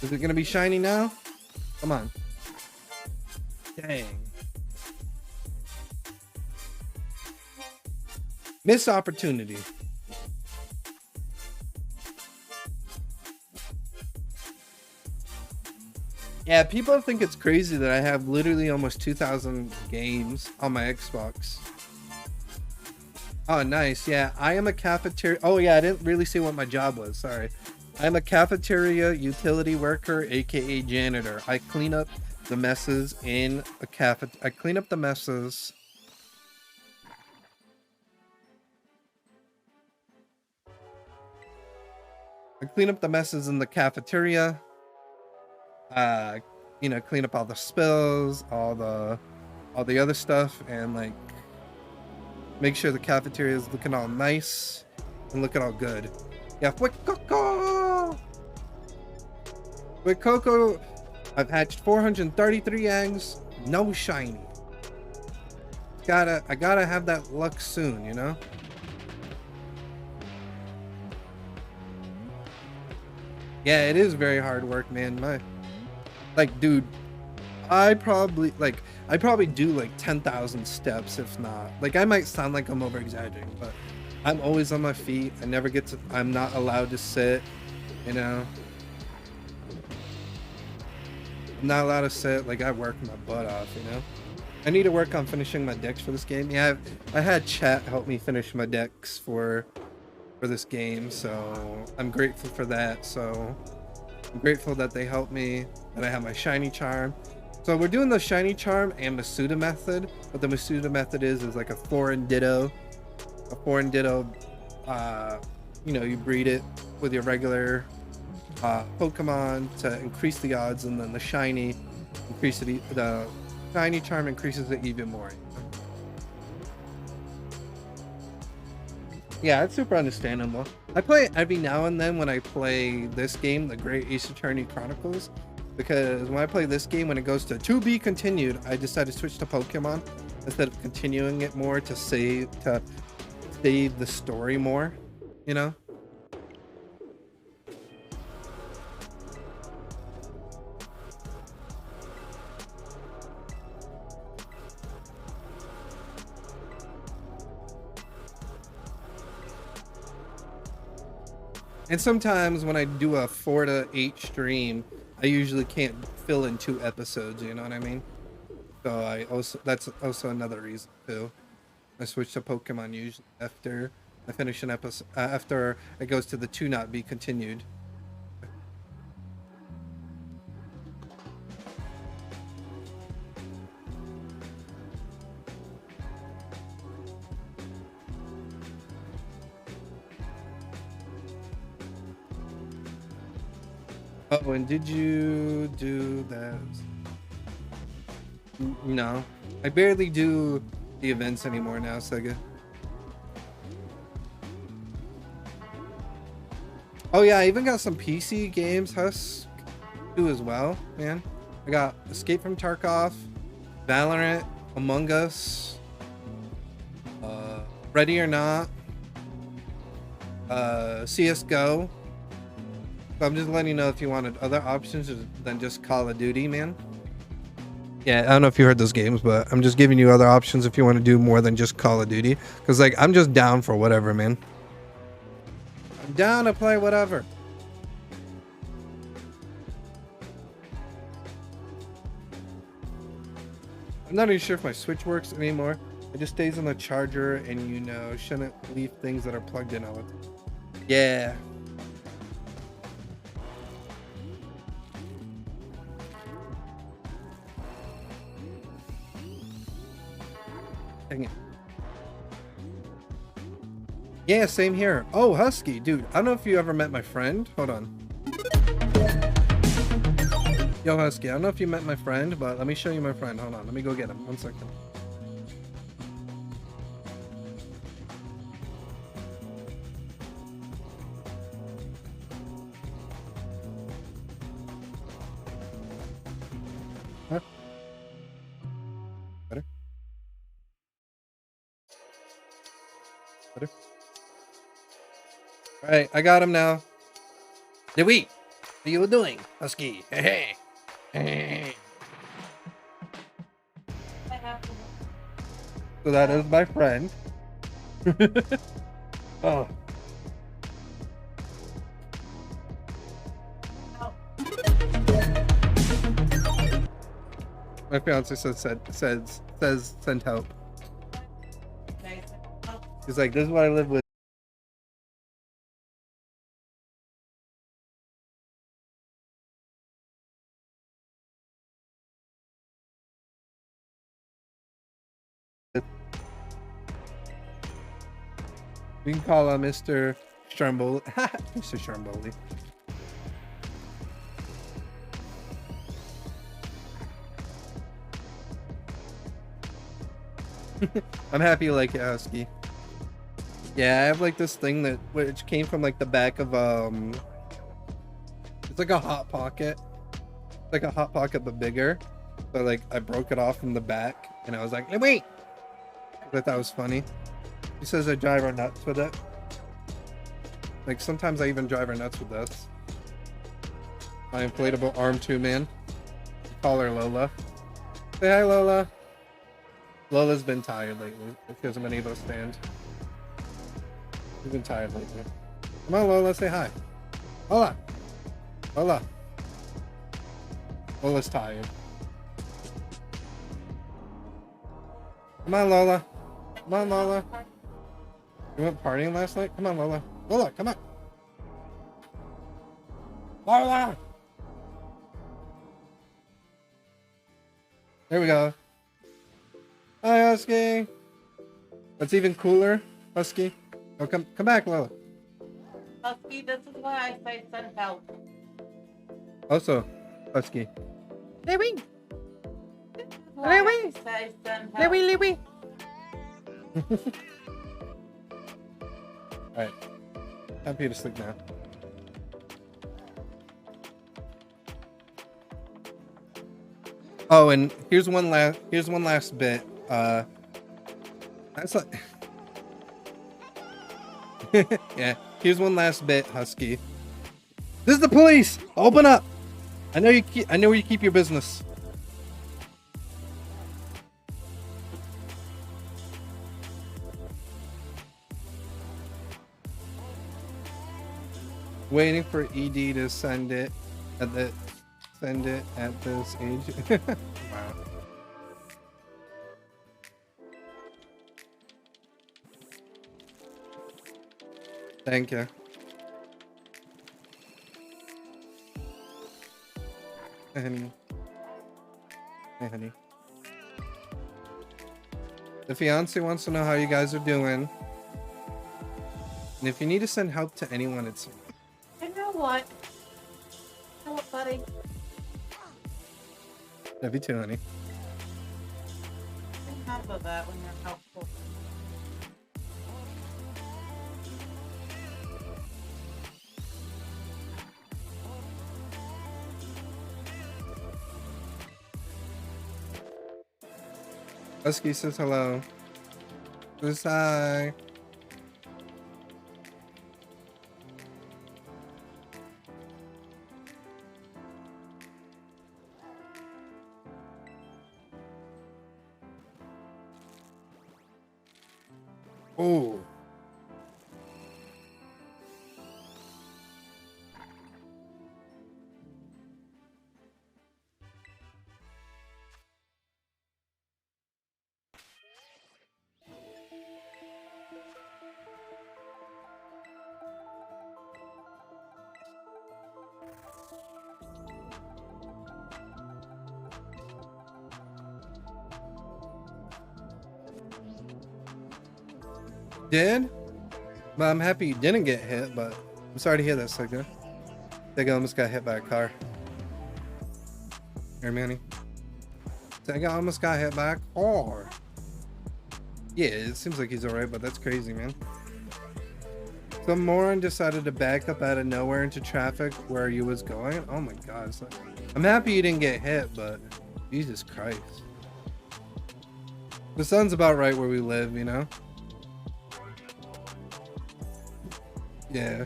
Is it gonna be shiny now? Come on. Dang. Missed opportunity. Yeah, people think it's crazy that I have literally almost 2,000 games on my Xbox. Oh, nice. Yeah, I am a cafeteria. Oh, yeah, I didn't really say what my job was. Sorry. I'm a cafeteria utility worker, aka janitor. I clean up the messes in a cafe. I clean up the messes. I clean up the messes in the cafeteria. Clean up all the spills, all the other stuff, and like make sure the cafeteria is looking all nice and looking all good. Yeah, with Coco, I've hatched 433 eggs, no shiny. I gotta have that luck soon, you know. Yeah, it is very hard work, man. Dude, I probably do like 10,000 steps, if not. Like, I might sound like I'm over exaggerating, but I'm always on my feet. I'm not allowed to sit, you know. I'm not allowed to sit. Like, I work my butt off, you know? I need to work on finishing my decks for this game. Yeah, I had chat help me finish my decks for this game, so I'm grateful for that. So I'm grateful that they helped me, that I have my shiny charm. So we're doing the shiny charm and Masuda method. What the Masuda method is like a foreign ditto. A foreign ditto, you know, you breed it with your regular Pokemon to increase the odds, and then the shiny the shiny charm increases it even more. Yeah, it's super understandable. I play it every now and then when I play this game, the Great Ace Attorney Chronicles, because when I play this game, when it goes to be continued, I decide to switch to Pokemon instead of continuing it more to save the story more, you know? And sometimes when I do a 4 to 8 stream, I usually can't fill in 2 episodes, you know what I mean? So that's also another reason too. I switch to Pokemon usually after I finish an episode, after it goes to the to not be continued. Oh, and did you do that? No, I barely do the events anymore now, Sega. Oh yeah, I even got some PC games, Husk, too, as well, man. I got Escape from Tarkov, Valorant, Among Us, Ready or Not, CSGO. So I'm just letting you know if you wanted other options than just Call of Duty, man. Yeah, I don't know if you heard those games, but I'm just giving you other options if you want to do more than just Call of Duty. Because, like, I'm just down for whatever, man. I'm down to play whatever. I'm not even sure if my Switch works anymore. It just stays on the charger and, you know, shouldn't leave things that are plugged in all the time. Yeah. Dang it. Yeah, same here. Oh, Husky, dude. I don't know if you ever met my friend. Hold on. Yo, Husky, I don't know if you met my friend, but let me show you my friend. Hold on. Let me go get him. 1 second. Huh? Better? Better? Alright, I got him now. Dewey, what are you doing, Husky? Hey, hey. So that is my friend. Oh. My fiance says send help. He's like, this is what I live with. We can call him Mr. Stromboli. Mr. Stromboli. I'm happy you like it, Husky. Yeah, I have like this thing which came from like the back of it's like a hot pocket. It's like a hot pocket but bigger. So like I broke it off from the back and I was like, hey, wait. I thought that was funny. He says I drive her nuts with it. Like sometimes I even drive her nuts with this. My inflatable arm too, man. Call her Lola. Say hi, Lola. Lola's been tired lately. She hasn't been able to stand. She's been tired lately. Come on, Lola, say hi. Lola. Lola. Lola's tired. Come on, Lola. Come on, Lola. You went partying last night? Come on, Lola. Lola, come on. Lola! There we go. Hi, Husky. What's even cooler, Husky? Oh, come back, Lola. Husky, this is why I say send help. Also, Husky. Louie, Why Louie. I say send help. Louie. Alright. Time for you to sleep now. Oh, and here's one last bit. That's like yeah, here's one last bit, Husky. This is the police! Open up! I know where you keep your business. Waiting for ED to send it at this age. Wow. Thank you. Hey, honey. Hey, honey. The fiance wants to know how you guys are doing. And if you need to send help to anyone, it's... You know what? You know what, buddy? Love you too, honey. Remember that when you're helpful. Husky says hello. Says hi. Oh. Did? But I'm happy you didn't get hit, but I'm sorry to hear that, Sigga. Sigga almost got hit by a car. Hear me, honey? Sigga almost got hit by a car. Yeah, it seems like he's alright, but that's crazy, man. Some moron decided to back up out of nowhere into traffic where you was going. Oh my god. It's like, I'm happy you didn't get hit, but Jesus Christ. The sun's about right where we live, you know? Yeah.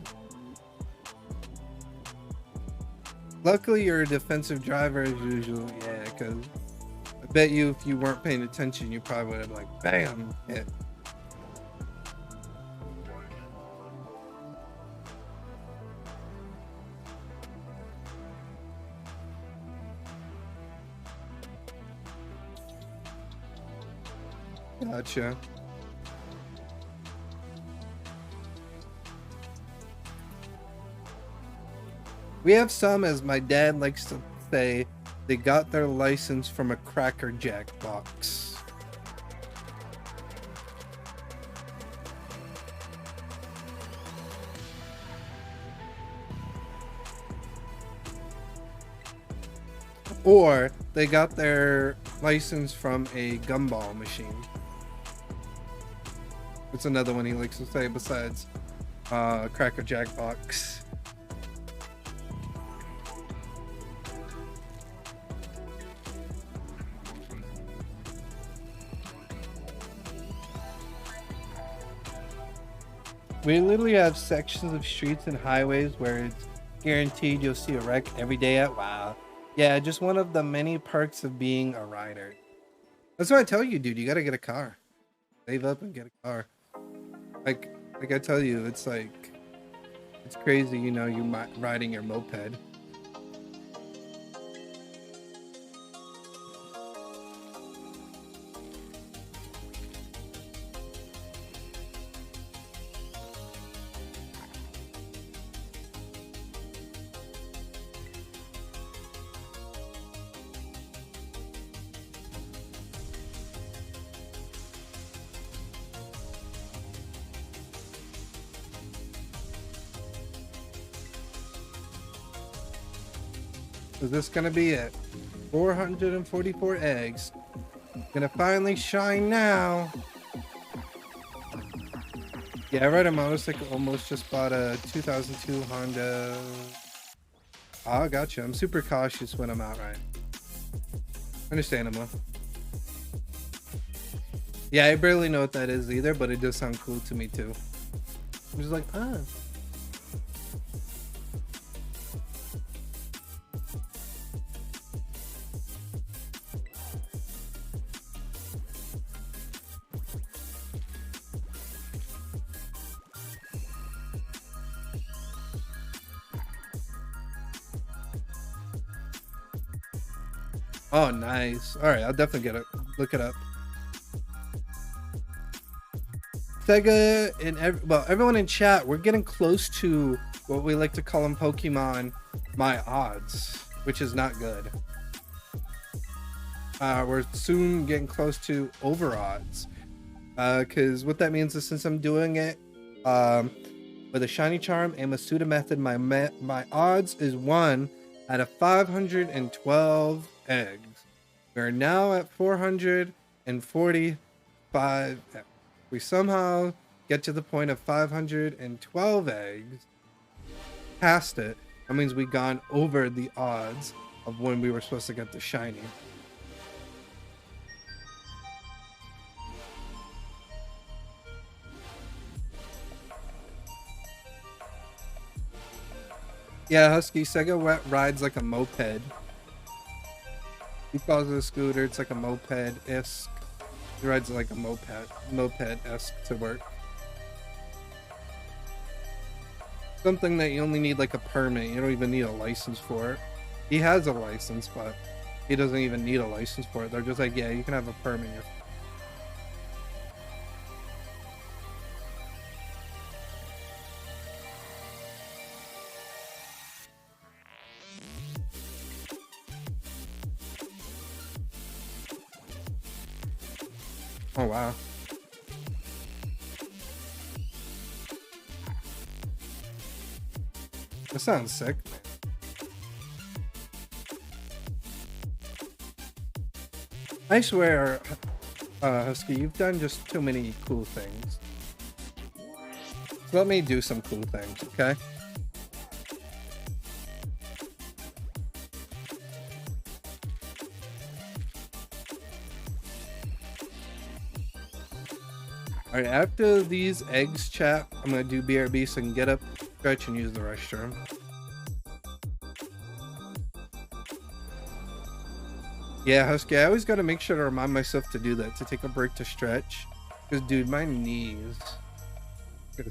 Luckily, you're a defensive driver as usual. Yeah, because I bet you if you weren't paying attention, you probably would have like, bam, hit. Gotcha. We have some, as my dad likes to say, they got their license from a Cracker Jack box. Or they got their license from a gumball machine. It's another one he likes to say besides Cracker Jack box. We literally have sections of streets and highways where it's guaranteed you'll see a wreck every day at WoW. Yeah, just one of the many perks of being a rider. That's what I tell you, dude. You gotta get a car. Save up and get a car. Like I tell you, it's like, it's crazy, you know, you riding your moped. Is this gonna be it? 444 eggs. Gonna finally shine now. Yeah, I read a motorcycle. Almost just bought a 2002 Honda. Oh, gotcha. I'm super cautious when I'm outright. Understandable. Yeah, I barely know what that is either, but it does sound cool to me too. I'm just like, ah. Oh, nice. All right, I'll definitely get it. Look it up. Sega and everyone in chat, we're getting close to what we like to call in Pokemon my odds, which is not good. We're soon getting close to over odds, because what that means is since I'm doing it with a shiny charm and Masuda method, my odds is 1 out of 512 eggs. We're now at 445 eggs. We somehow get to the point of 512 eggs, past it, that means we've gone over the odds of when we were supposed to get the shiny. Yeah, Husky, Sega rides like a moped. He calls it a scooter, it's like a moped-esque. He rides like a moped-esque to work. Something that you only need like a permit, you don't even need a license for it. He has a license, but he doesn't even need a license for it. They're just like, yeah, you can have a permit. Oh, wow. That sounds sick. I swear, Husky, you've done just too many cool things. So let me do some cool things, okay? Alright, after these eggs, chat, I'm gonna do BRB so I can get up, stretch, and use the restroom. Yeah, Husky, I always gotta make sure to remind myself to do that, to take a break to stretch. Because, dude, my knees,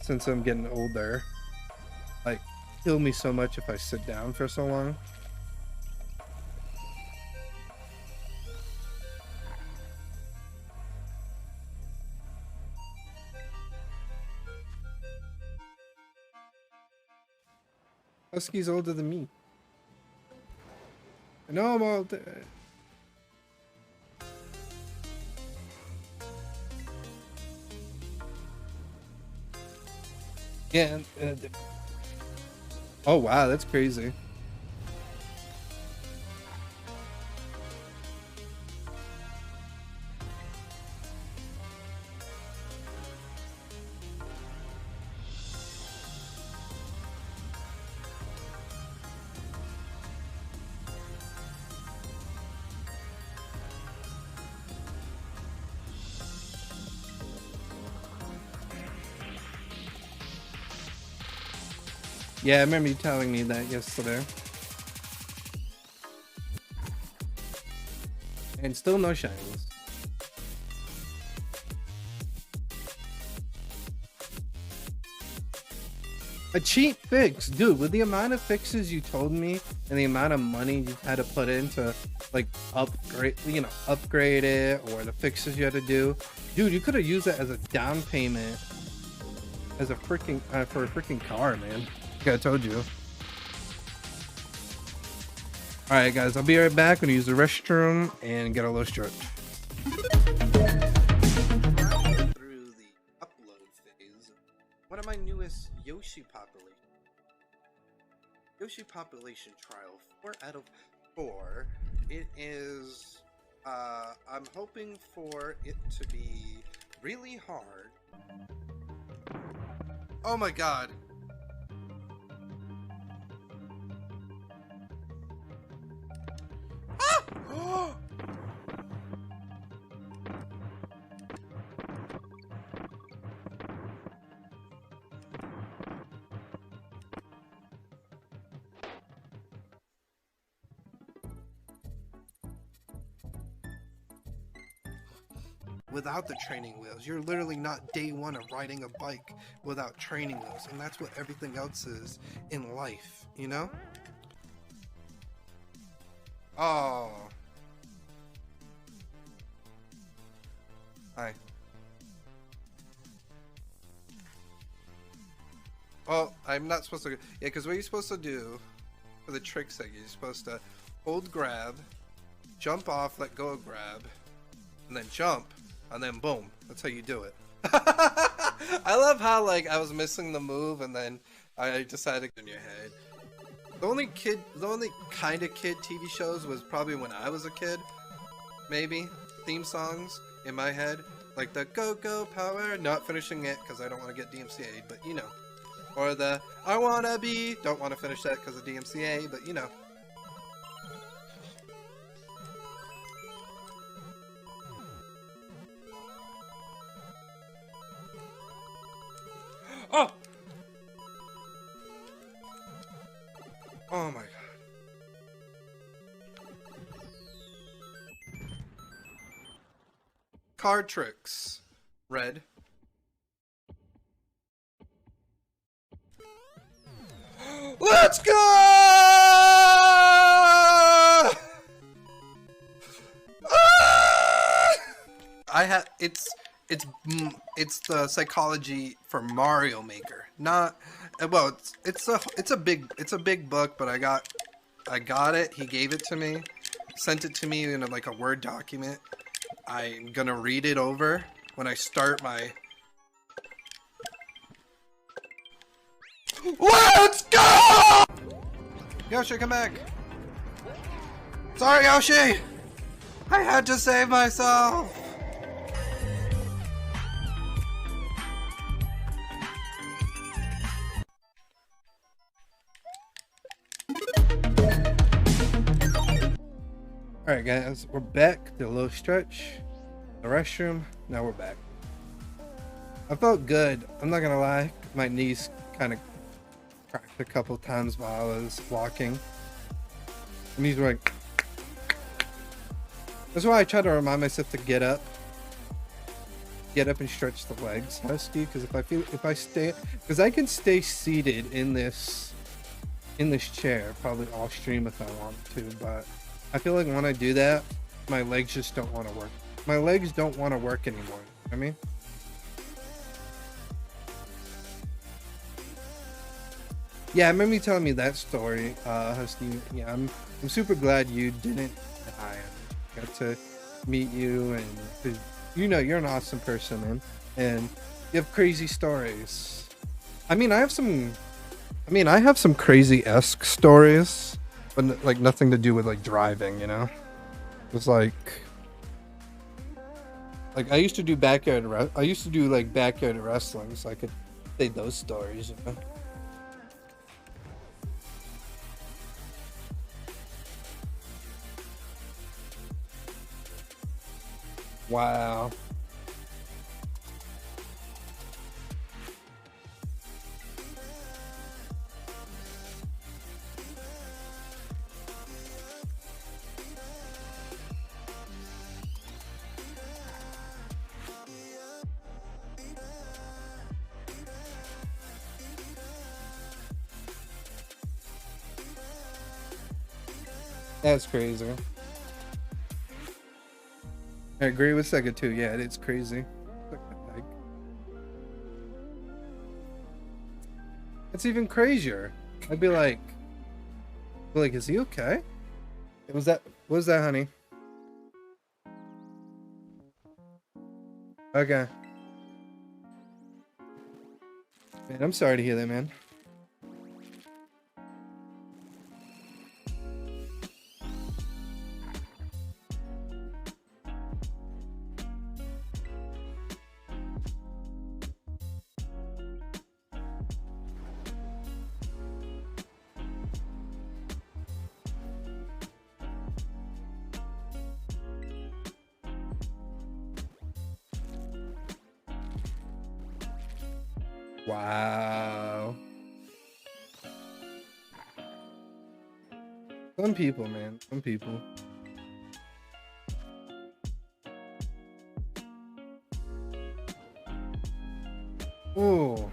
since I'm getting older, like, kill me so much if I sit down for so long. Husky's older than me. I know I'm older. Yeah. Oh wow, that's crazy. Yeah, I remember you telling me that yesterday. And still no shinies. A cheap fix, dude. With the amount of fixes you told me and the amount of money you had to put into like upgrade it, or the fixes you had to do, dude, you could have used that as a down payment as a freaking for a freaking car, man. Like I told you. All right, guys, I'll be right back. I'm gonna use the restroom and get a little stretch. Through the upload phase, one of my newest Yoshi population trial, 4 out of for. It is, I'm hoping for it to be really hard. Oh my god. Ah! Without the training wheels, you're literally not day one of riding a bike without training wheels, and that's what everything else is in life, you know? Oh. Hi. Oh, I'm not supposed to. Yeah, because what you're supposed to do for the trick segment, you're supposed to hold grab, jump off, let go of grab, and then jump, and then boom. That's how you do it. I love how like I was missing the move, and then I decided in your head. The only kind of kid TV shows was probably when I was a kid. Maybe theme songs in my head, like the Go Go Power. Not finishing it because I don't want to get DMCA'd, but you know. Or the I Wanna Be, don't want to finish that because of DMCA, but you know. Oh! Oh my god. Card tricks. Red. Let's go! It's the psychology for Mario Maker. Not well. It's a big book, but I got it. He gave it to me, sent it to me in like a Word document. I'm gonna read it over when I start my. Let's go! Yoshi, come back. Sorry, Yoshi. I had to save myself. Alright guys, we're back. Did a little stretch. The restroom. Now we're back. I felt good. I'm not gonna lie. My knees kind of cracked a couple times while I was walking. My knees were like... That's why I try to remind myself to get up and stretch the legs, Husky, because because I can stay seated in this chair probably all stream if I want to, but I feel like when I do that, my legs just don't want to work. My legs don't want to work anymore. I mean, yeah, I remember you telling me that story, Husky. Yeah, I'm super glad you didn't die. I got to meet you, and 'cause, you know, you're an awesome person, man, and you have crazy stories. I mean, I have some crazy-esque stories, but like nothing to do with like driving, you know. It was like I used to do backyard wrestling, so I could say those stories, you know. Wow. That's crazy. I agree with Sega too. Yeah, it's crazy. It's even crazier. I'd be like, is he okay? What was that, honey? Okay. Man, I'm sorry to hear that, man. Wow. Some people, man. Some people. Oh.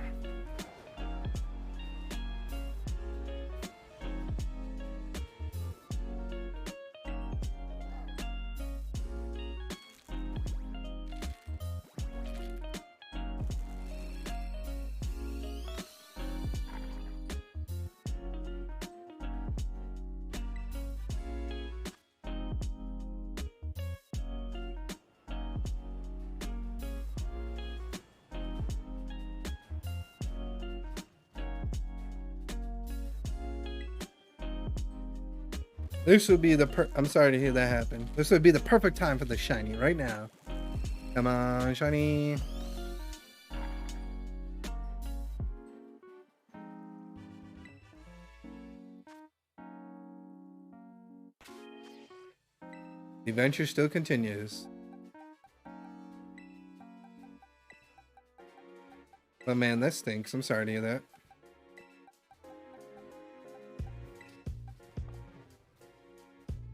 This would be the I'm sorry to hear that happen. This would be the perfect time for the shiny right now. Come on, shiny. The adventure still continues. Oh man, that stinks. I'm sorry to hear that.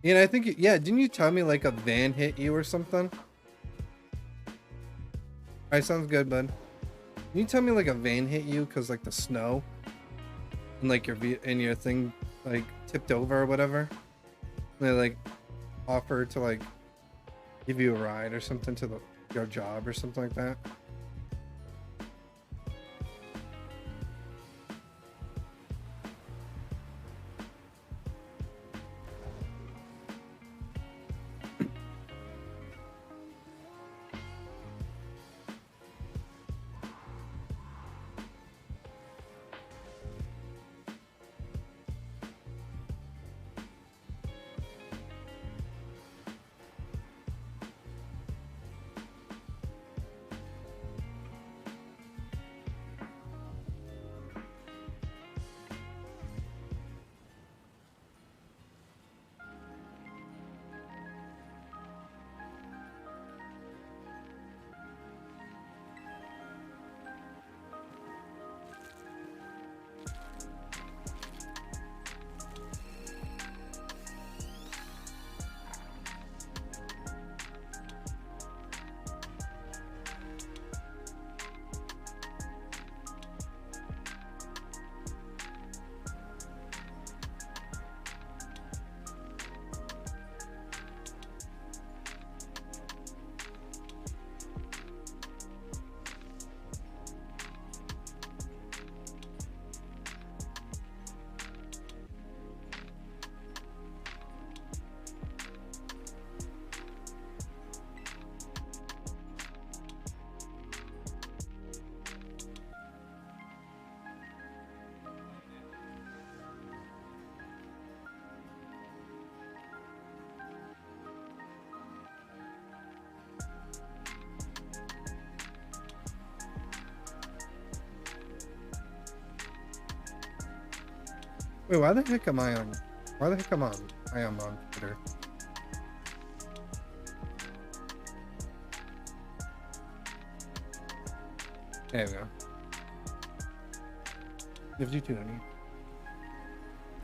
Yeah, I think, yeah, didn't you tell me like a van hit you or something? Alright, sounds good, bud. Can you tell me like a van hit you because like the snow and like your thing like tipped over or whatever? And they like offered to like give you a ride or something to your job or something like that? Wait, why the heck am I on? Why the heck am I am on Twitter? There we go. Gives you 290.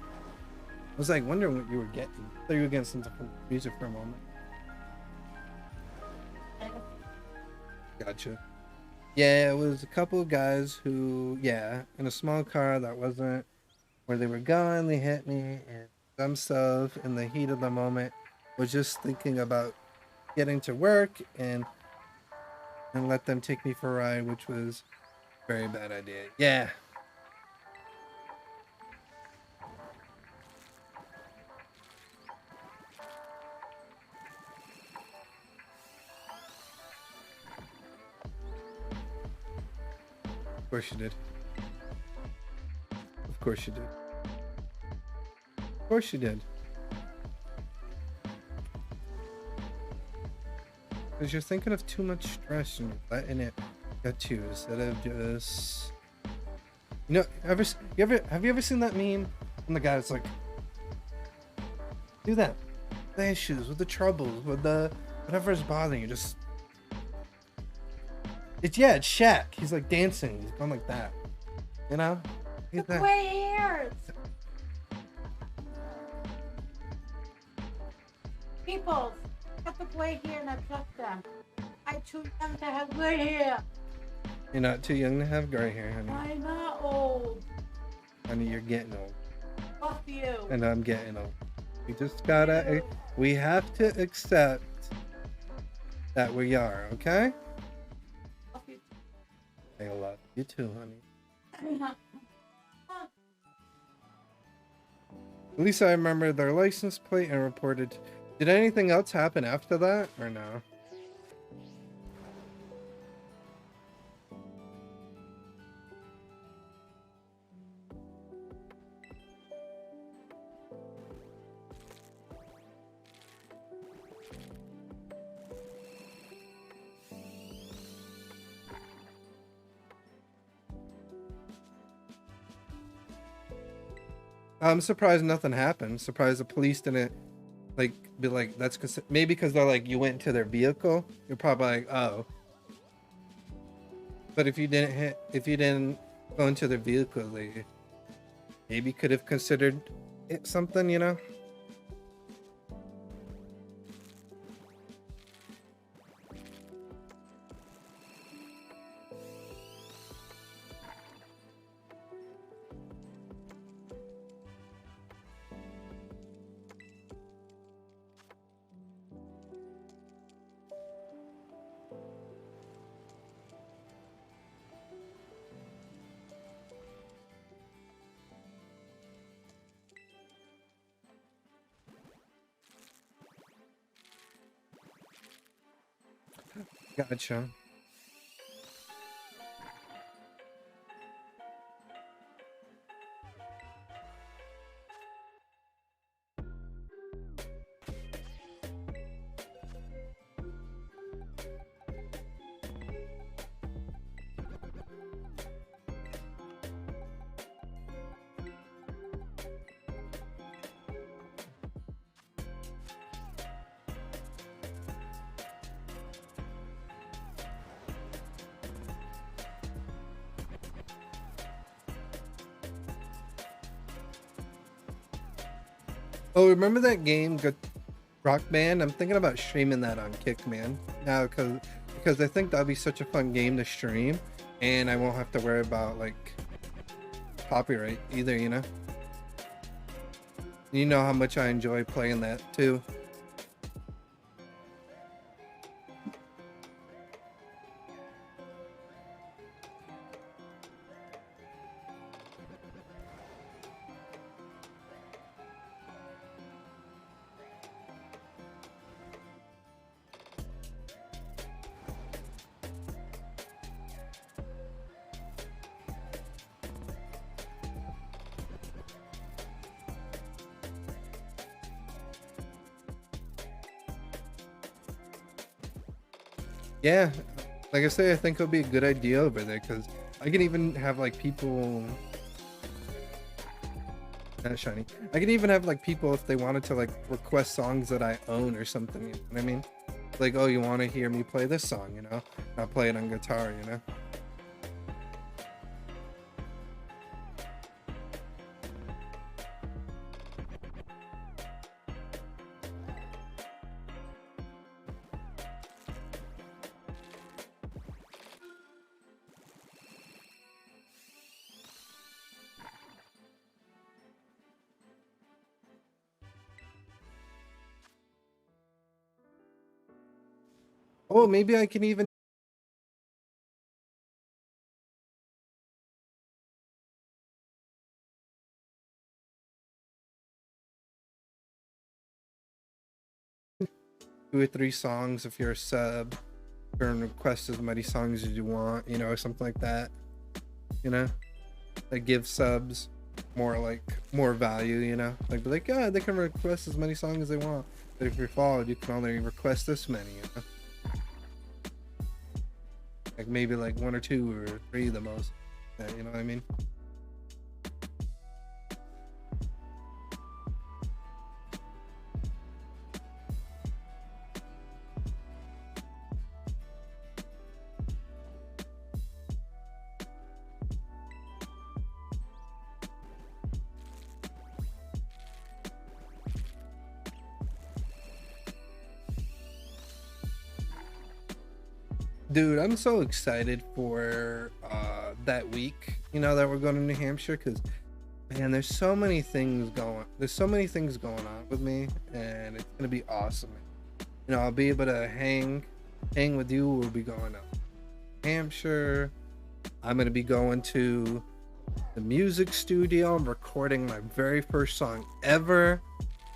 I was like wondering what you were getting. I thought you were getting some different music for a moment. Gotcha. Yeah, it was a couple of guys who, yeah, in a small car that wasn't where they were going, they hit me, and some stuff in the heat of the moment was just thinking about getting to work and let them take me for a ride, which was a very bad idea. Yeah. Of course you did. Of course you did. Of course you did. Because you're thinking of too much stress and letting it get you instead of just... You know, have you ever seen that meme? And the guy's like, do that. The issues, with the troubles, with the whatever is bothering you, just... It's Shaq. He's like dancing. He's going like that. You know? He's The not. gray hairs. People, got the gray hair and I plucked them. I'm too young to have gray hair. You're not too young to have gray hair, honey. I'm not old. Honey, you're getting old. Fuck you. And I'm getting old. We just gotta. Ew. We have to accept that we are, okay? Fuck you. I love you too, honey. At least I remember their license plate and reported. Did anything else happen after that, or no? I'm surprised nothing happened. Surprised the police didn't like be like that's maybe because they're like you went into their vehicle. You're probably like, oh. But if you didn't go into their vehicle, they maybe could have considered it something, you know? Gotcha. Oh, remember that game, Rock Band? I'm thinking about streaming that on Kickman now because I think that'd be such a fun game to stream, and I won't have to worry about like copyright either. You know. You know how much I enjoy playing that too. Yeah, like I say, I think it'll be a good idea over there because I can even have like people. Shiny. I can even have like people if they wanted to like request songs that I own or something. You know what I mean? Like, oh, you want to hear me play this song? You know, I'll play it on guitar. You know. Oh, maybe I can even two or three songs if you're a sub. You can request as many songs as you want, you know, or something like that. You know, like give subs more value. You know, like be like, yeah, they can request as many songs as they want, but if you're followed, you can only request this many. You know, like maybe like one or two or three the most. You know what I mean? Dude, I'm so excited for that week, you know, that we're going to New Hampshire, because man, there's so many things going on with me, and it's gonna be awesome. You know, I'll be able to hang with you. We'll be going to New Hampshire. I'm gonna be going to the music studio. I'm recording my very first song ever.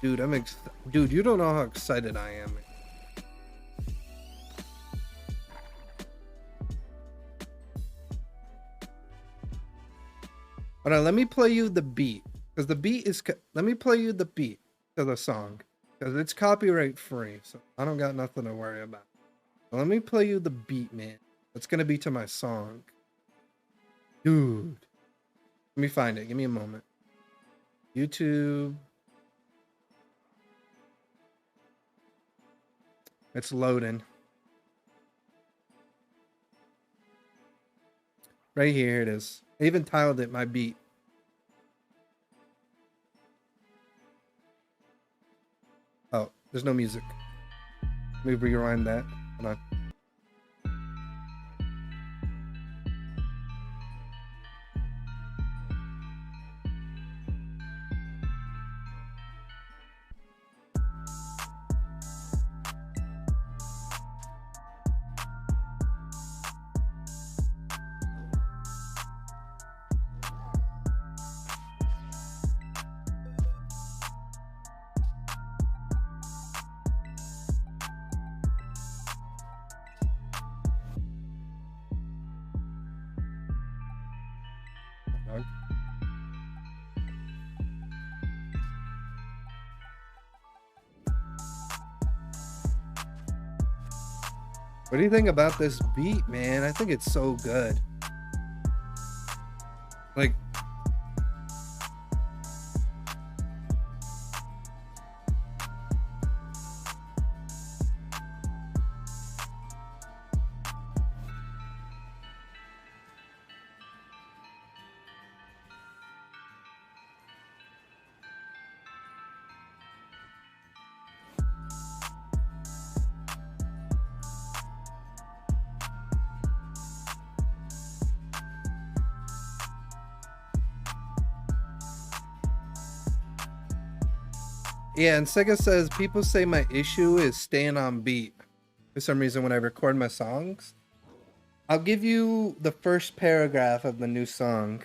Dude, dude, you don't know how excited I am. Hold on, let me play you the beat, because the beat is. Let me play you the beat to the song, because it's copyright free, so I don't got nothing to worry about. Let me play you the beat, man. It's gonna be to my song, dude. Let me find it. Give me a moment. YouTube. It's loading. Right here it is. I even titled it my beat. Oh, there's no music. Let me rewind that. Hold on. What do you think about this beat, man? I think it's so good. Like, yeah, and Sega says people say my issue is staying on beat for some reason when I record my songs. I'll give you the first paragraph of the new song,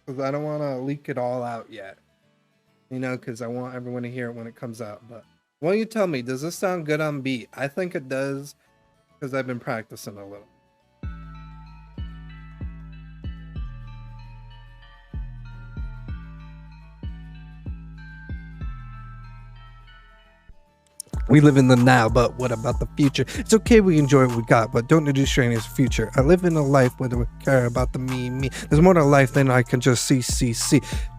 because I don't want to leak it all out yet. You know, because I want everyone to hear it when it comes out. But why don't you tell me, does this sound good on beat? I think it does, because I've been practicing a little. We live in the now, but what about the future? It's okay, we enjoy what we got, but don't do strenuous future. I live in a life where we care about the me. There's more to life than I can just see.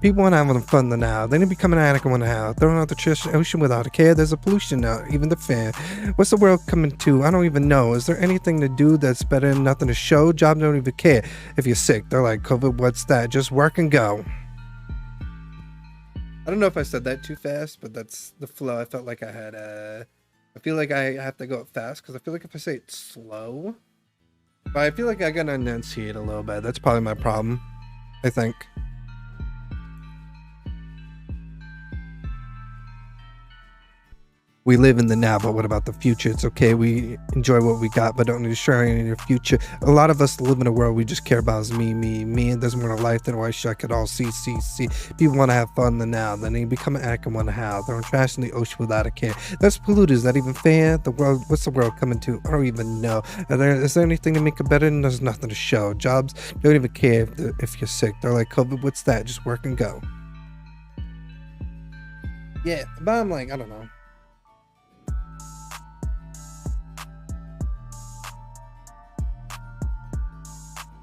People want to have fun the now. They need to become an addict and want to have. Throwing out the trash ocean without a care. There's a pollution now, even the fan. What's the world coming to? I don't even know. Is there anything to do that's better than nothing to show? Jobs don't even care. If you're sick, they're like, COVID, what's that? Just work and go. I don't know if I said that too fast, but that's the flow. I felt like I had I feel like I have to go fast, because I feel like if I say it slow, but I feel like I gotta enunciate a little bit. That's probably my problem, I think. We live in the now, but what about the future? It's okay, we enjoy what we got, but don't need to share any in your future. A lot of us live in a world we just care about is me, and there's more to life than why I could all see. People want to have fun in the now, then they become an addict and want to have. Throwing trash in the ocean without a care. That's polluted, is that even fair? The world, what's the world coming to? I don't even know. Is there anything to make it better? And there's nothing to show. Jobs don't even care if you're sick. They're like, COVID, what's that? Just work and go. Yeah, but I'm like, I don't know.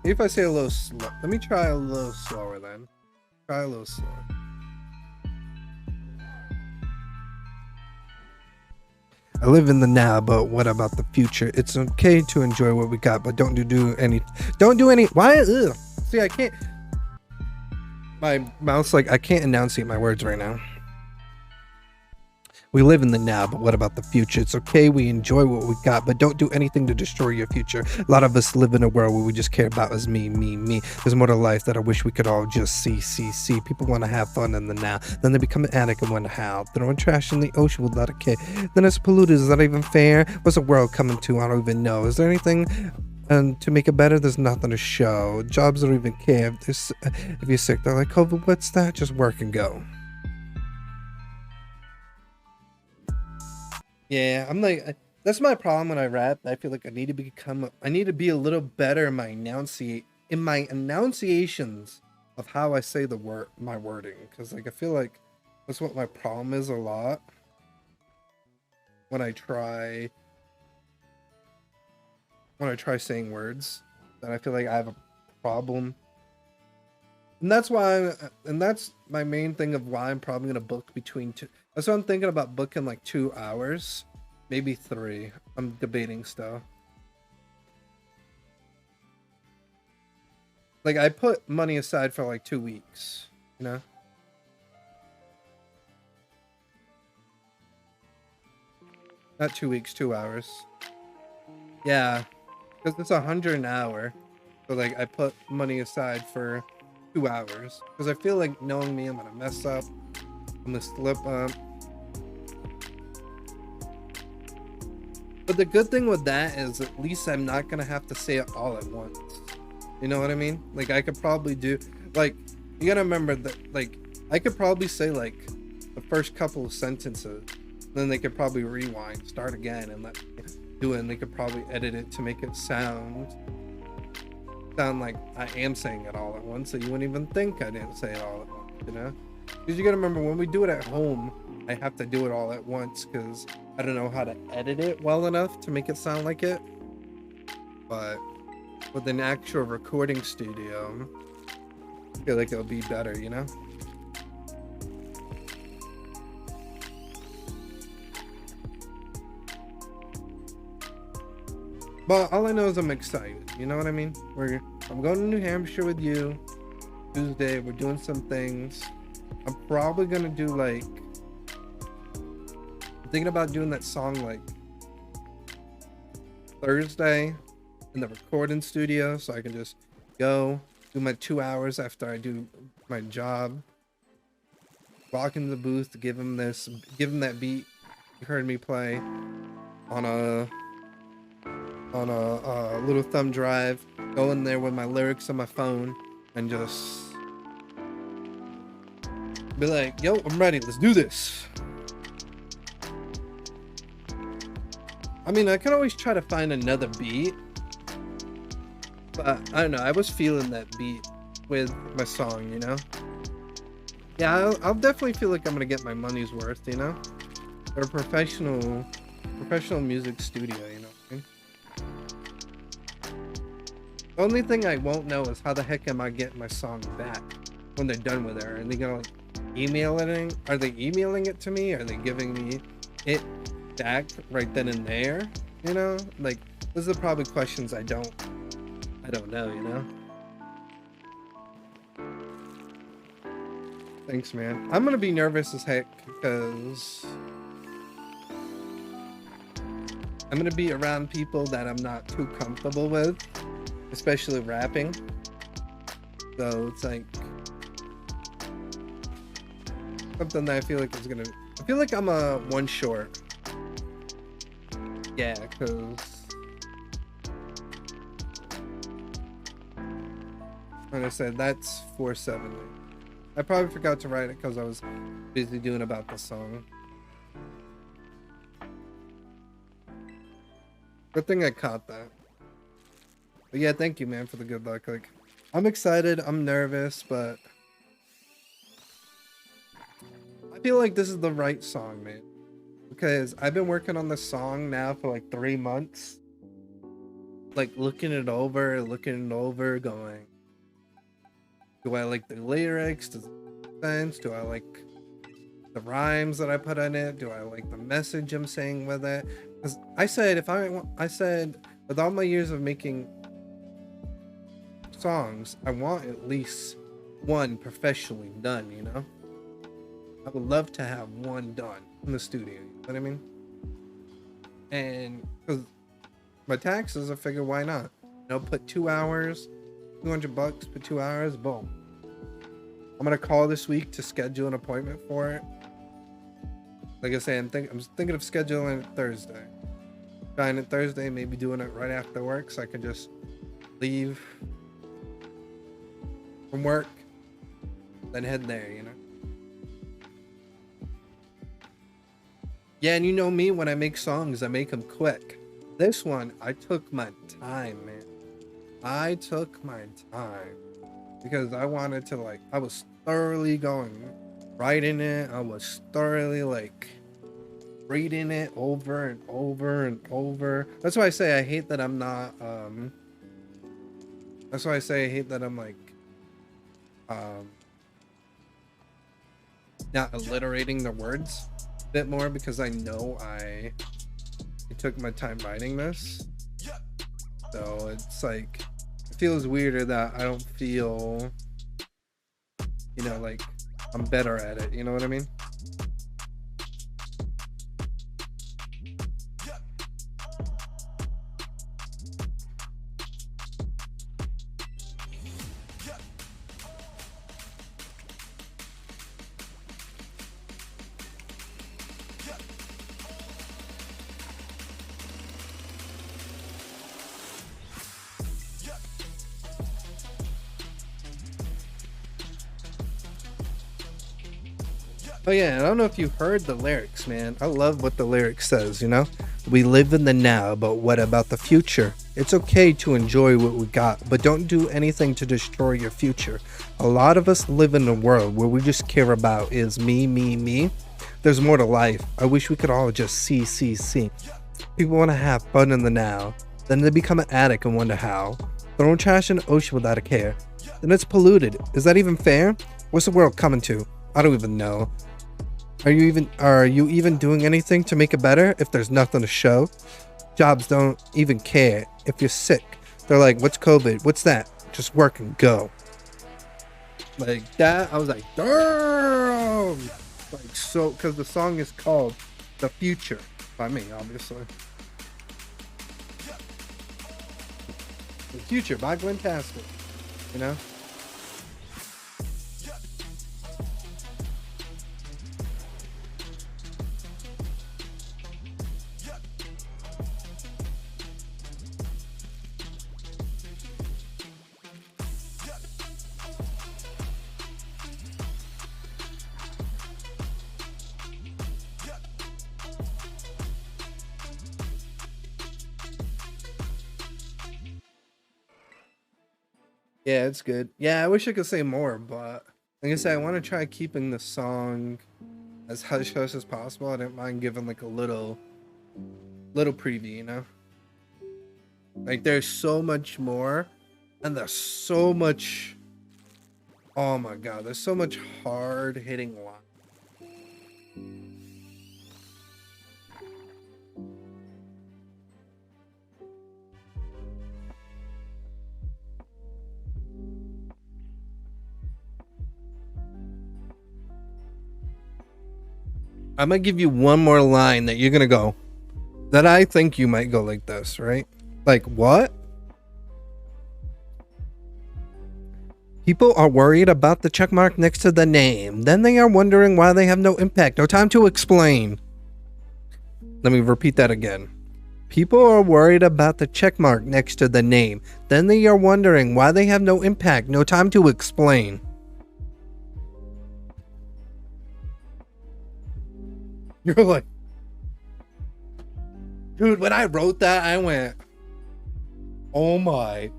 If I say a little slow, let me try a little slower then. Try a little slower. I live in the now, but what about the future? It's okay to enjoy what we got, but don't do any. Why? Ugh. See, I can't. My mouth's like, I can't enunciate my words right now. We live in the now, but what about the future? It's okay, we enjoy what we got, but don't do anything to destroy your future. A lot of us live in a world where we just care about is me, me, me. There's more to life that I wish we could all just see. People want to have fun in the now, then they become an addict and wonder how. Throwing trash in the ocean without a care. Then it's polluted. Is that even fair? What's the world coming to? I don't even know. Is there anything to make it better? There's nothing to show. Jobs don't even care if you're sick. They're like, COVID, what's that? Just work and go. Yeah, I'm like, that's my problem when I rap. I feel like I need to be a little better in my enunciations of how I say my wording, because like I feel like that's what my problem is a lot when I try saying words, that I feel like I have a problem. And that's my main thing of why I'm probably gonna book between two. That's what I'm thinking about, booking like 2 hours, maybe 3. I'm debating still. Like I put money aside for like 2 weeks, you know? Not 2 weeks, 2 hours. Yeah, because it's 100 an hour. So like I put money aside for 2 hours, because I feel like, knowing me, I'm gonna mess up, I'm gonna slip up. But the good thing with that is at least I'm not gonna have to say it all at once. You know what I mean? Like I could probably do, like, you gotta remember that, like, I could probably say like the first couple of sentences, then they could probably rewind, start again, and let me do it, and they could probably edit it to make it sound like I am saying it all at once, so you wouldn't even think I didn't say it all at once, you know? Because you gotta remember, when we do it at home, I have to do it all at once because I don't know how to edit it well enough to make it sound like it. But with an actual recording studio, I feel like it'll be better, you know? But all I know is I'm excited, you know what I mean? I'm going to New Hampshire with you Tuesday. We're doing some things. I'm probably gonna do like, I'm thinking about doing that song like Thursday in the recording studio, so I can just go do my 2 hours after I do my job, walk into the booth, give him that beat you heard me play on a little thumb drive, go in there with my lyrics on my phone, and just be like, yo, I'm ready, let's do this. I mean, I can always try to find another beat, but I don't know, I was feeling that beat with my song, you know? Yeah, I'll definitely feel like I'm gonna get my money's worth, you know? They're a professional music studio, you know what I mean? The only thing I won't know is how the heck am I getting my song back when they're done with it? Are they gonna like email it in? Are they emailing it to me? Are they giving me it back right then and there? You know, like, those are probably questions I don't know, you know? Thanks, man. I'm gonna be nervous as heck because I'm gonna be around people that I'm not too comfortable with, especially rapping. So it's like something that I feel like I'm a one short. Yeah, because like I said, that's 470. I probably forgot to write it because I was busy doing about the song. Good thing I caught that. But yeah, thank you, man, for the good luck. Like, I'm excited, I'm nervous, but I feel like this is the right song, man. Because I've been working on this song now for like 3 months. Like, looking it over, going, do I like the lyrics? Does it make sense? Do I like the rhymes that I put in it? Do I like the message I'm saying with it? Because I said, with all my years of making songs, I want at least one professionally done, you know? I would love to have one done. in the studio. You know what I mean? And because my taxes, I figure why not? Put 2 hours, $200, put 2 hours, boom. I'm gonna call this week to schedule an appointment for it. Like I say, I'm thinking of scheduling it Thursday. Trying it Thursday, maybe doing it right after work, so I can just leave from work, then head there. Yeah, and you know me, when I make songs, I make them quick. This one, I took my time, man. I took my time because I wanted to, I was thoroughly going right in it. I was thoroughly reading it over and over and over. That's why I say I hate that I'm not that's why I say I hate that I'm not alliterating the words a bit more, because I know I took my time writing this. So it's it feels weirder that I don't feel I'm better at it, you know what I mean? Oh yeah, I don't know if you heard the lyrics, man. I love what the lyrics says, We live in the now, but what about the future? It's okay to enjoy what we got, but don't do anything to destroy your future. A lot of us live in a world where we just care about is me, me, me. There's more to life. I wish we could all just see. People want to have fun in the now. Then they become an addict and wonder how. Throwing trash in the ocean without a care. Then it's polluted. Is that even fair? What's the world coming to? I don't even know. Are you even doing anything to make it better if there's nothing to show? Jobs don't even care if you're sick. They're like, what's COVID? What's that? Just work and go. Like that, I was like, damn! So, because the song is called The Future by me, obviously. The Future by Gwen Tasker, Yeah, it's good. Yeah, I wish I could say more, but like I said, I want to try keeping the song as hush hush as possible. I didn't mind giving a little preview, there's so much more, and there's so much. Oh my god, there's so much hard hitting line. I'm gonna give you one more line that you're gonna go, that I think you might go like this, right? Like, what? People are worried about the check mark next to the name. Then they are wondering why they have no impact. No time to explain. Let me repeat that again. People are worried about the check mark next to the name. Then they are wondering why they have no impact. No time to explain. You're like, dude, when I wrote that, I went, oh my.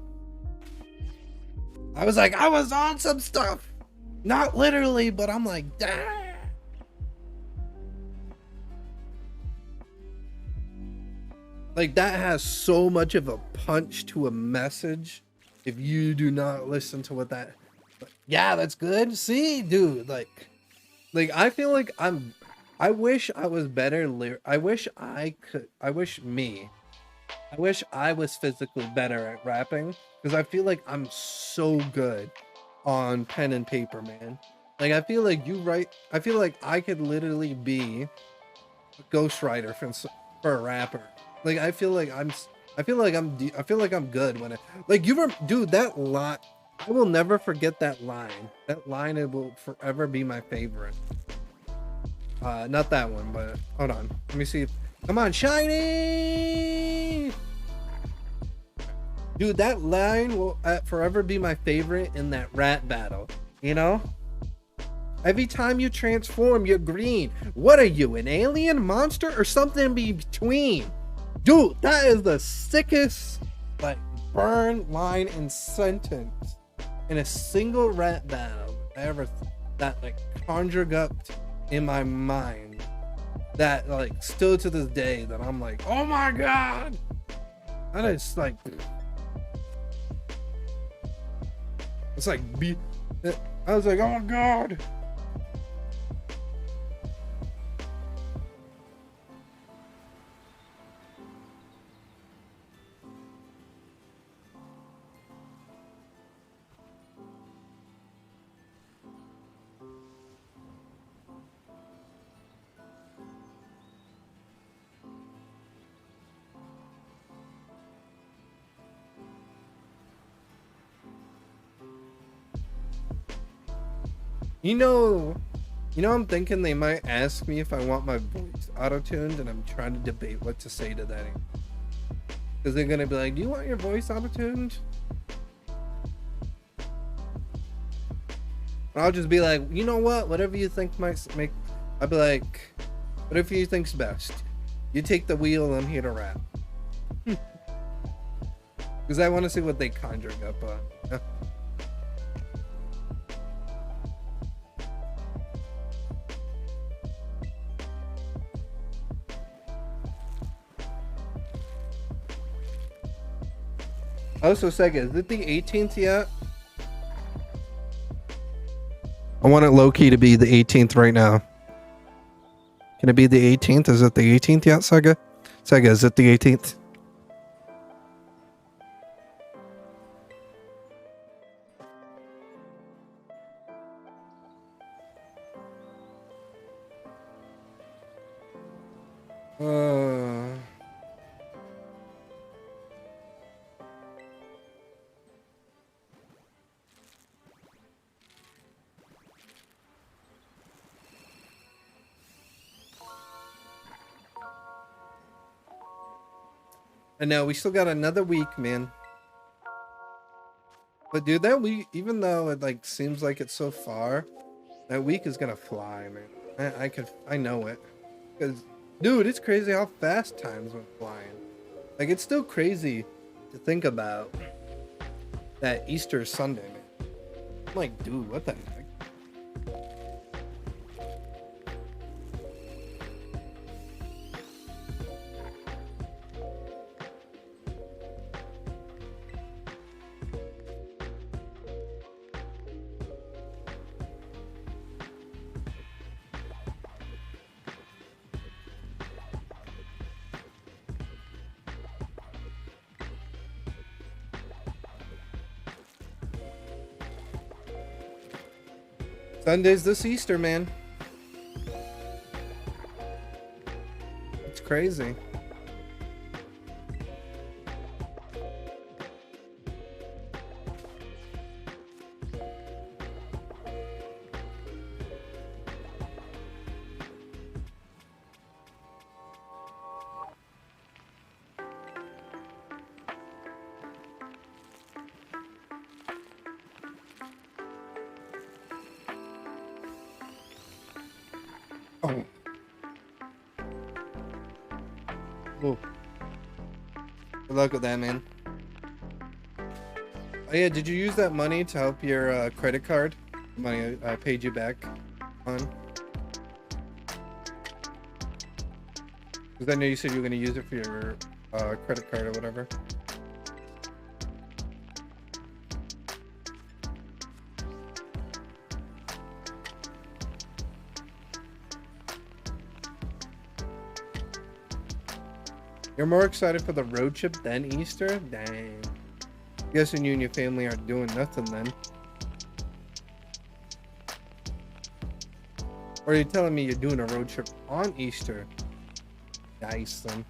I was like, I was on some stuff. Not literally, but I'm like, damn. Like, that has so much of a punch to a message. If you do not listen to what that, yeah, that's good. See, dude, like I feel like I wish I was better. I wish I was physically better at rapping, because I feel like I'm so good on pen and paper, man. Like, I feel like I could literally be ghostwriter for a rapper. Like I feel like I'm good when it like you were dude that line. I will never forget that line. That line it will forever be my favorite. Not that one, but hold on. Let me see. Come on, shiny. Dude, that line will forever be my favorite in that rat battle. You know? Every time you transform, you're green. What are you, an alien, monster, or something in between? Dude, that is the sickest, like, burn line and sentence in a single rat battle that like conjured up in my mind. That like still to this day that I'm like, oh my god, that is like, it's like I was like, oh my god. I'm thinking they might ask me if I want my voice auto-tuned, and I'm trying to debate what to say to that. Because they're gonna be like, do you want your voice auto-tuned? And I'll just be like, you know what? Whatever you think might make... I'll be like, whatever you think's best. You take the wheel, I'm here to rap. Because I want to see what they conjure up on. Also, Sega, is it the 18th yet? I want it low-key to be the 18th right now. Can it be the 18th? Is it the 18th yet, Sega? Sega, is it the 18th? I know, we still got another week, man. But dude, that week, even though it like seems like it's so far, that week is gonna fly, man. I know it. Because, dude, it's crazy how fast times went flying. Like, it's still crazy to think about that Easter Sunday, man. I'm like, dude, what the heck? Sunday's this Easter, man. It's crazy. Oh. Ooh. Good luck with that, man. Oh yeah, did you use that money to help your credit card? Money I paid you back on? Because I know you said you were going to use it for your credit card or whatever. You're more excited for the road trip than Easter? Dang. Guessing you and your family aren't doing nothing then. Or are you telling me you're doing a road trip on Easter Nice then.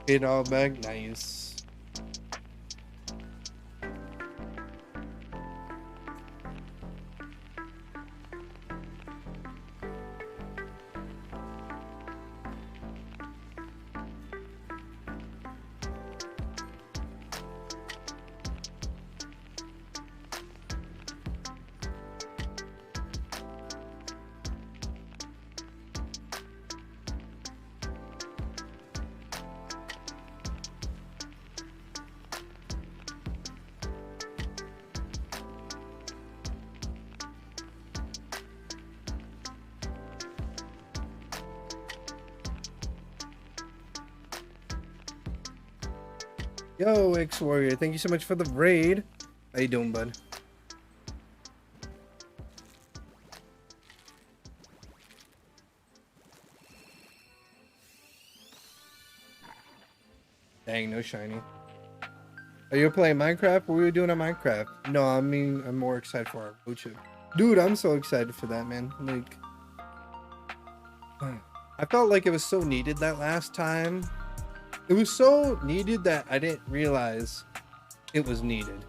It all back. Nice. Yo, X Warrior, thank you so much for the raid. How you doing, bud? Dang, no shiny. Are you playing Minecraft? What were you doing on Minecraft? No, I mean, I'm more excited for our Bocha. Dude, I'm so excited for that, man. Like, I felt like it was so needed that last time. It was so needed that I didn't realize it was needed.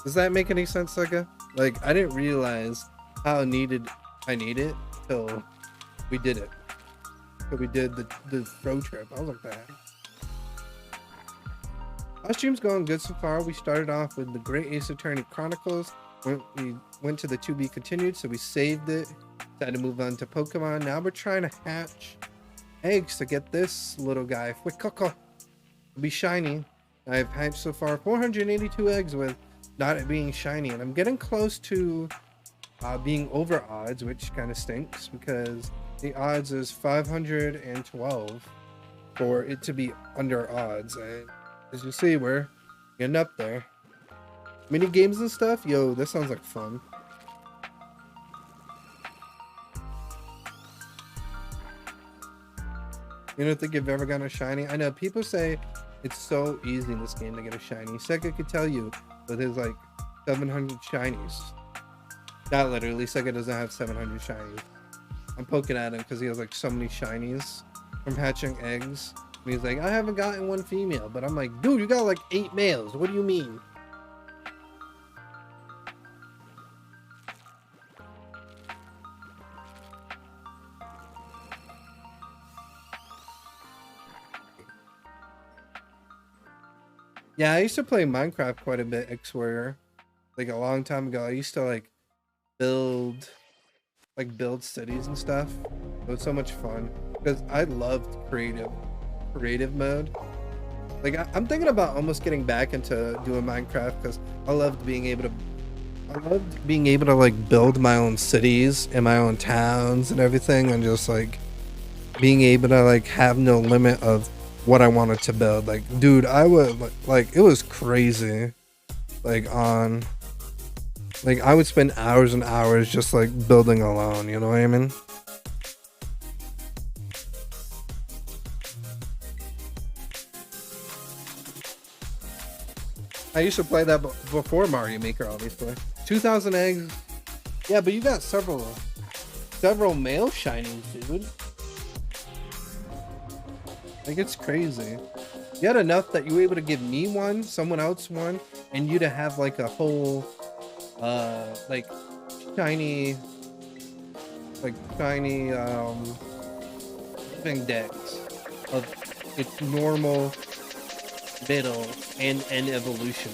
Does that make any sense, Sega? Like, I didn't realize how needed I need it till we did it. Till we did the road trip. I was like, that. Our stream's going good so far. We started off with the Great Ace Attorney Chronicles. We went to the to be continued, so we saved it. Decided to move on to Pokemon. Now we're trying to hatch eggs to get this little guy. Fuecoco. Be shiny. I've hatched so far 482 eggs with not it being shiny, and I'm getting close to being over odds, which kind of stinks because the odds is 512 for it to be under odds, and as you see, we're getting up there. Mini games and stuff. Yo, this sounds like fun. You don't think you've ever gotten a shiny? I know people say it's so easy in this game to get a shiny. Sega could tell you with his like 700 shinies. Not literally, Sega doesn't have 700 shinies. I'm poking at him because he has like so many shinies from hatching eggs. And he's like, I haven't gotten one female. But I'm like, dude, you got like 8 males. What do you mean? Yeah, I used to play Minecraft quite a bit, X-Warrior. Like a long time ago, I used to like build cities and stuff. It was so much fun because I loved creative mode. Like I'm thinking about almost getting back into doing Minecraft because I loved being able to like build my own cities and my own towns and everything, and just like being able to like have no limit of what I wanted to build. Like, dude, I would like it was crazy. Like I would spend hours and hours just like building alone, you know what I mean? I used to play that before Mario Maker, obviously. 2,000 eggs. Yeah, but you got several male shinies, dude. Like, it's crazy. You had enough that you were able to give me one, someone else one, and you to have like a whole like shiny thing decks of its normal, middle, and evolution.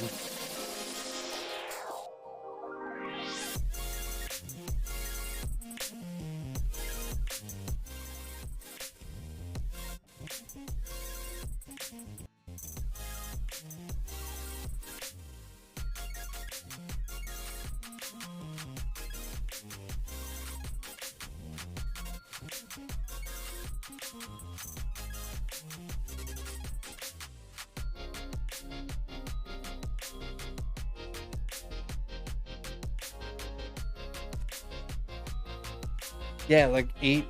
Yeah, like 8.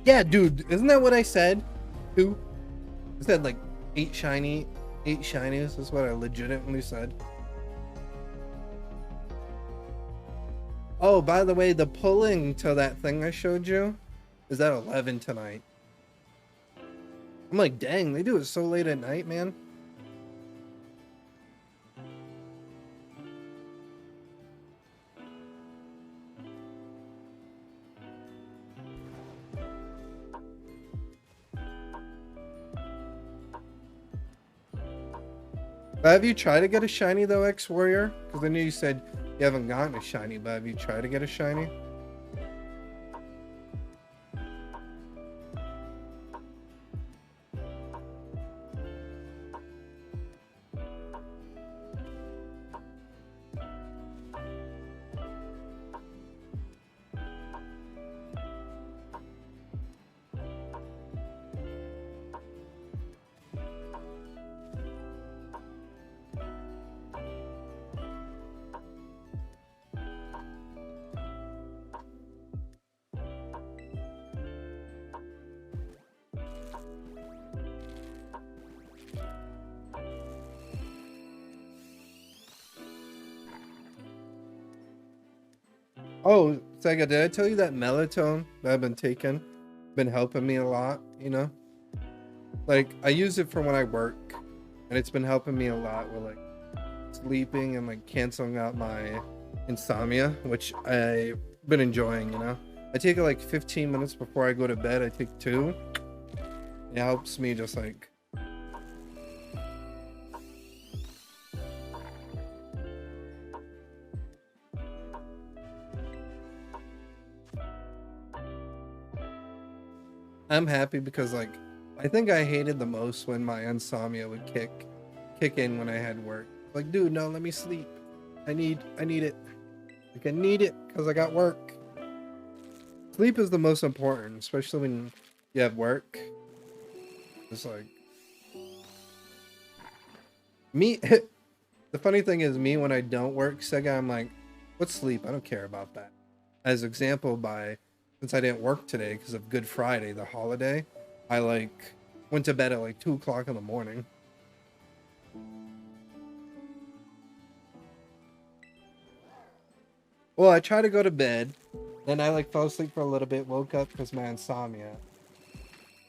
Yeah, dude, isn't that what I said? 2? I said like 8 shinies is what I legitimately said. Oh, by the way, the pulling to that thing I showed you is at 11 tonight. I'm like, dang, they do it so late at night, man. But have you tried to get a shiny though, X-Warrior? Because I know you said you haven't gotten a shiny, but have you tried to get a shiny? Oh, Sega, did I tell you that melatonin that I've been taking been helping me a lot, you know? Like, I use it for when I work, and it's been helping me a lot with, like, sleeping and, like, canceling out my insomnia, which I've been enjoying, you know? I take it, like, 15 minutes before I go to bed. I take 2. It helps me just, like... I'm happy because, like, I think I hated the most when my insomnia would kick in when I had work. Like, dude, no, let me sleep. I need it. Like, I need it because I got work. Sleep is the most important, especially when you have work. It's like me. The funny thing is, me when I don't work, Sega, I'm like, what's sleep? I don't care about that. As example, since I didn't work today because of Good Friday, the holiday, I like went to bed at like 2 o'clock in the morning. Well, I tried to go to bed, then I like fell asleep for a little bit, woke up because my insomnia.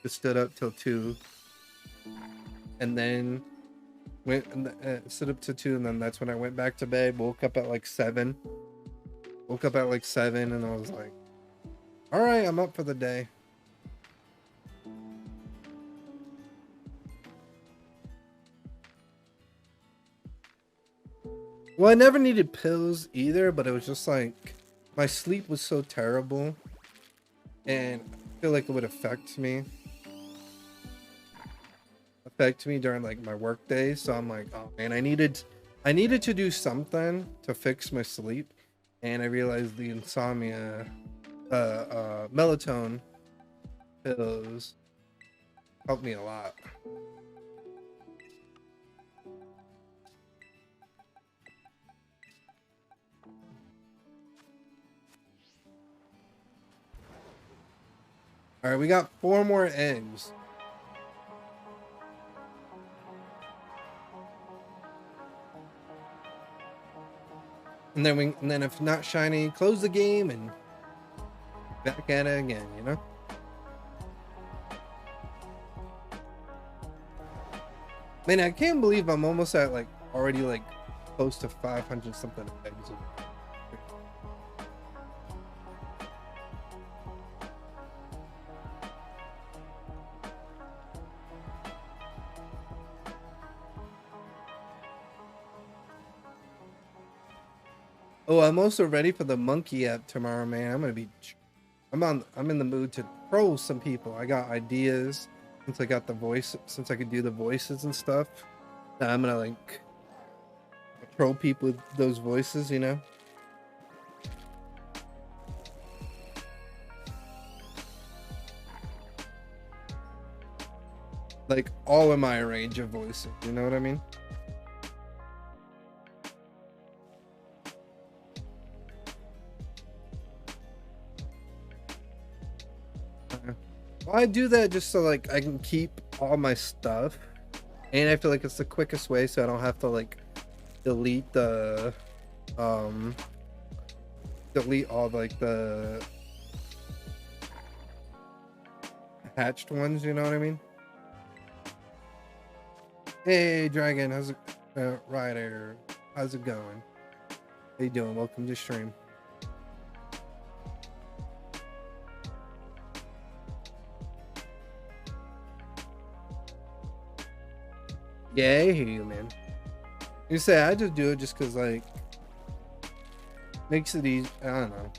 Just stood up till 2, and then went stood up to 2, and then that's when I went back to bed. Woke up at like 7. Woke up at like 7, and I was like, all right, I'm up for the day. Well, I never needed pills either, but it was just like my sleep was so terrible, and I feel like it would affect me during like my work days. So I'm like, oh man, I needed to do something to fix my sleep, and I realized the insomnia melatonin pills helped me a lot. All right, we got 4 more eggs. And then if not shiny, close the game and back at it again, you know? Man, I can't believe I'm almost at like already like close to 500 something eggs. Oh, I'm also ready for the monkey app tomorrow, man. I'm in the mood to troll some people. I got ideas since I got the voice, since I could do the voices and stuff. Now I'm gonna like troll people with those voices, you know? Like all in my range of voices, you know what I mean? Well, I do that just so like I can keep all my stuff, and I feel like it's the quickest way, so I don't have to like delete the delete all like the hatched ones, you know what I mean? Hey Dragon, how's it Ryder, how's it going? How you doing? Welcome to stream. Yeah, I hear you, man. You say I just do it just because, like, makes it easy. I don't know.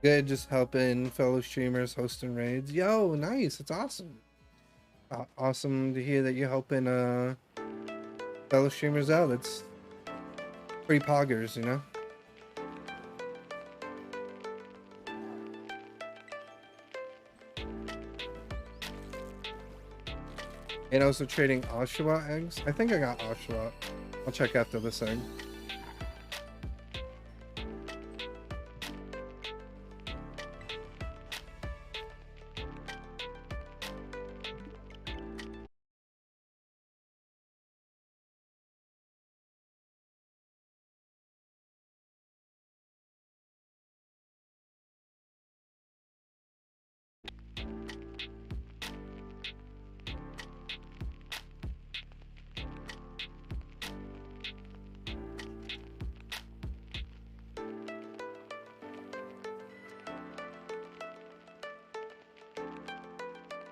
Good, just helping fellow streamers hosting raids. Yo, nice. It's awesome. Awesome to hear that you're helping fellow streamers out. It's pretty poggers, you know? And also trading Oshawott eggs. I think I got Oshawott. I'll check after this egg.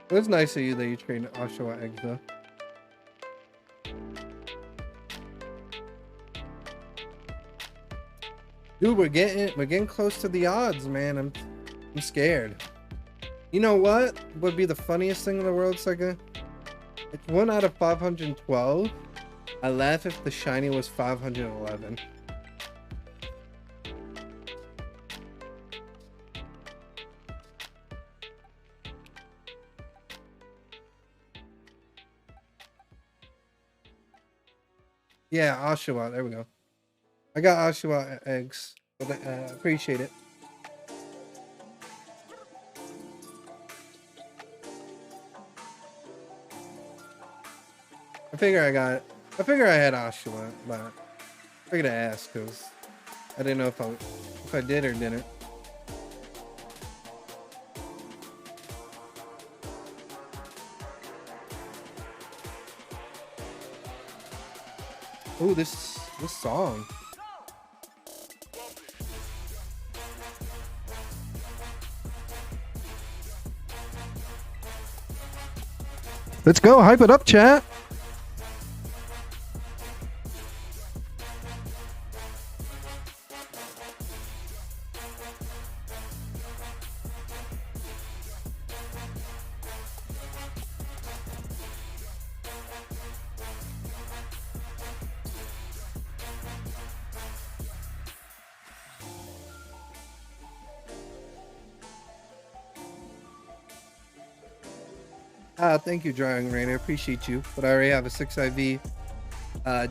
It's nice of you that you trade Oshawott eggs, though. Dude, we're getting close to the odds, man. I'm scared. You know what would be the funniest thing in the world, Sega? It's 1 out of 512. I laugh if the shiny was 511. Yeah, Oshawott. There we go. I got Oshawott eggs. But appreciate it. I figure I got it. I figure I had Oshawott, but I figured to ask because I didn't know if I did or didn't. Ooh, this song. Let's go, hype it up, chat. Thank you, Drawing Rain. I appreciate you, but I already have a 6 IV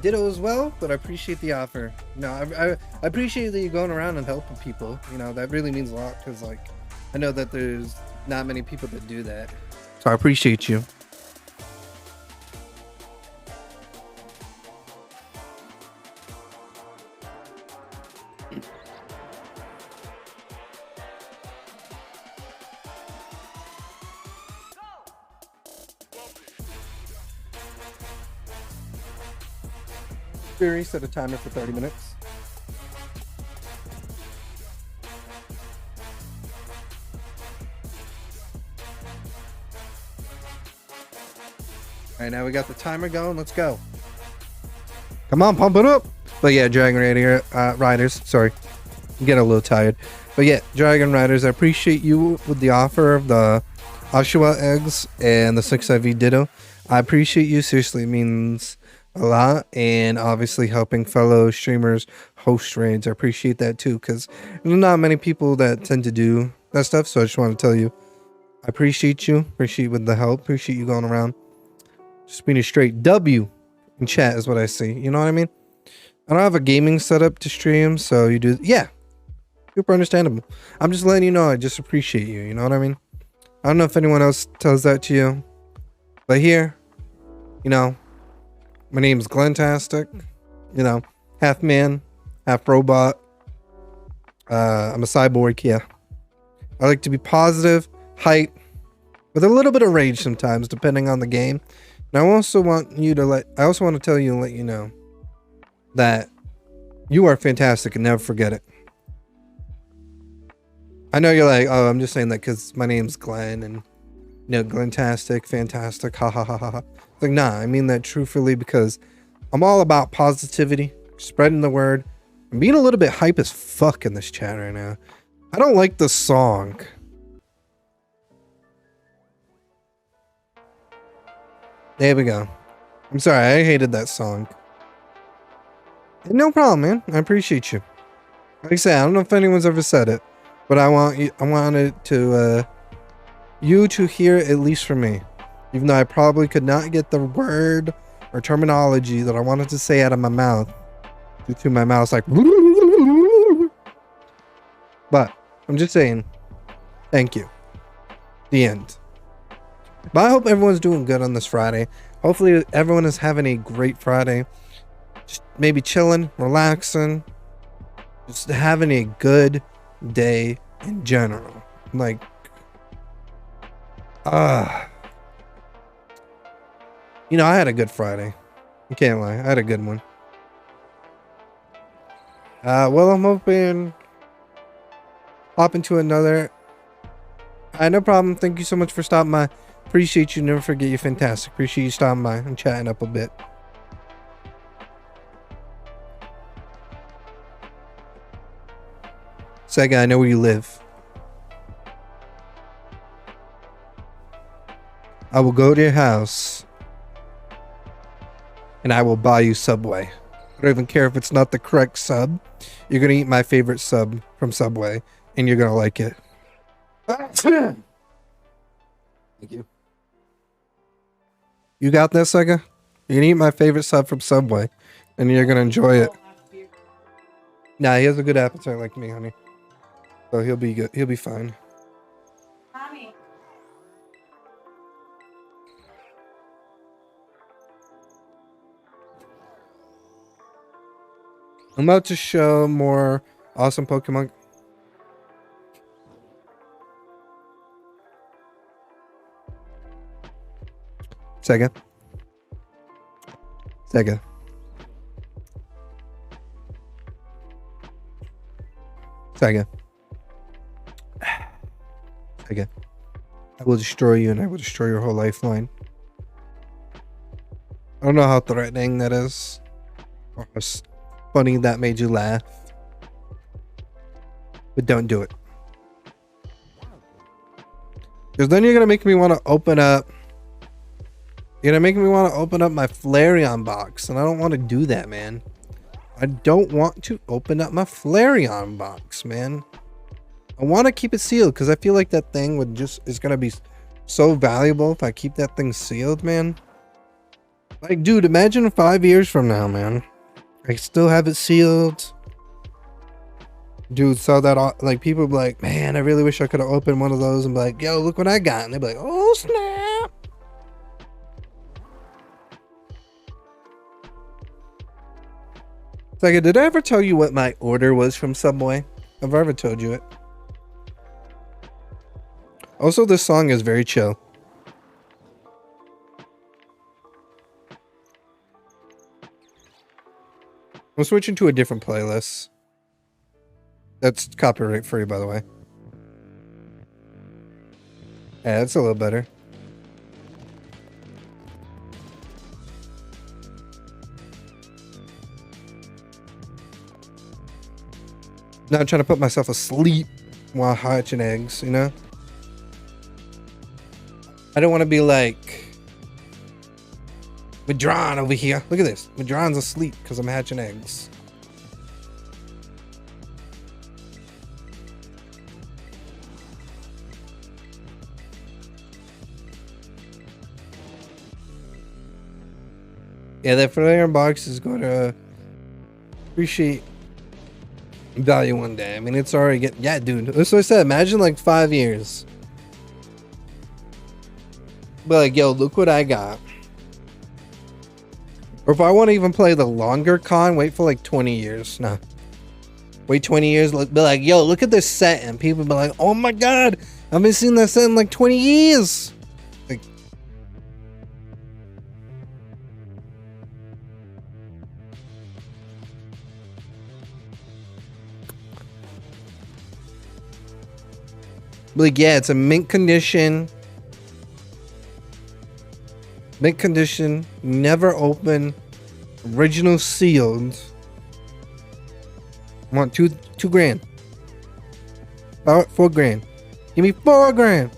Ditto as well. But I appreciate the offer. No, I appreciate that you're going around and helping people. You know, that really means a lot because, like, I know that there's not many people that do that. So I appreciate you. Fury set a timer for 30 minutes. All right, now we got the timer going. Let's go. Come on, pump it up. But yeah, Dragon Riders. Sorry, I'm getting a little tired. But yeah, Dragon Riders, I appreciate you with the offer of the Oshawott eggs and the 6 IV Ditto. I appreciate you. Seriously, it means a lot, and obviously helping fellow streamers host raids. I appreciate that too, because there's not many people that tend to do that stuff. So I just want to tell you, I appreciate you. Appreciate with the help. Appreciate you going around. Just being a straight W in chat is what I see. You know what I mean? I don't have a gaming setup to stream, so you do. Yeah, super understandable. I'm just letting you know. I just appreciate you. You know what I mean? I don't know if anyone else tells that to you, but here, you know, my name's Glentastic. You know, half man, half robot. I'm a cyborg, yeah. I like to be positive, hype, with a little bit of rage sometimes, depending on the game. And I also want to tell you and let you know that you are fantastic and never forget it. I know you're like, oh, I'm just saying that because my name's Glenn and, you know, Glentastic, fantastic, ha ha ha ha ha. It's like, nah, I mean that truthfully because I'm all about positivity, spreading the word. I'm being a little bit hype as fuck in this chat right now. I don't like the song. There we go. I'm sorry, I hated that song. No problem, man. I appreciate you. Like I said, I don't know if anyone's ever said it, but I wanted to you to hear it, at least from me. Even though I probably could not get the word or terminology that I wanted to say out of my mouth due to my mouth's like. But I'm just saying, thank you. The end. But I hope everyone's doing good on this Friday. Hopefully everyone is having a great Friday. Just maybe chilling, relaxing, just having a good day in general. Like, you know, I had a good Friday. I can't lie, I had a good one. Well, I'm hoping hop into another. No problem. Thank you so much for stopping by. Appreciate you. Never forget you're fantastic. Appreciate you stopping by and chatting up a bit. Sega, I know where you live. I will go to your house and I will buy you Subway. I don't even care if it's not the correct sub. You're gonna eat my favorite sub from Subway and you're gonna like it. Thank you. You got this, Sega? You can eat my favorite sub from Subway and you're gonna enjoy it. Nah, he has a good appetite like me, honey. So he'll be good. He'll be fine. Mommy. I'm about to show more awesome Pokemon. Sega. Sega. Sega. Sega. I will destroy you and I will destroy your whole lifeline. I don't know how threatening that is. Or how funny that made you laugh. But don't do it. Because then you're going to make me want to open up. You're going to make me want to open up my Flareon box. And I don't want to do that, man. I don't want to open up my Flareon box, man. I want to keep it sealed because I feel like that thing is going to be so valuable if I keep that thing sealed, man. Like, dude, imagine 5 years from now, man. I still have it sealed. Dude, saw that, like, people be like, man, I really wish I could have opened one of those and be like, yo, look what I got. And they'd be like, oh, snap. It's like, did I ever tell you what my order was from Subway? Have I ever told you it? Also, this song is very chill. I'm switching to a different playlist. That's copyright free, by the way. Yeah, that's a little better. Not trying to put myself asleep while hatching eggs, you know? I don't want to be like Madron over here. Look at this. Madron's asleep because I'm hatching eggs. Yeah, that Flareon box is going to appreciate value one day. I mean, it's already getting... Yeah, dude. That's what I said. Imagine like 5 years. Be like, yo, look what I got. Or if I want to even play the longer con, wait for like 20 years. No. Wait 20 years, be like, yo, look at this set. And people be like, oh my god, I haven't seen that set in like 20 years. Like, yeah, it's a mint condition. Mint condition, never open, original sealed. I want two grand. About $4,000. Give me $4,000.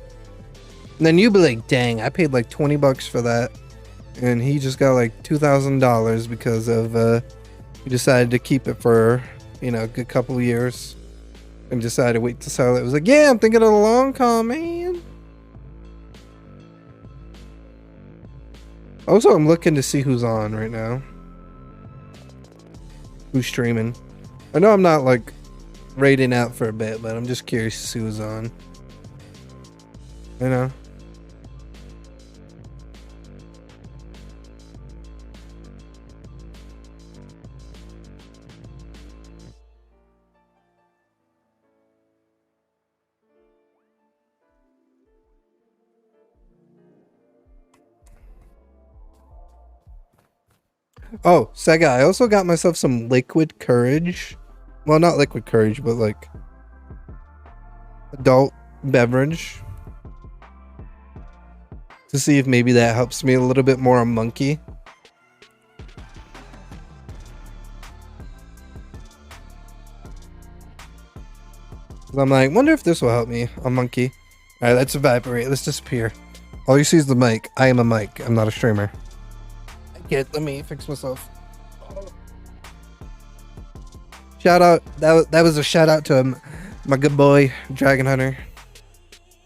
And then you be like, dang, I paid like $20 for that. And he just got like $2,000 because of he decided to keep it for, you know, a good couple years. And decided to wait to sell it. It was like, yeah, I'm thinking of the long con, man. Also, I'm looking to see who's on right now. Who's streaming. I know I'm not like raiding out for a bit, but I'm just curious to see who's on. You know? Oh, Sega, I also got myself some liquid courage. Well, not liquid courage, but like adult beverage. To see if maybe that helps me a little bit more on Monkey. I'm like, wonder if this will help me on Monkey. Alright, let's evaporate. Let's disappear. All you see is the mic. I am a mic. I'm not a streamer. Let me fix myself. Shout out. That was a shout out to my good boy, Dragon Hunter.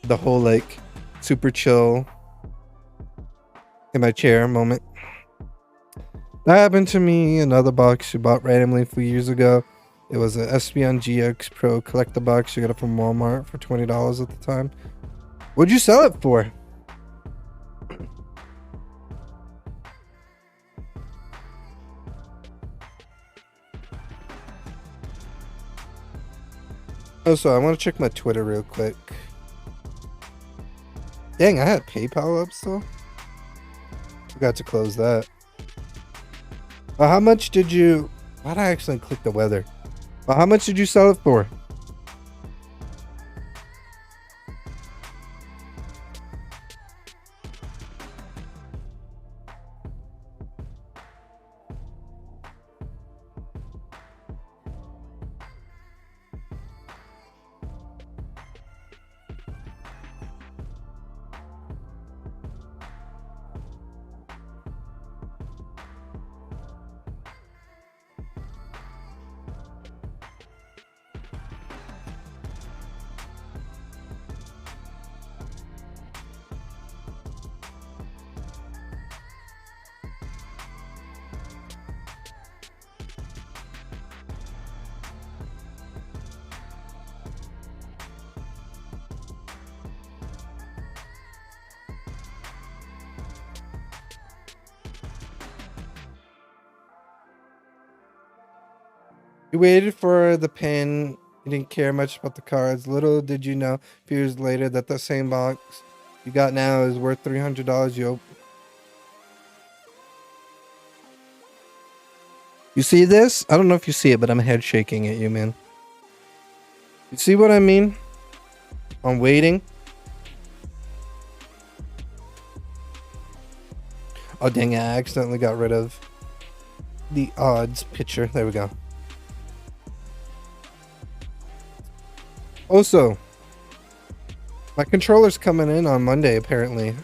The whole like super chill in my chair moment. That happened to me. Another box you bought randomly a few years ago. It was an Espeon GX Pro collector box. You got it from Walmart for $20 at the time. What'd you sell it for? Oh, so I want to check my Twitter real quick. Dang, I had PayPal up still. Forgot to close that. How much did you... Why'd I actually click the weather? How much did you sell it for? You waited for the pin. You didn't care much about the cards. Little did you know, a few years later, that the same box you got now is worth $300. You see this? I don't know if you see it, but I'm head shaking at you, man. You see what I mean? I'm waiting. Oh, dang it. I accidentally got rid of the odds picture. There we go. Also, my controller's coming in on Monday, apparently.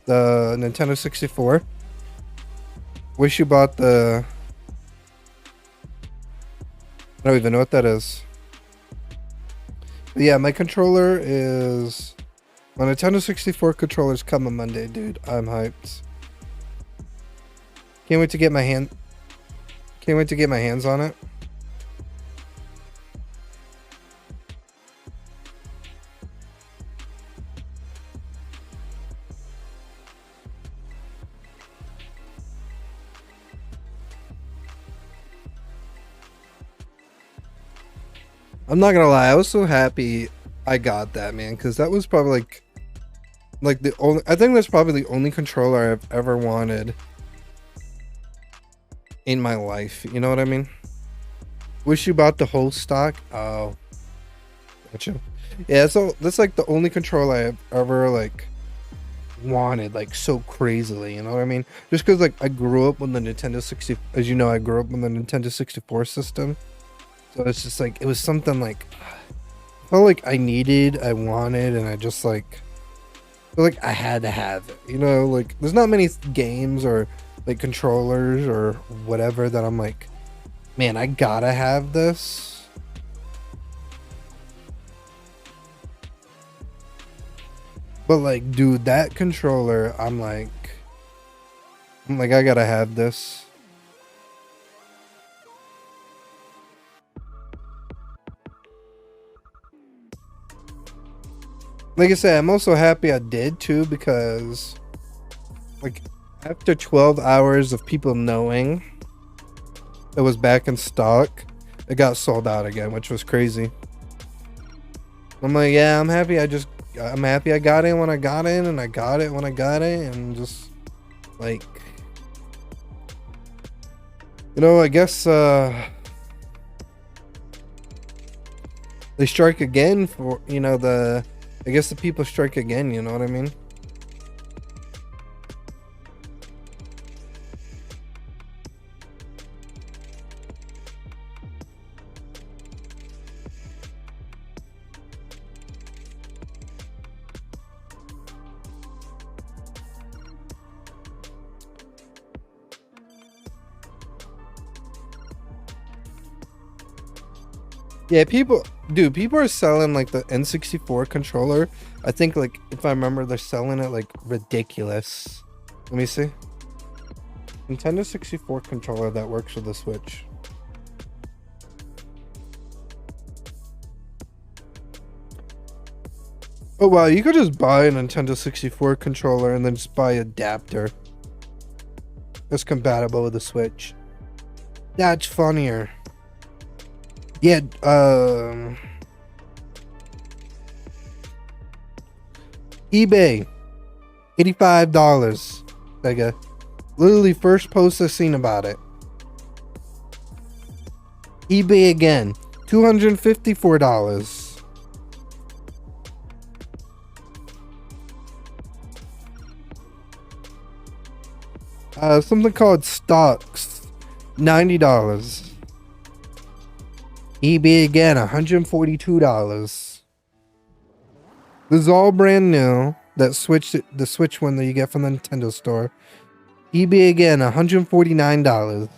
The Nintendo 64. Wish you bought the... I don't even know what that is. But yeah, my controller is... My Nintendo 64 controller's coming Monday, dude. I'm hyped. Can't wait to get my hands on it. I'm not gonna lie, I was so happy I got that, man, because that was probably like the only, I think that's probably the only controller I've ever wanted in my life. You know what I mean? Wish you bought the whole stock. Oh, gotcha. Yeah, so that's like the only controller I've ever like wanted, like so crazily. You know what I mean? Just because like I grew up with the Nintendo 60, as you know, I grew up with the Nintendo 64 system. So it's just like it was something like I felt like I needed, I wanted, and I just like feel like I had to have it. You know, like there's not many games or like controllers or whatever that I'm like, man, I gotta have this. But like, dude, that controller, I'm like, I gotta have this. Like I said, I'm also happy I did too, because like after 12 hours of people knowing it was back in stock, it got sold out again, which was crazy. I'm like, yeah, I'm happy I got in when I got in, and I got it when I got it, and just like, you know, I guess they strike again for, you know, I guess the people strike again, you know what I mean? Yeah, people are selling like the N64 controller. I think, like, if I remember, they're selling it like ridiculous. Let me see. Nintendo 64 controller that works with the Switch. Oh wow, you could just buy a Nintendo 64 controller and then just buy adapter that's compatible with the Switch. That's funnier. Yeah, eBay, $85. Like literally first post I seen about it. eBay again, $254. Something called stocks, $90. eBay again, $142. This is all brand new. The Switch one that you get from the Nintendo store. eBay again, $149.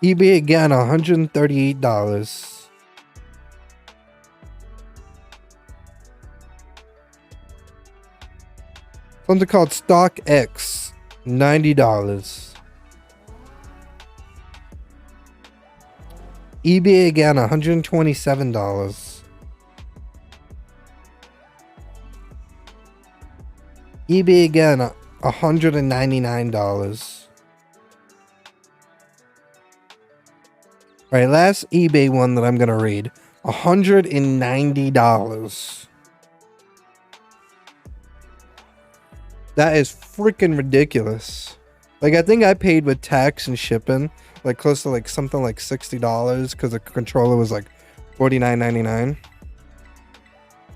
eBay again, $138. Something called StockX, $90. eBay again, $127. eBay again, $199. Alright, last eBay one that I'm gonna read. $190. That is freaking ridiculous. Like, I think I paid with tax and shipping like close to like something like $60 because the controller was like $49.99.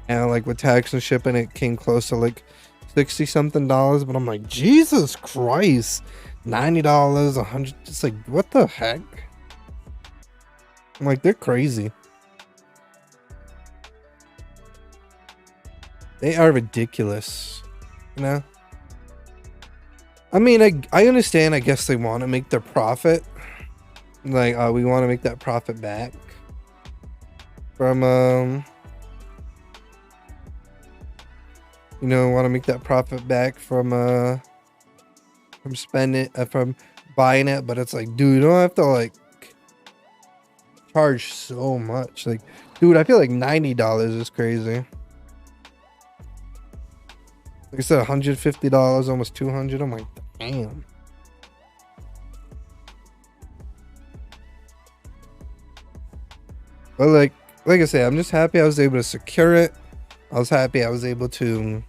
And like with tax and shipping, it came close to like 60 something dollars. But I'm like, Jesus Christ, $90, 100, just like, what the heck? I'm like, they're crazy. They are ridiculous, you know? I mean, I understand. I guess they want to make their profit. Like, we want to make that profit back from, you know, want to make that profit back from spending, from buying it. But it's like, dude, you don't have to like charge so much. Like, dude, I feel like $90 is crazy. Like I said, $150, almost 200. I'm like, damn. But like I said, I'm just happy I was able to secure it. I was happy I was able to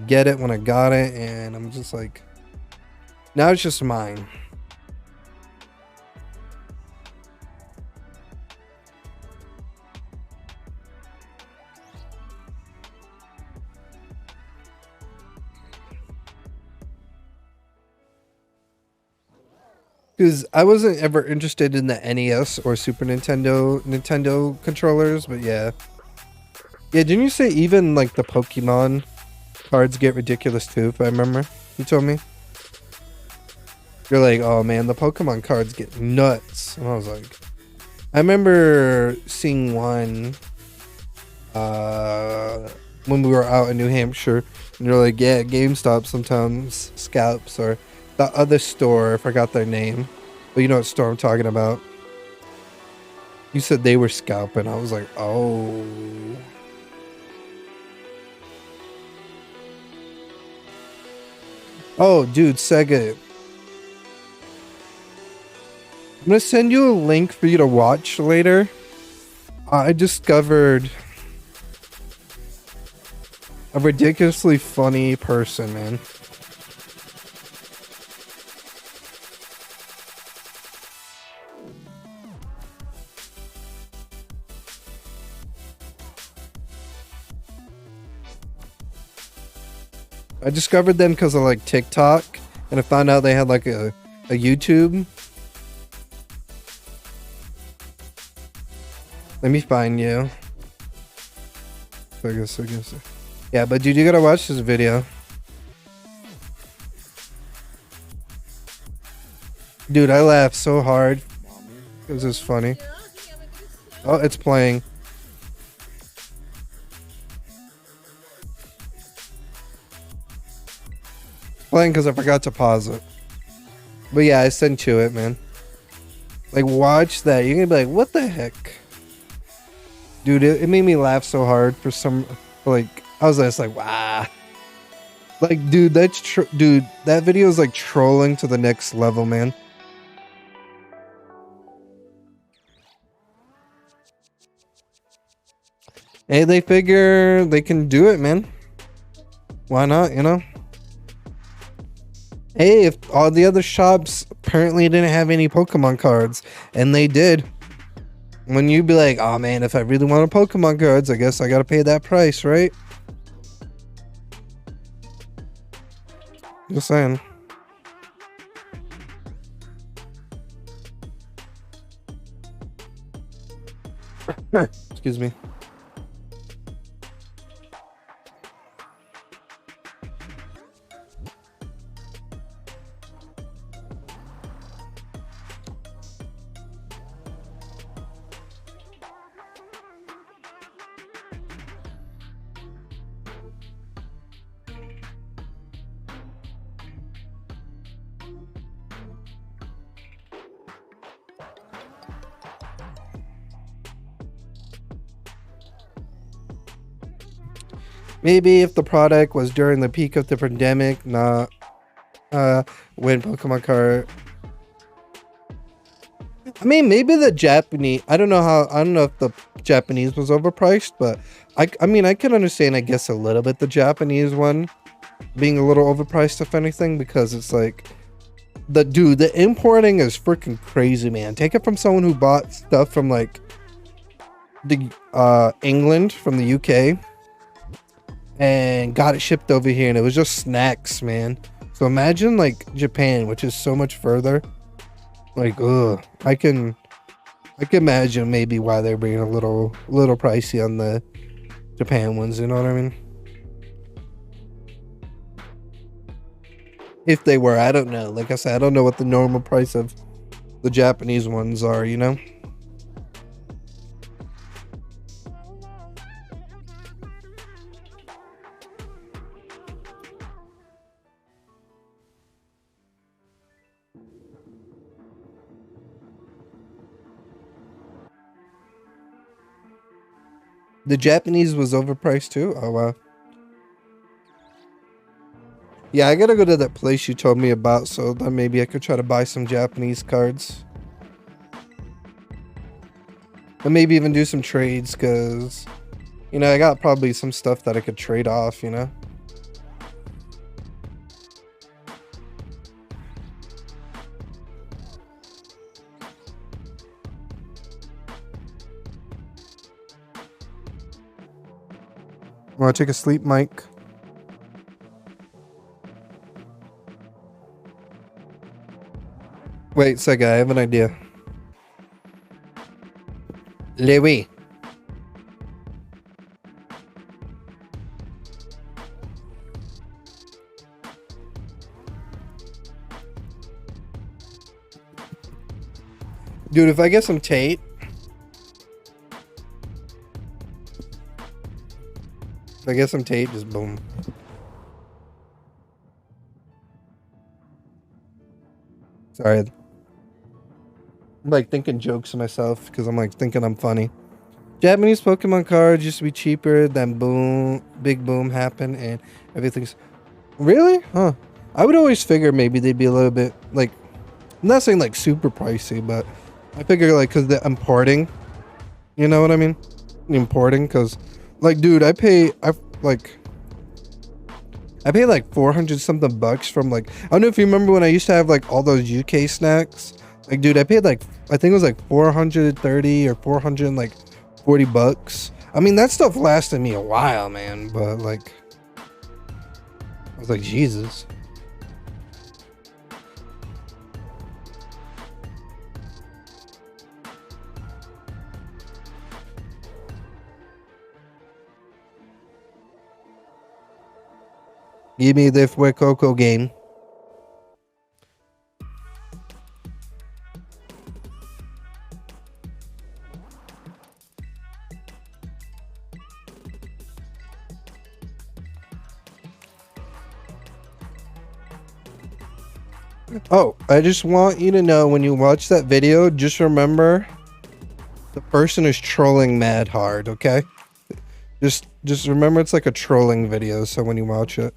get it when I got it, and I'm just like, now it's just mine. Because I wasn't ever interested in the NES or Super Nintendo controllers, but yeah. Yeah, didn't you say even like the Pokemon cards get ridiculous too, if I remember? You told me. You're like, oh man, the Pokemon cards get nuts. And I was like, I remember seeing one when we were out in New Hampshire, and you're like, yeah, GameStop sometimes scalps, or the other store, I forgot their name, but you know what store I'm talking about. You said they were scalping. I was like, oh. Oh, dude, Sega. I'm gonna send you a link for you to watch later. I discovered a ridiculously funny person, man. I discovered them because of like TikTok, and I found out they had like a YouTube. Let me find you. I guess. Yeah, but dude, you gotta watch this video. Dude, I laughed so hard. It was just funny. Oh, it's playing. Playing because I forgot to pause it. But yeah, I sent you it, man. Like, watch that. You're gonna be like, what the heck? Dude, it made me laugh so hard for some, like, I was just like, wow. Like, dude, dude, that video is like trolling to the next level, man. Hey, they figure they can do it, man. Why not, you know? Hey, if all the other shops apparently didn't have any Pokemon cards, and they did. When you be like, oh man, if I really want a Pokemon cards, I guess I gotta pay that price, right? Just saying. Excuse me. Maybe if the product was during the peak of the pandemic, not when Pokemon card. I mean, maybe the Japanese. I don't know if the Japanese was overpriced, but I mean, I can understand, I guess, a little bit the Japanese one being a little overpriced, if anything, because it's like the importing is freaking crazy, man. Take it from someone who bought stuff from like the England, from the UK, and got it shipped over here, and it was just snacks, man. So imagine like Japan, which is so much further. Like, ugh, I can imagine maybe why they're being a little pricey on the Japan ones. You know what I mean? If they were, I don't know. Like I said, I don't know what the normal price of the Japanese ones are. You know? The Japanese was overpriced too. Oh wow. Yeah, I gotta go to that place you told me about, so then maybe I could try to buy some Japanese cards. And maybe even do some trades, because, you know, I got probably some stuff that I could trade off, you know? Want to take a sleep, Mike? Wait a second, I have an idea. Louis. Dude, if I get some Tate. If I get some Tate, just boom. Sorry. I'm like thinking jokes to myself because I'm like thinking I'm funny. Japanese Pokemon cards used to be cheaper, then boom, big boom happened and everything's... Really? Huh. I would always figure maybe they'd be a little bit like... I'm not saying like super pricey, but I figure like because they're importing. You know what I mean? Importing, because like, dude, I pay like 400 something bucks from like, I don't know if you remember when I used to have like all those UK snacks. Like, dude, I paid like, I think it was like 430 or 440 bucks. I mean, that stuff lasted me a while, man, but like, I was like, Jesus. Give me the Fuecoco game. Oh, I just want you to know when you watch that video, just remember the person is trolling mad hard, okay? Just remember it's like a trolling video, so when you watch it.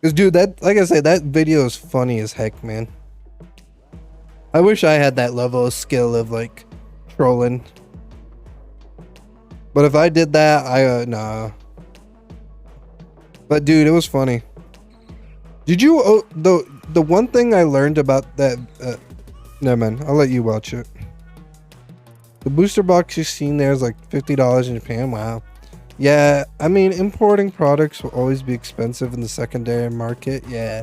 Because, dude, that, like I said, that video is funny as heck, man. I wish I had that level of skill of, like, trolling. But if I did that, nah. But, dude, it was funny. Did you, the one thing I learned about that, no, man, I'll let you watch it. The booster box you've seen there is like $50 in Japan, wow. Yeah, I mean, importing products will always be expensive in the secondary market, yeah.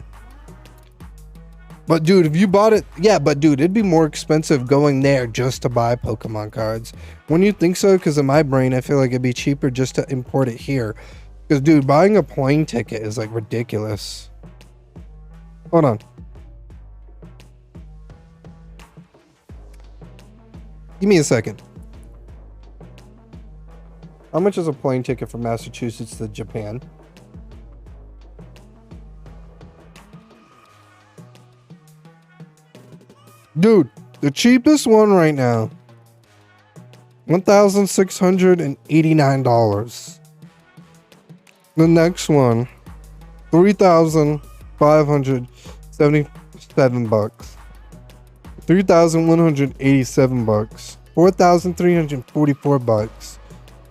But dude, if you bought it, yeah, but dude, it'd be more expensive going there just to buy Pokemon cards. When you think so, because in my brain, I feel like it'd be cheaper just to import it here. Because dude, buying a plane ticket is like ridiculous. Hold on. Give me a second. How much is a plane ticket from Massachusetts to Japan? Dude, the cheapest one right now, $1,689. The next one, $3,577. $3,187. $4,344.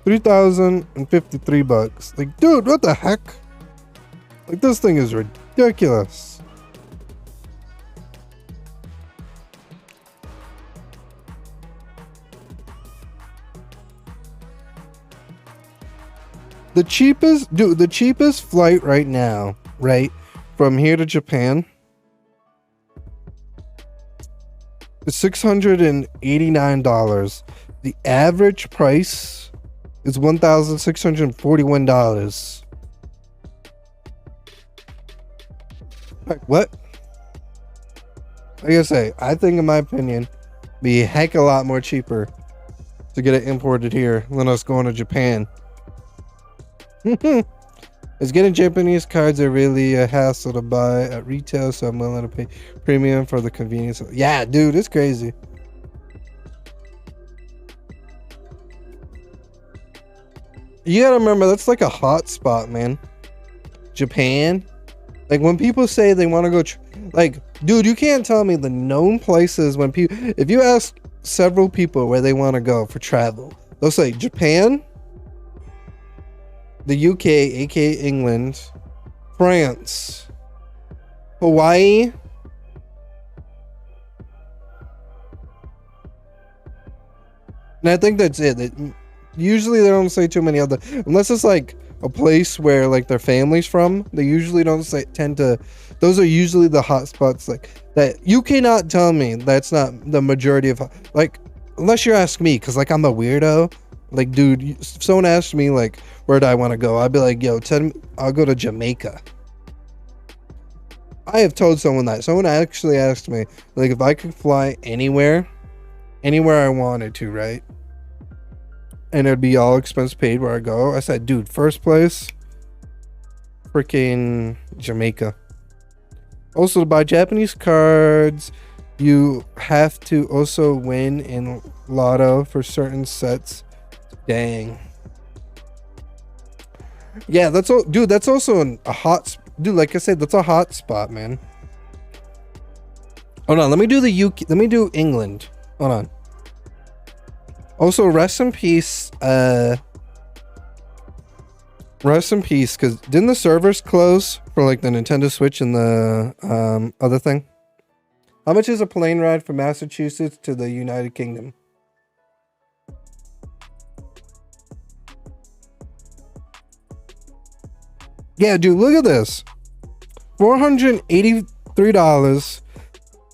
$3,053. Like, dude, what the heck? Like, this thing is ridiculous. The cheapest, dude, the cheapest flight right now, right, from here to Japan is $689. The average price is $1,641. Like, what? Like I say, I think in my opinion, be a heck of a lot more cheaper to get it imported here than us going to Japan. Is getting Japanese cards are really a hassle to buy at retail, so I'm willing to pay premium for the convenience. Yeah, dude, it's crazy. You gotta remember, that's like a hot spot, man. Japan. Like when people say they want to go, like, dude, you can't tell me the known places when people, if you ask several people where they want to go for travel, they'll say Japan, the UK, aka England, France, Hawaii, and I think that's it. Usually they don't say too many other, unless it's like a place where like their family's from. They usually don't say, tend to, those are usually the hot spots like that. You cannot tell me that's not the majority of, like, unless you ask me, because like I'm a weirdo. Like, dude, if someone asked me like where do I want to go, I'd be like, yo, I'll go to Jamaica. I have told someone that. Someone actually asked me like if I could fly anywhere I wanted to, right? And it'd be all expense paid where I go. I said, dude, first place, freaking Jamaica. Also, to buy Japanese cards, you have to also win in Lotto for certain sets. Dang. Yeah, that's all, dude. That's also a hot, dude. Like I said, that's a hot spot, man. Hold on, let me do the UK. Let me do England. Hold on. Also, rest in peace. Rest in peace, because didn't the servers close for like the Nintendo Switch and the other thing? How much is a plane ride from Massachusetts to the United Kingdom? Yeah, dude, look at this. $483,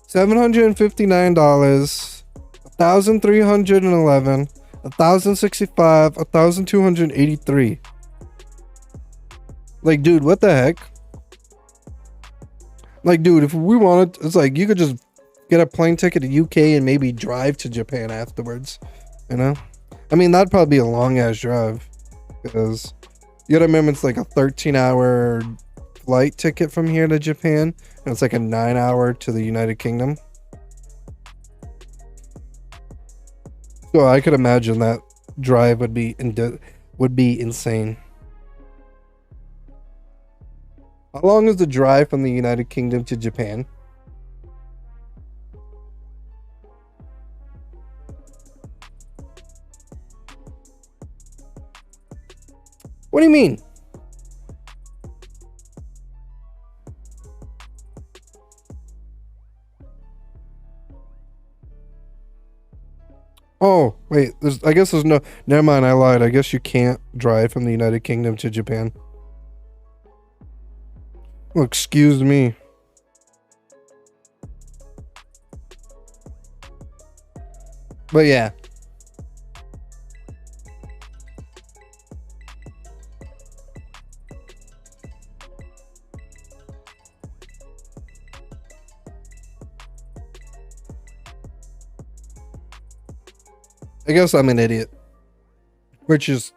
$759, 1,311, 1,065, 1,283. Like, dude, what the heck? Like, dude, if we wanted, it's like you could just get a plane ticket to UK and maybe drive to Japan afterwards. You know? I mean, that'd probably be a long ass drive, because you gotta remember it's like a 13-hour flight ticket from here to Japan, and it's like a 9-hour to the United Kingdom. So I could imagine that drive would be insane. How long is the drive from the United Kingdom to Japan? What do you mean? Oh, wait, I guess there's no, never mind, I lied. I guess you can't drive from the United Kingdom to Japan. Well, excuse me. But yeah. I guess I'm an idiot, which is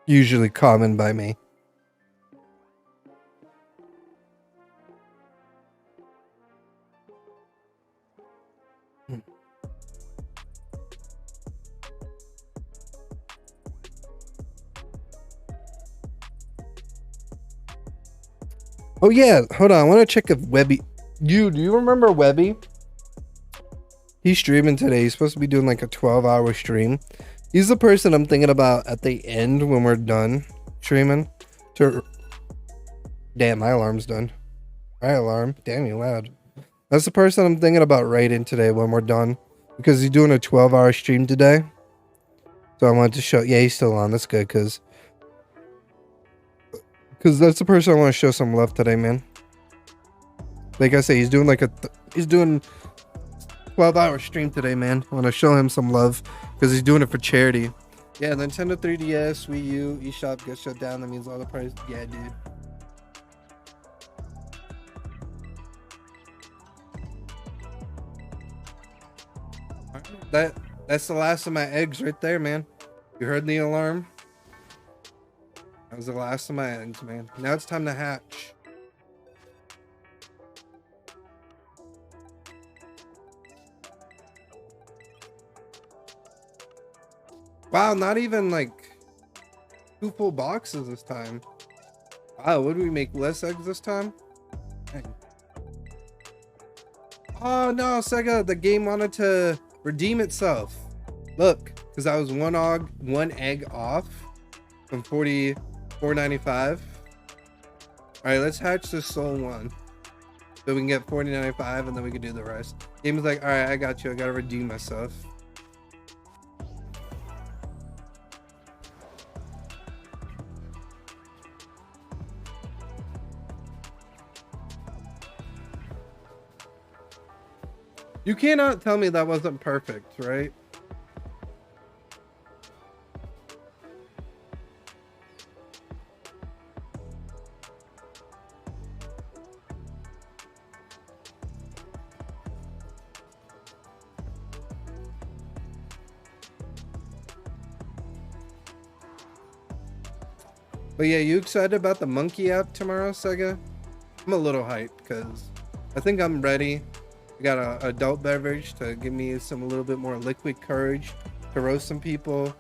usually common by me. Oh yeah, hold on. I want to check if Webby. Do you remember Webby? He's streaming today. He's supposed to be doing like a 12-hour stream. He's the person I'm thinking about at the end when we're done streaming. Damn, my alarm's done. My alarm. Damn, you loud. That's the person I'm thinking about right in today when we're done, because he's doing a 12-hour stream today. So I wanted to show. Yeah, he's still on. That's good, because that's the person I want to show some love today, man. Like I say, he's doing like he's doing 12-hour stream today, man. I want to show him some love because he's doing it for charity. Yeah, Nintendo 3DS, Wii U, eShop gets shut down. That means all the price. Yeah, dude. That's the last of my eggs right there, man. You heard the alarm? That was the last of my eggs, man. Now it's time to hatch. Wow, not even like 2 full boxes this time. Wow. Oh, what did we make? Less eggs this time? Dang. Oh no, Sega, the game wanted to redeem itself. Look, because I was one egg off from 44.95. Alright, let's hatch this soul one. So we can get 40.95 and then we can do the rest. Game is like, alright, I got you. I gotta redeem myself. You cannot tell me that wasn't perfect, right? But yeah, you excited about the monkey app tomorrow, Sega? I'm a little hyped because I think I'm ready. I got a adult beverage to give me a little bit more liquid courage to roast some people.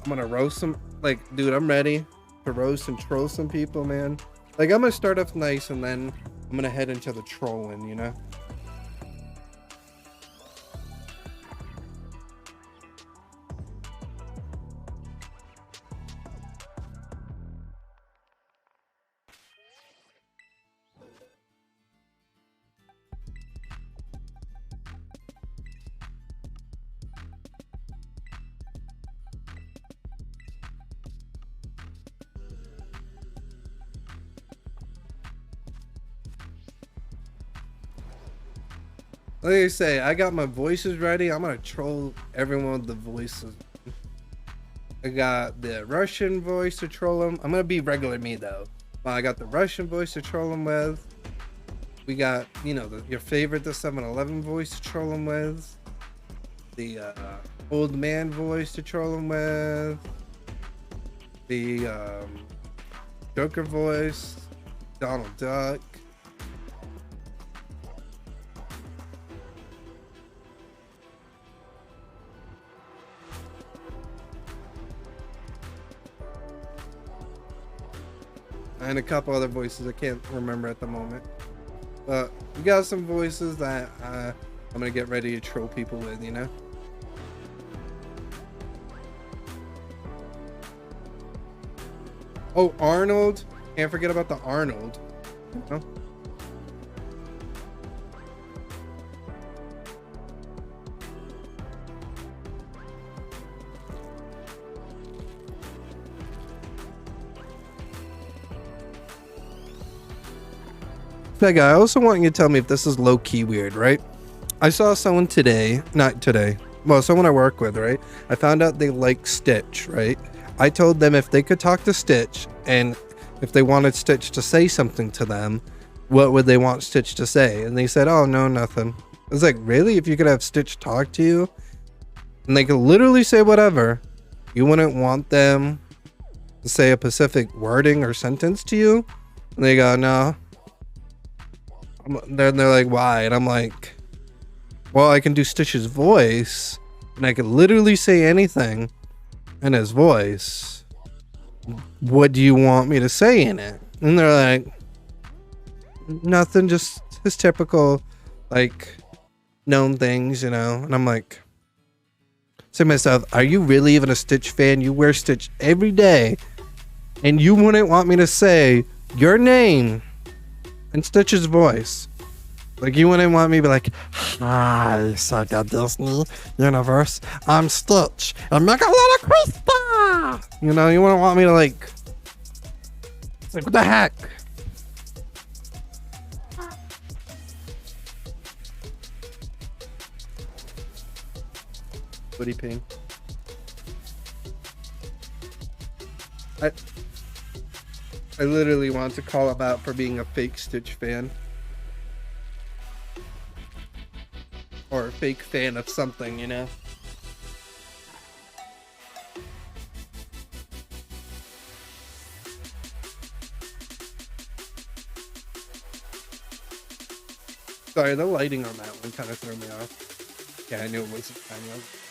I'm gonna roast some, like, dude, I'm ready to roast and troll some people, man. Like, I'm gonna start off nice and then I'm gonna head into the trolling, you know? Like I say, I got my voices ready. I'm gonna troll everyone with the voices. I got the Russian voice to troll them. I'm gonna be regular me though. Well, I got the Russian voice to troll them with. We got, you know, your favorite, the 7-Eleven voice to troll them with. The old man voice to troll them with. The Joker voice, Donald Duck. And a couple other voices I can't remember at the moment. But we got some voices that I'm gonna get ready to troll people with, you know? Oh, Arnold. Can't forget about the Arnold. You know? Pega, I also want you to tell me if this is low-key weird, right? I saw someone today, not today, well, someone I work with, right? I found out they like Stitch, right? I told them if they could talk to Stitch and if they wanted Stitch to say something to them, what would they want Stitch to say? And they said, oh, no, nothing. I was like, really? If you could have Stitch talk to you and they could literally say whatever, you wouldn't want them to say a specific wording or sentence to you? And they go, no. Then they're like, why? And I'm like, well, I can do Stitch's voice and I can literally say anything in his voice. What do you want me to say in it? And they're like, nothing, just his typical, like, known things, you know? And I'm like, say to myself, are you really even a Stitch fan? You wear Stitch every day and you wouldn't want me to say your name in Stitch's voice? Like, you wouldn't want me to be like, hi, Sega Disney Universe, I'm Stitch, and make a little Krista! You know, you wouldn't want me to, like, it's like, what the heck? Woody Ping. I literally want to call him out for being a fake Stitch fan. Or a fake fan of something, you know? Sorry, the lighting on that one kind of threw me off. Yeah, I knew it wasn't kind of.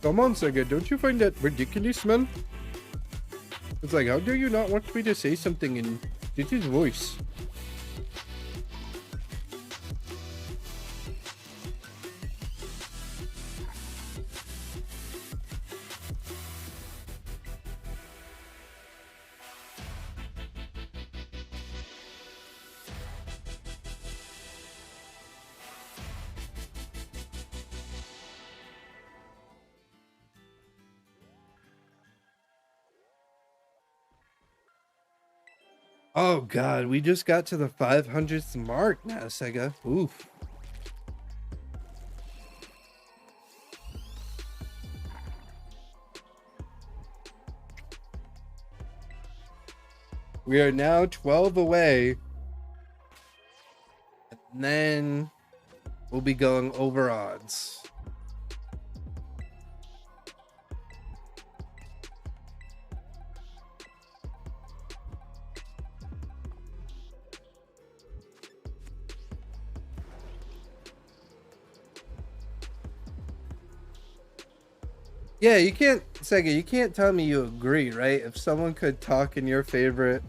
Come on, Sega, don't you find that ridiculous, man? It's like, how dare you not want me to say something in Stitch's voice? Oh god, we just got to the 500th mark now, Sega. Oof. We are now 12 away. And then we'll be going over odds. Yeah, you can't, Sega, you can't tell me you agree, right? If someone could talk in your favorite,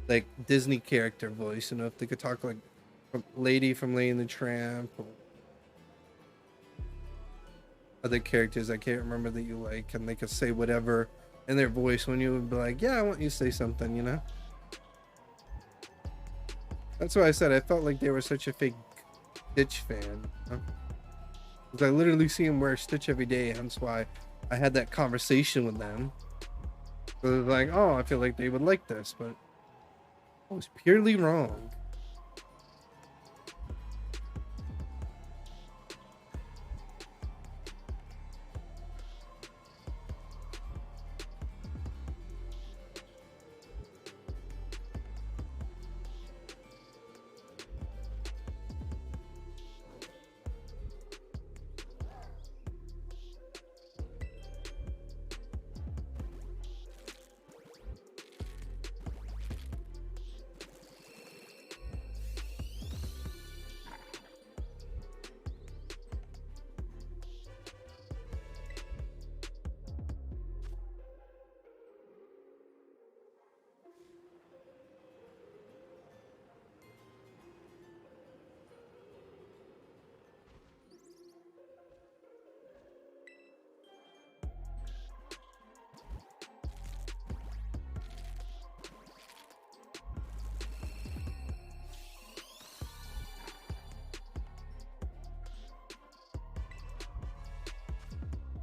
like, Disney character voice, you know, if they could talk like Lady from Lady and the Tramp, or other characters I can't remember that you like, and they could say whatever in their voice when you would be like, yeah, I want you to say something, you know? That's why I said I felt like they were such a fake Stitch fan. Huh? Because I literally see him wear Stitch every day, hence why I had that conversation with them. So they're like, oh, I feel like they would like this, but I was purely wrong.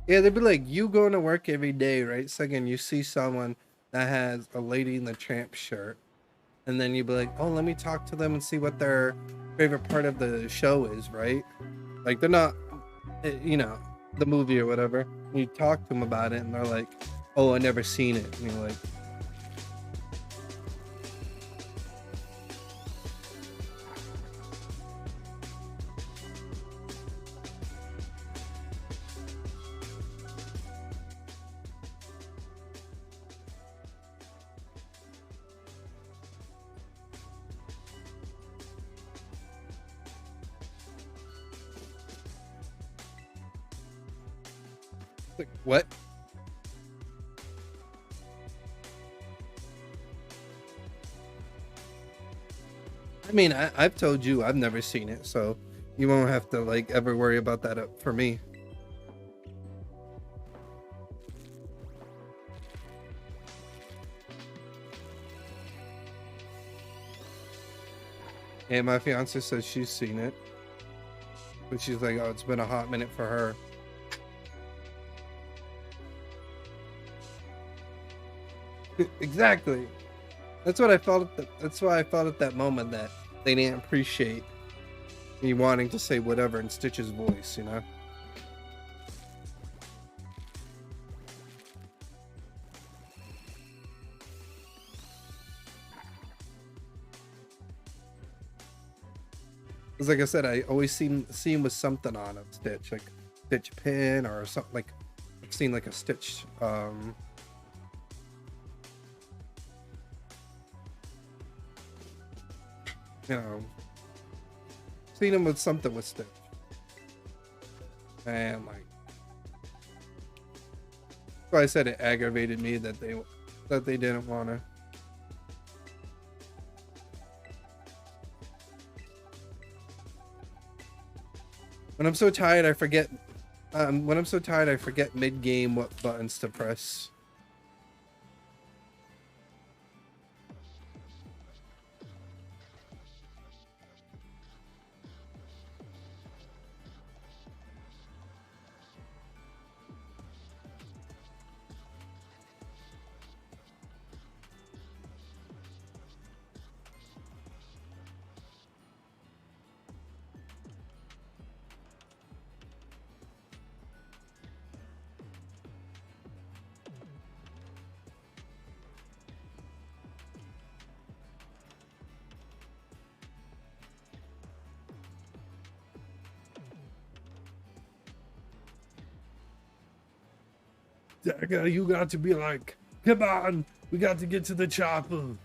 Yeah, they'd be like, you going to work every day, right? Second, you see someone that has a Lady in the Tramp shirt, and then you'd be like, oh, let me talk to them and see what their favorite part of the show is, right? Like, they're not, you know, the movie or whatever. You talk to them about it, and they're like, oh, I never seen it. And you're like, what? I mean, I've told you I've never seen it, so you won't have to like ever worry about that for me. And my fiance says she's seen it, but she's like, oh, it's been a hot minute for her. Exactly. That's what I felt. That's why I felt at that moment that they didn't appreciate me wanting to say whatever in Stitch's voice, you know. Because like I said, I always see him with something on him, Stitch, like Stitch pin or something. Like I've seen like a Stitch you know, seen him with something with Stitch. And like why I said it aggravated me that they didn't wanna. When I'm so tired, I forget. When I'm so tired, I forget mid-game what buttons to press. Dagger, you got to be like, come on, we got to get to the chopper.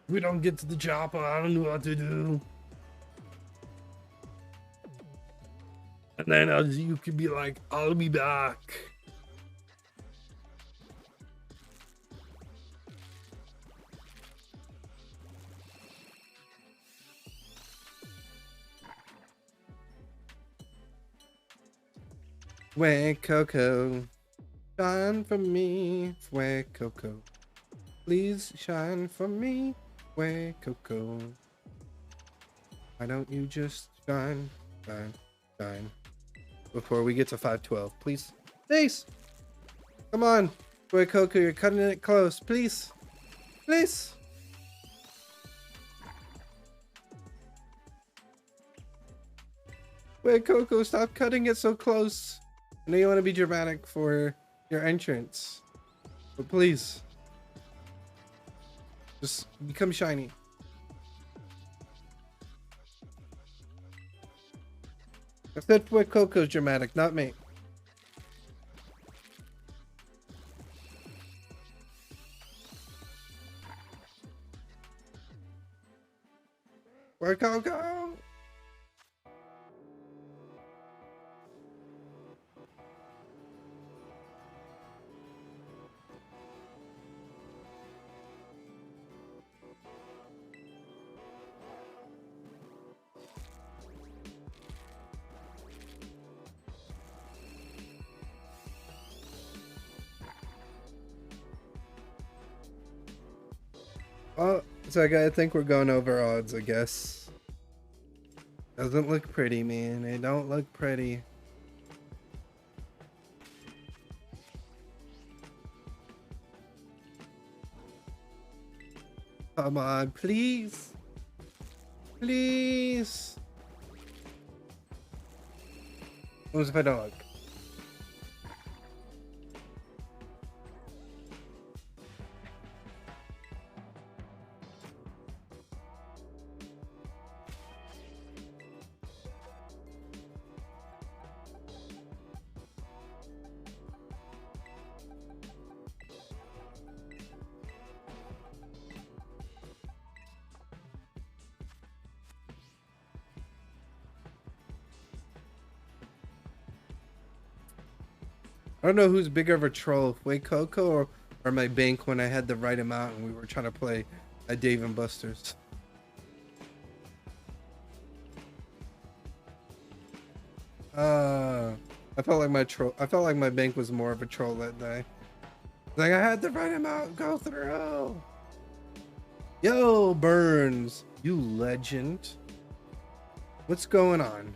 If we don't get to the chopper, I don't know what to do. And then you could be like, I'll be back. Fue Coco, shine for me, Fue Coco. Please shine for me, Fue Coco. Why don't you just shine, shine, shine before we get to 512, please? Please! Come on, Fue Coco, you're cutting it close, please. Please! Fue Coco, stop cutting it so close. I know you want to be dramatic for your entrance, but please, just become shiny. I said Fue Coco's dramatic, not me. Fue Coco! Oh, so I think we're going over odds, I guess. Doesn't look pretty, man. It don't look pretty. Come on, please. Please. Who's my dog? I don't know who's bigger of a troll, Fue Coco or my bank when I had the right amount and we were trying to play at Dave and Buster's. I felt like my bank was more of a troll that day. Like I had the right amount go through. Yo, Burns, you legend. What's going on?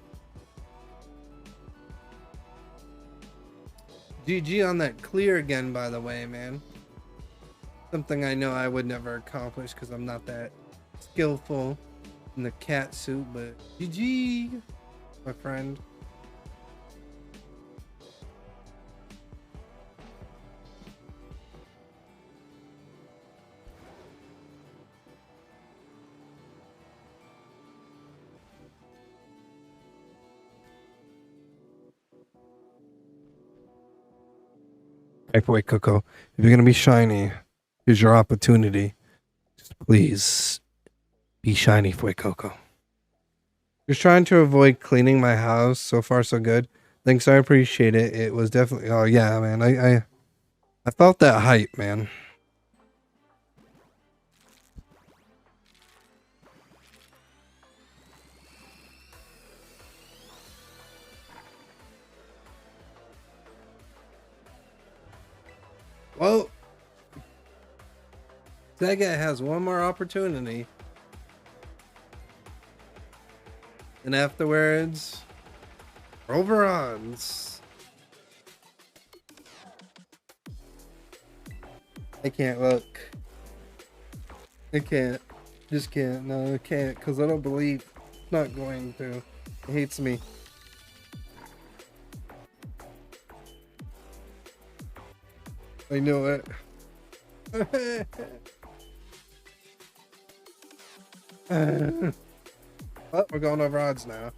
GG on that clear again, by the way, man. Something I know I would never accomplish because I'm not that skillful in the cat suit, but GG, my friend. Wait, Coco. If you're gonna be shiny, here's your opportunity. Just please be shiny, Fue Coco. Just trying to avoid cleaning my house. So far, so good. Thanks, I appreciate it. It was definitely. Oh yeah, man. I felt that hype, man. Well, Sega has one more opportunity, and afterwards, overruns. I can't look. I can't. Just can't. No, I can't. Because I don't believe it's not going to. It hates me. I know it. Oh, we're going over odds now.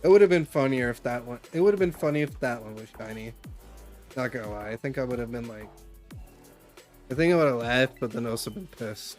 It would have been funnier if that one. It would have been funny if that one was shiny. Not gonna lie. I think I would have been like. I think I would have laughed, but then also been pissed.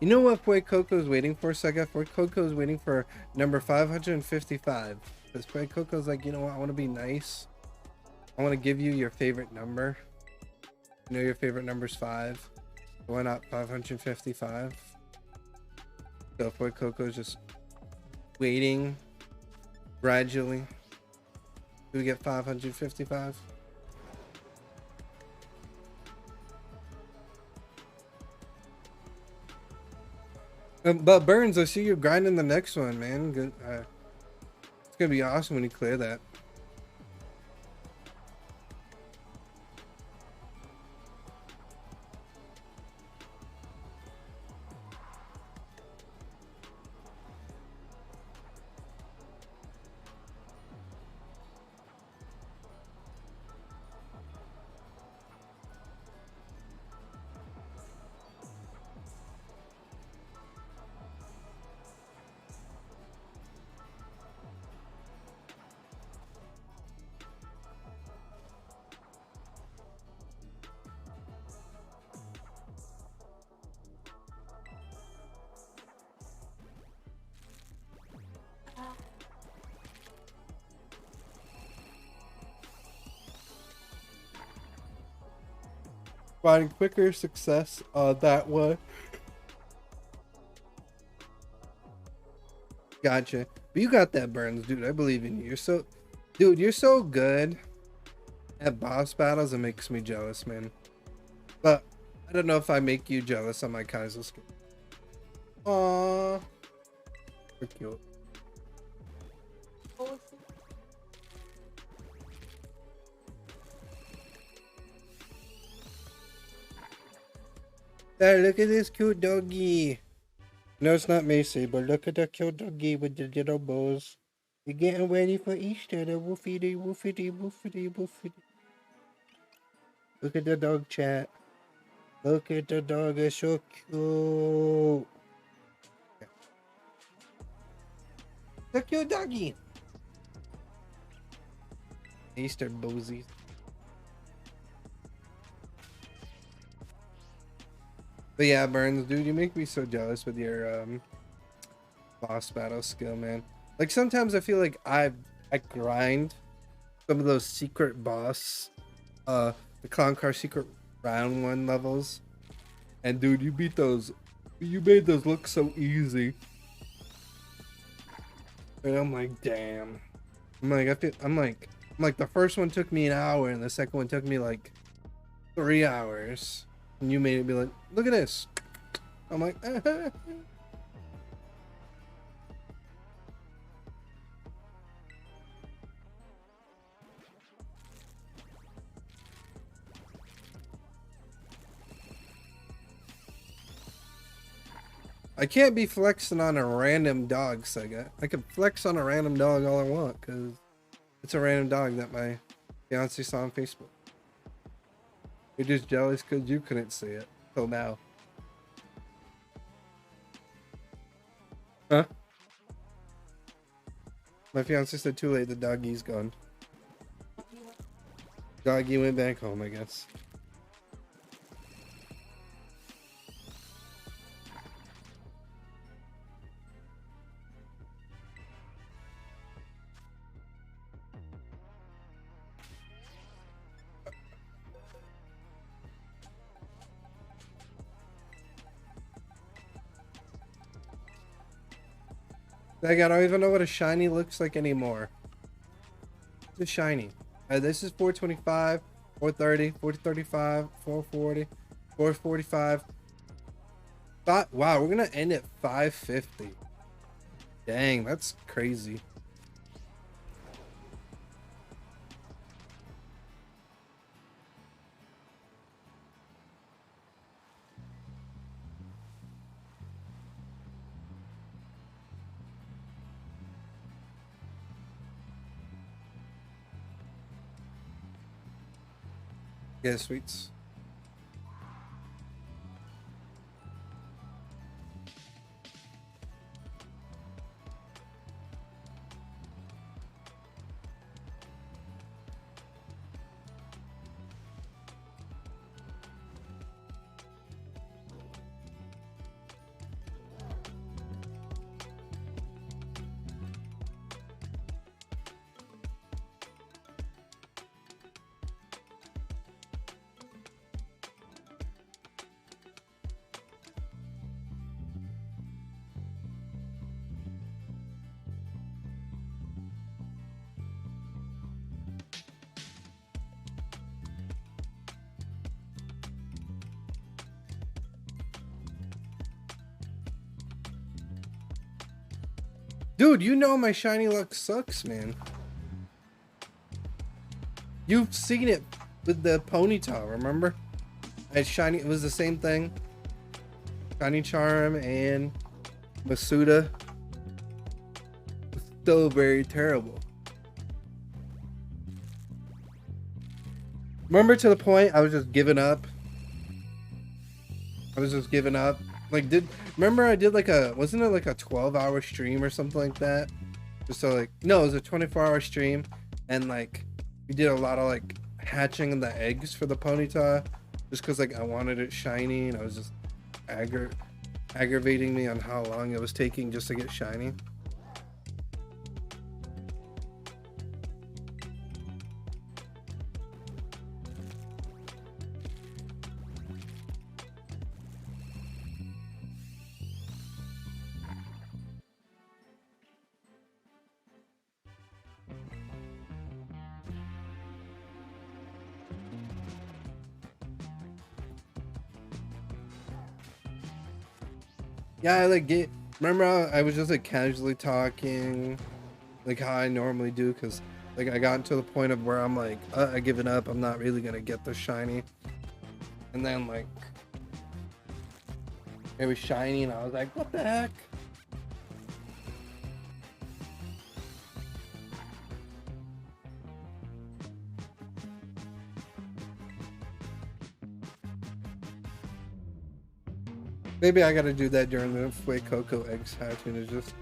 You know what Boy Coco's waiting for, Sega? Boy Coco's waiting for number 555. Because Boy Coco's like, you know what? I want to be nice. I want to give you your favorite number. You know your favorite number's 5. Why not 555? So Boy Coco's just waiting gradually. Do we get 555? But Burns, I see you grinding the next one, man. Good. It's gonna be awesome when you clear that. Finding quicker success that way. Gotcha. But you got that, Burns, dude. I believe in you. You're so good at boss battles. It makes me jealous, man. But I don't know if I make you jealous on my Kaizo skill. Aww. So cute. Hey, look at this cute doggy. No, it's not Macy, but look at the cute doggy with the little bows. You're getting ready for Easter, the woofity, woofity, woofity, woofity. Look at the dog, chat. Look at the dog, it's so cute. The cute doggy. Easter bozies. But yeah, Burns, dude, you make me so jealous with your boss battle skill, man. Like sometimes I feel like I grind some of those secret boss, the clown car secret round 1 levels, And dude, you beat those. You made those look so easy. And I'm like, damn. I'm like the first one took me an hour and the second one took me like 3 hours. And you made it be like, look at this. I'm like, I can't be flexing on a random dog, Sega. I can flex on a random dog all I want because it's a random dog that my fiance saw on Facebook. You're just jealous because you couldn't see it till now. Huh? My fiance said too late, the doggy's gone. Doggy went back home, I guess. Like, I don't even know what a shiny looks like anymore. It's shiny. This is 425, 430, 435, 440, 445. Wow, we're gonna end at 550. Dang, that's crazy. Yeah, sweets. Dude, you know my shiny luck sucks, man. You've seen it with the Ponyta, remember? I had shiny, it was the same thing. Shiny Charm and Masuda. Still very terrible. Remember to the point I was just giving up? I was just giving up. Like, remember I did like wasn't it like a 12-hour stream or something like that? Just so like, no, it was a 24-hour stream, and like we did a lot of like hatching the eggs for the Ponyta, just because like I wanted it shiny, and I was just aggravating me on how long it was taking just to get shiny. Yeah, I like remember I was just like casually talking like how I normally do, because like I got to the point of where I'm like, I given up, I'm not really gonna get the shiny. And then like it was shiny and I was like, what the heck? Maybe I gotta do that during the Fuecoco eggs hatching, is just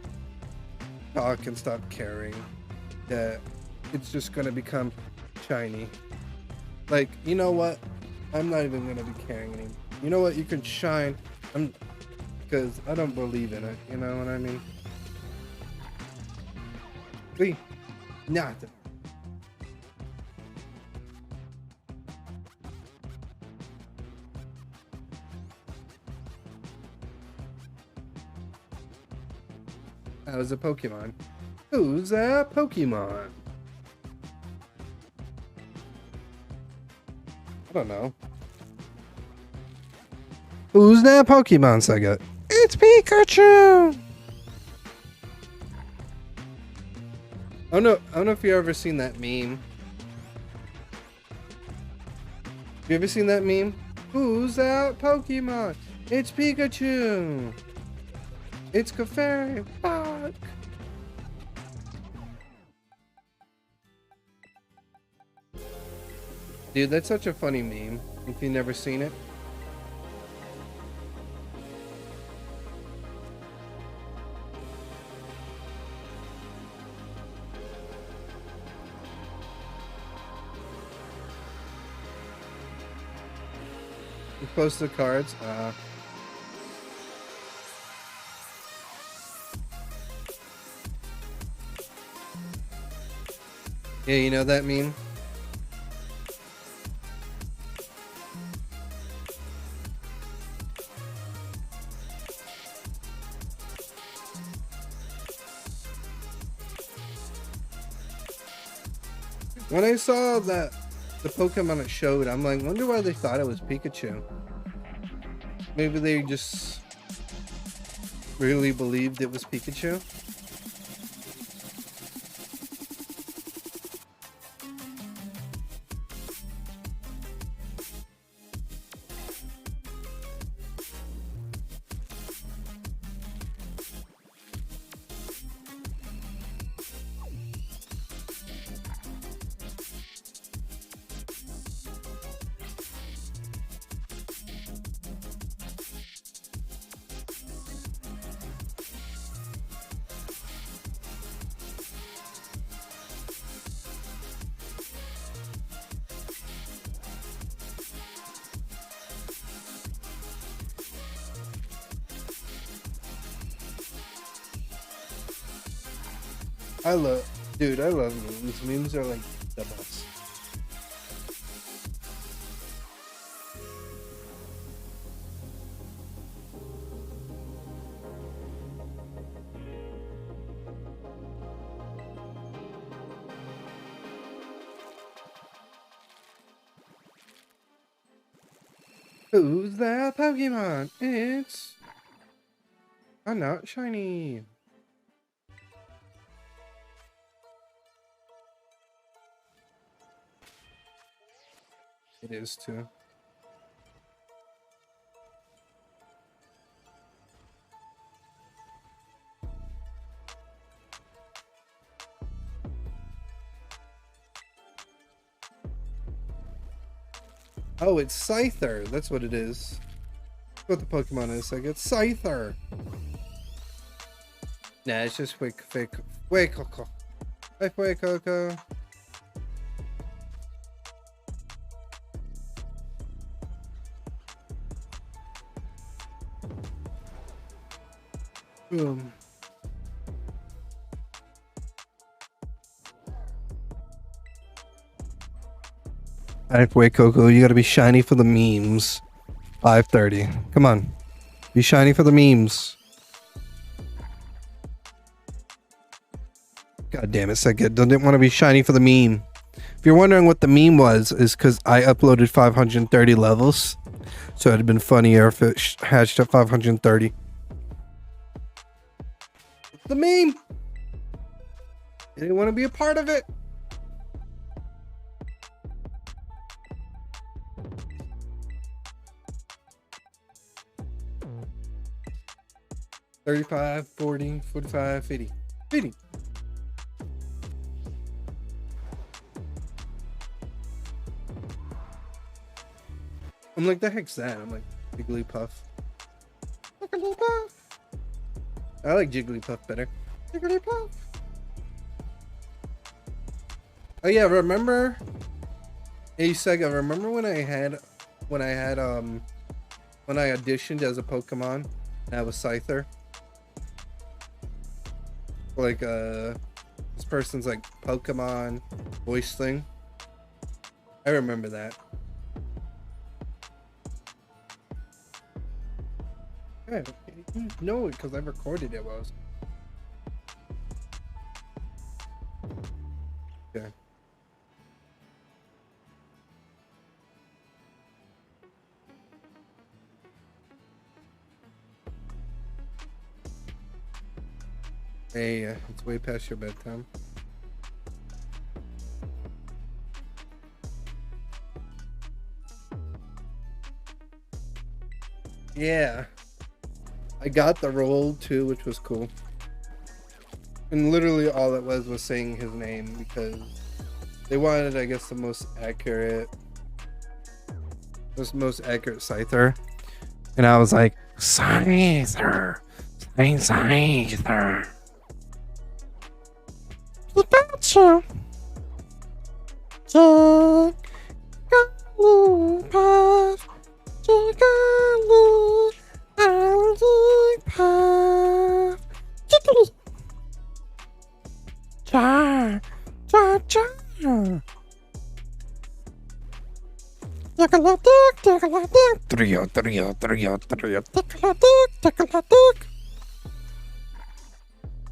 talk and stop caring that it's just gonna become shiny. Like, you know what? I'm not even gonna be caring anymore. You know what? You can shine. Because I don't believe in it. You know what I mean? See? Nothing. That was a Pokemon. Who's that Pokemon? I don't know. Who's that Pokemon, Sega? It's Pikachu! I don't know if you've ever seen that meme. You ever seen that meme? Who's that Pokemon? It's Pikachu! It's Clefairy! Fuck! Dude, that's such a funny meme. If you've never seen it. You post the cards. Yeah, you know that meme? When I saw that the Pokemon it showed, I'm like, wonder why they thought it was Pikachu. Maybe they just really believed it was Pikachu. Dude, I love memes. Memes are like the best. Who's that Pokemon? It's... I'm not shiny. It is too. Oh, it's Scyther. That's what it is. That's what the Pokemon is. Like, it's Scyther. Nah, it's just Fuecoco. Hi, Fuecoco. Boom. Alright, Fuecoco, you gotta be shiny for the memes. 5:30. Come on. Be shiny for the memes. God damn it, Sega. Didn't want to be shiny for the meme. If you're wondering what the meme was, is because I uploaded 530 levels. So it'd have been funnier if it hatched at 530. The meme! I didn't want to be a part of it. $35, $40, $45, $50. $50. I'm like, the heck's that? I'm like, Jigglypuff. Jigglypuff. I like Jigglypuff better. Jigglypuff. Oh yeah, remember? Hey Sega, remember when I auditioned as a Pokemon and I was Scyther? Like this person's like Pokemon voice thing. I remember that. Yeah, you know it because I recorded it. Okay. Hey, it's way past your bedtime. Yeah. I got the role too, which was cool. And literally all it was saying his name because they wanted, I guess, the most accurate Scyther. And I was like, Scyther. Scyther. Gotcha.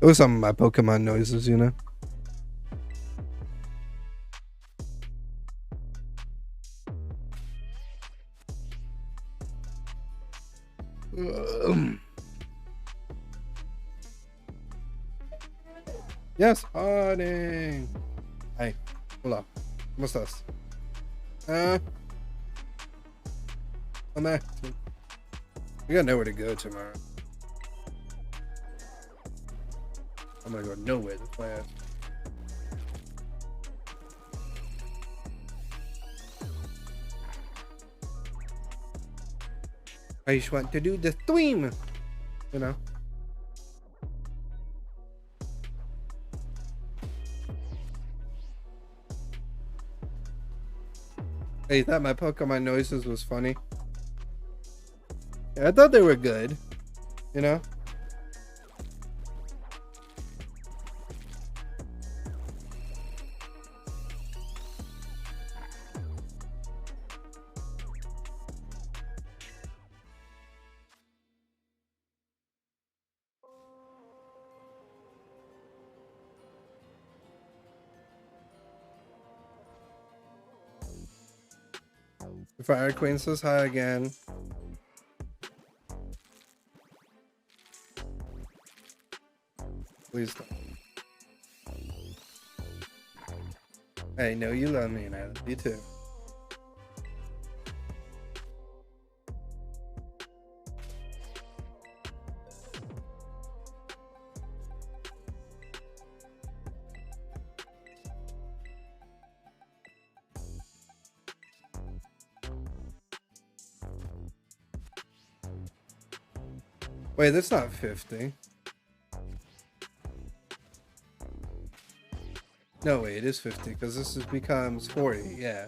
Those are some of my Pokemon noises, you know. Yes, Harding. Hey, hola. ¿Cómo estás? I'm acting. We got nowhere to go tomorrow. I'm gonna go nowhere to class. I just want to do the stream, you know. Hey, you thought my Pokemon noises was funny? Yeah, I thought they were good, you know. The Fire Queen says hi again. Please don't. I know you love me and I love you too. Wait, that's not 50. No, wait, it is 50 because this becomes 40. Yeah.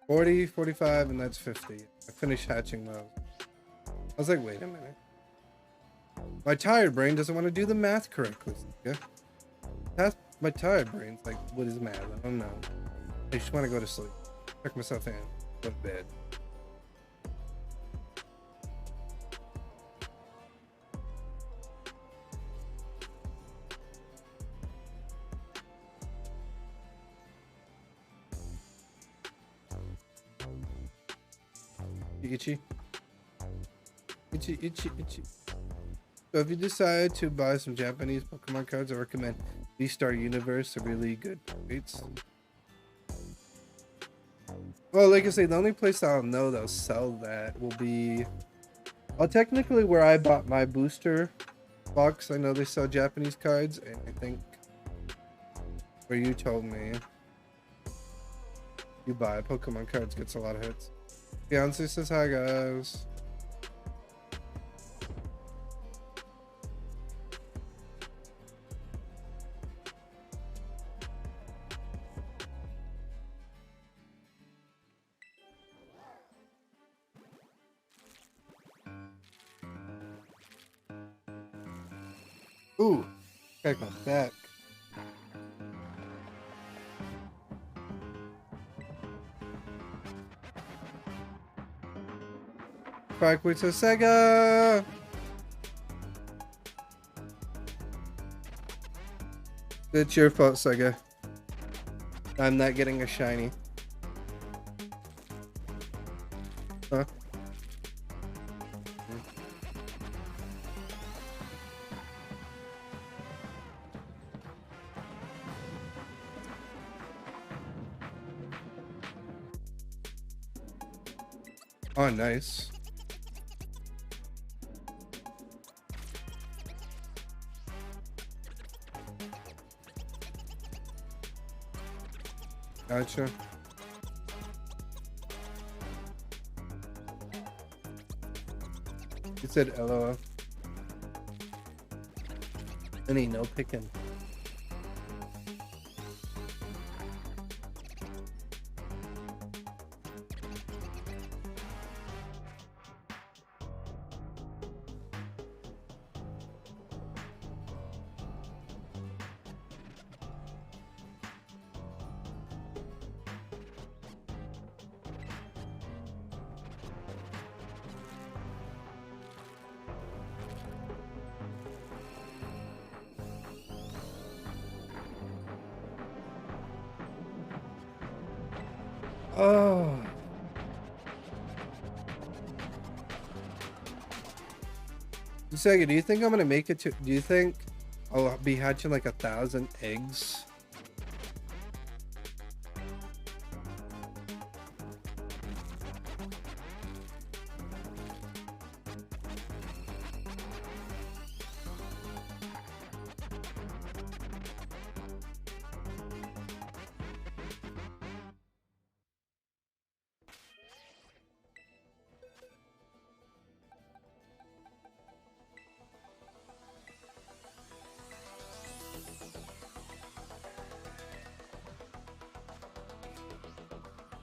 40, 45, and that's 50. I finished hatching those. I was like, wait a minute. My tired brain doesn't want to do the math correctly. Yeah. My tired brain's like, what is math? I don't know. I just want to go to sleep. Check myself in. Go to bed. Itchy. So if you decide to buy some Japanese Pokemon cards, I recommend V-Star Universe, a really good rates. Well, like I say, the only place I'll know they'll sell that will be... Well, technically where I bought my booster box, I know they sell Japanese cards, and I think where you told me you buy Pokemon cards gets a lot of hits. Beyonce says hi, guys. Ooh, got my back. Backward to Sega. It's your fault, Sega. I'm not getting a shiny. Huh? Oh, nice. Gotcha. You said LOL. And ain't no picking. Oh. Sega, do you think I'm gonna make it to? Do you think I'll be hatching like 1,000 eggs?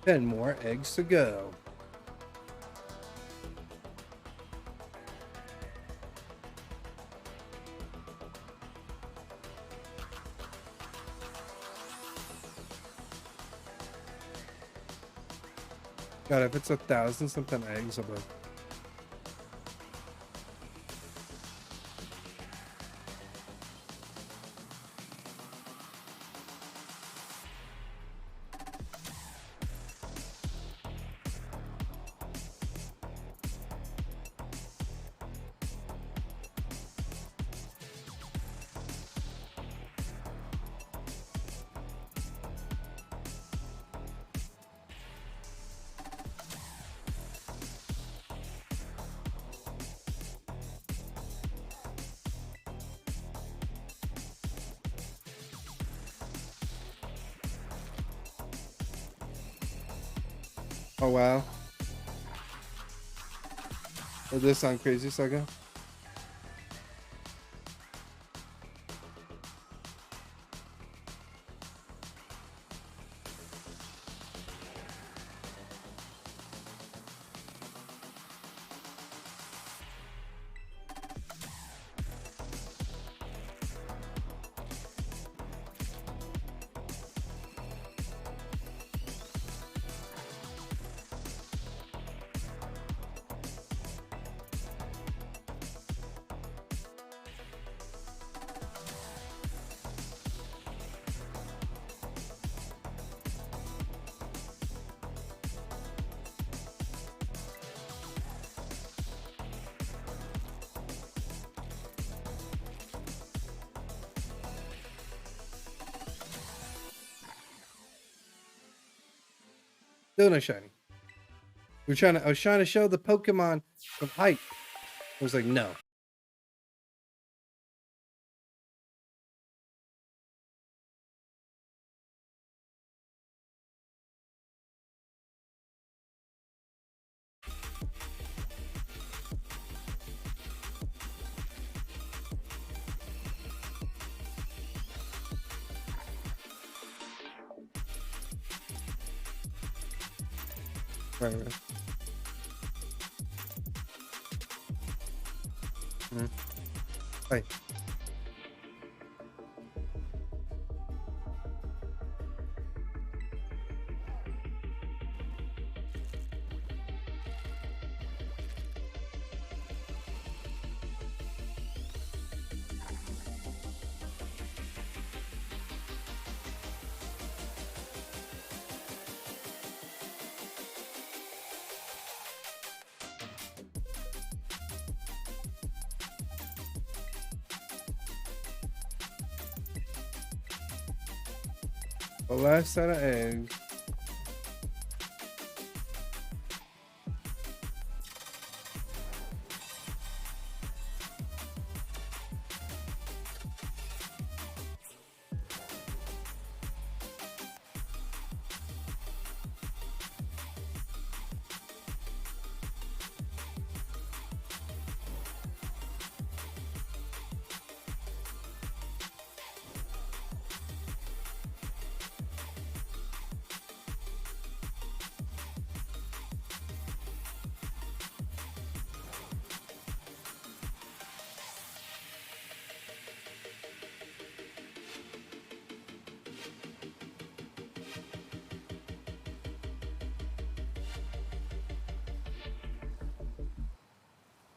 And more eggs to go. God, if it's 1,000 something eggs, I'll be... Oh wow. Does this sound crazy, Sega? Still no shiny. I was trying to show the Pokemon some hype. I was like, no. Right, right. Right. The last set of eggs.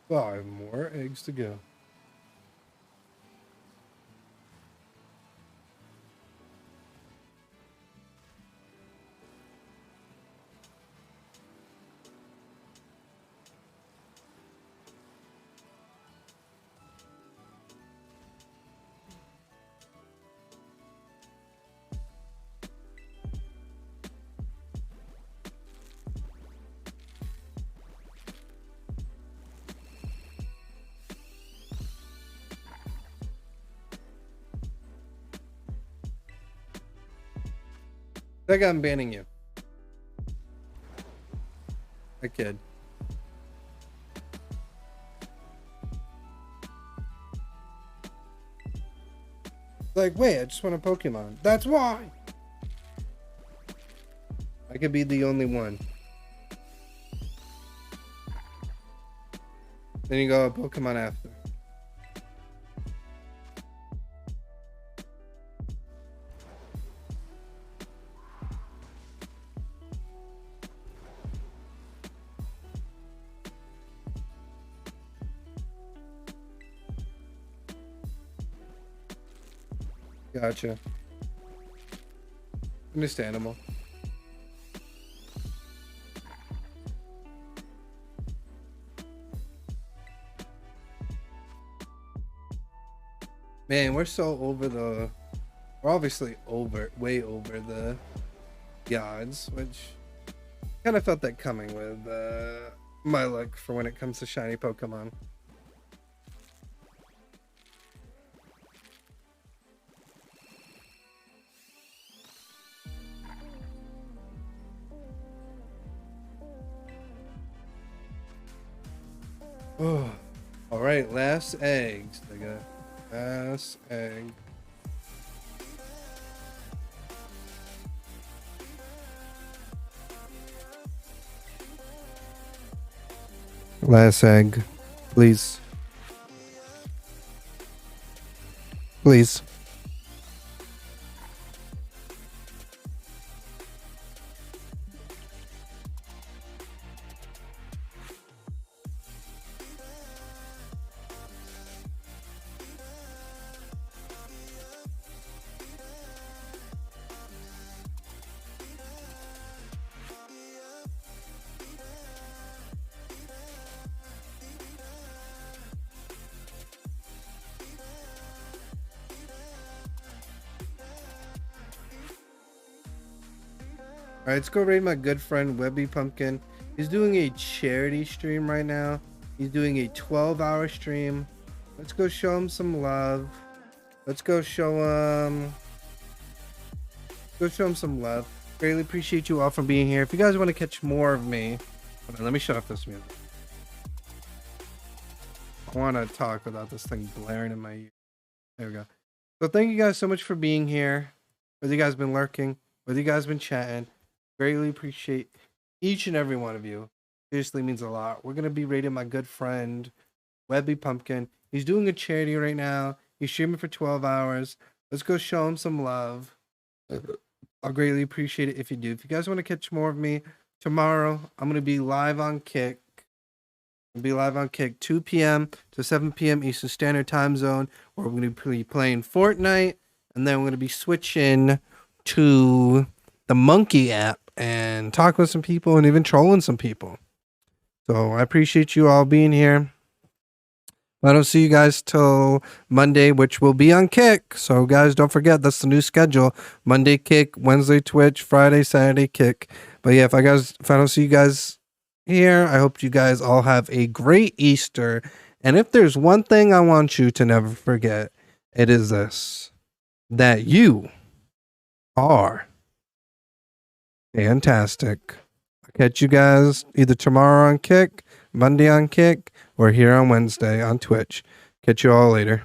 Five more eggs to go. That guy, I'm banning you. I kid. Like, wait, I just want a Pokemon. That's why. I could be the only one. Then you go a Pokemon after. Gotcha. Understandable. Man, we're so over the... We're obviously way over the odds, which kind of felt that coming with my luck for when it comes to shiny Pokemon. Oh, all right, last eggs. I got last egg. Last egg, please. Please. All right, let's go raid my good friend Webby Pumpkin. He's doing a charity stream right now. He's doing a 12-hour stream. Let's go show him some love. Let's go show him. Go show him some love. Greatly appreciate you all for being here. If you guys want to catch more of me, hold on, let me shut off this music. I want to talk without this thing blaring in my ear. There we go. So thank you guys so much for being here. Whether you guys been lurking, whether you guys been chatting. Greatly appreciate each and every one of you. Seriously means a lot. We're going to be rating my good friend, Webby Pumpkin. He's doing a charity right now. He's streaming for 12 hours. Let's go show him some love. I'll greatly appreciate it if you do. If you guys want to catch more of me, tomorrow I'm going to be live on Kick. I'll be live on Kick 2 p.m. to 7 p.m. Eastern Standard Time Zone, where we're going to be playing Fortnite, and then we're going to be switching to the Monkey app and talking with some people and even trolling some people. So I appreciate you all being here. I don't see you guys till Monday, which will be on Kick. So, guys, don't forget that's the new schedule: Monday Kick, Wednesday Twitch, Friday, Saturday Kick. But yeah, if I don't see you guys here, I hope you guys all have a great Easter. And if there's one thing I want you to never forget, it is this: that you are fantastic. I'll catch you guys either tomorrow on Kick, Monday on Kick, or here on Wednesday on Twitch. Catch you all later.